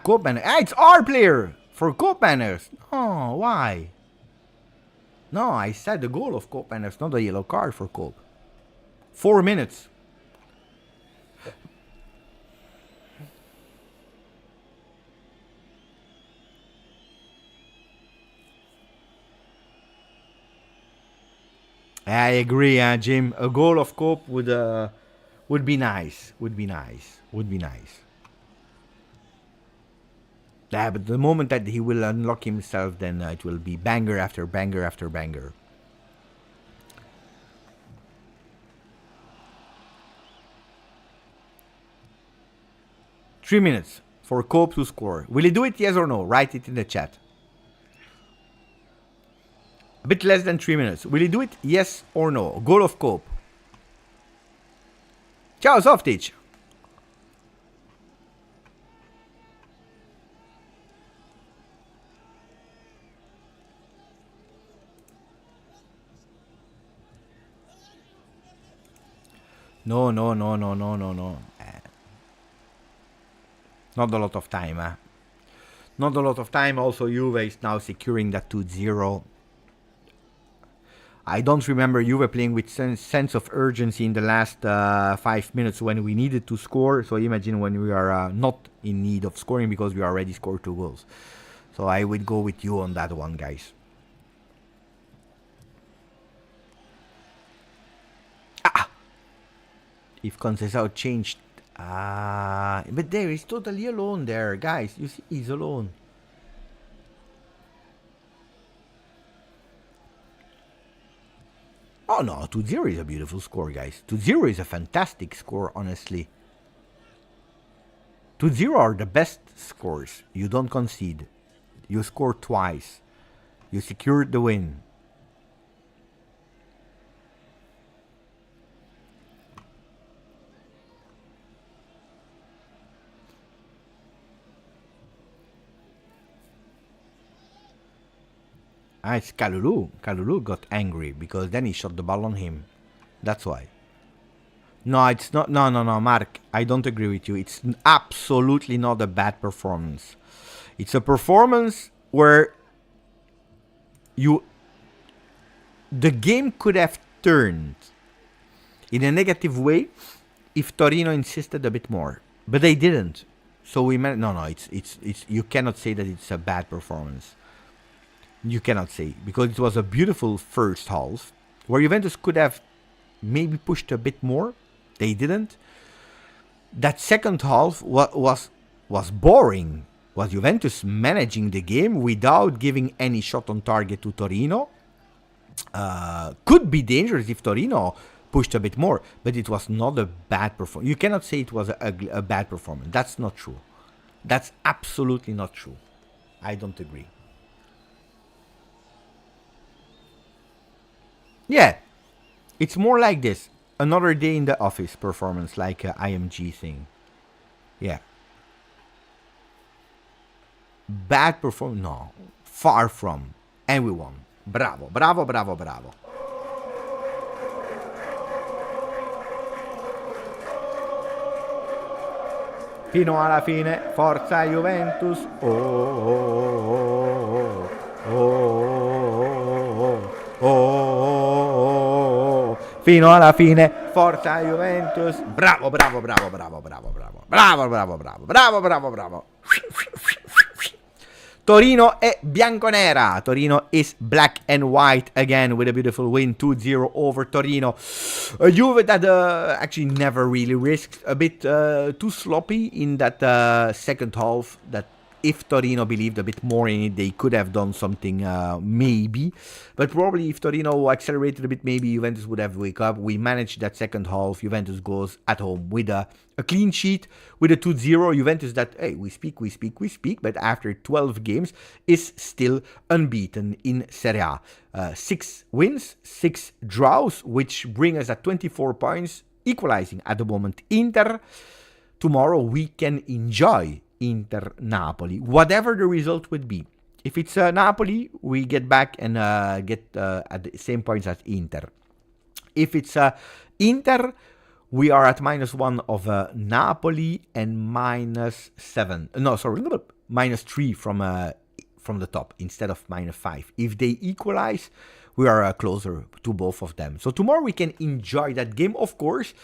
Speaker 1: Cope Manners. It's our player for Cope Manners. Oh, why? No, I said the goal of Cope Manners, not a yellow card for Cope. 4 minutes. I agree, Jim. A goal of Cope would be nice. Would be nice. Yeah, but the moment that he will unlock himself, then it will be banger after banger after banger. Three minutes for Cope to score. Will he do it? Yes or no? Write it in the chat. A bit less than 3 minutes. Will he do it? Yes or no? Goal of Cope. Ciao, Softic. No. Not a lot of time, Not a lot of time. Also, Juve is now securing that 2-0. I don't remember Juve playing with sense of urgency in the last 5 minutes when we needed to score. So imagine when we are not in need of scoring because we already scored 2 goals. So I would go with you on that one, guys. If Conceição changed... but there, he's totally alone there, guys. You see, he's alone. Oh no, 2-0 is a beautiful score, guys. 2-0 is a fantastic score, honestly. 2-0 are the best scores. You don't concede. You score twice. You secured the win. It's Kalulu. Kalulu got angry because then he shot the ball on him. That's why. No, it's not. No, Mark. I don't agree with you. It's absolutely not a bad performance. It's a performance where the game could have turned in a negative way if Torino insisted a bit more. But they didn't. So we no, it's you cannot say that it's a bad performance. You cannot say, because it was a beautiful first half where Juventus could have maybe pushed a bit more. They didn't. That second half was boring. Was Juventus managing the game without giving any shot on target to Torino? Could be dangerous if Torino pushed a bit more, but it was not a bad performance. You cannot say it was a bad performance. That's not true. That's absolutely not true. I don't agree. Yeah, it's more like this. Another day in the office performance, like a IMG thing. Yeah. Bad performance? No. Far from. And we won. Bravo, bravo, bravo, bravo. Fino alla fine, forza Juventus. Oh, oh, oh, oh, oh, oh. Fino alla fine, forza Juventus. Bravo, bravo, bravo, bravo, bravo, bravo. Bravo, bravo, bravo, bravo, bravo, bravo. Torino è bianconera. Torino is black and white again with a beautiful win, 2-0 over Torino. Juve that actually never really risked, a bit too sloppy in that second half. That if Torino believed a bit more in it, they could have done something, maybe. But probably if Torino accelerated a bit, maybe Juventus would have wake up. We managed that second half. Juventus goes at home with a clean sheet, with a 2-0. Juventus that, hey, we speak, but after 12 games is still unbeaten in Serie A. 6 wins, 6 draws, which bring us at 24 points, equalizing at the moment Inter. Tomorrow we can enjoy Inter-Napoli, whatever the result would be. If it's Napoli, we get back and get at the same points as Inter. If it's Inter, we are at -1 of Napoli and -7. No, sorry, -3 from the top instead of -5. If they equalize, we are closer to both of them. So tomorrow we can enjoy that game, of course.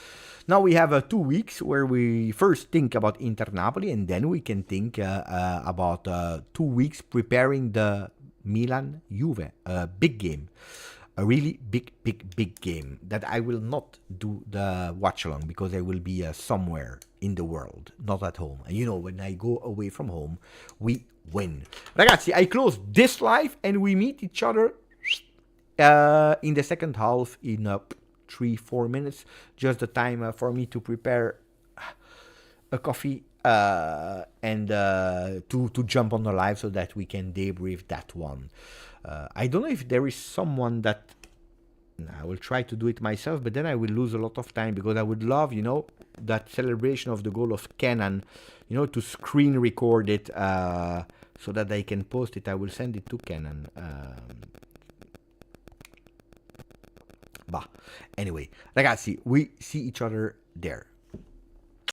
Speaker 1: Now we have 2 weeks where we first think about Inter-Napoli, and then we can think about 2 weeks preparing the Milan-Juve big game. A really big game that I will not do the watch along because I will be somewhere in the world, not at home. And you know, when I go away from home, we win. Ragazzi, I close this live and we meet each other in the second half in 3-4 minutes. Just the time for me to prepare a coffee and to jump on the live so that we can debrief that one. I don't know if there is someone that I will try to do it myself, but then I will lose a lot of time because I would love, you know, that celebration of the goal of Kenan, you know, to screen record it so that I can post it. I will send it to Kenan. Anyway, ragazzi, we see each other there.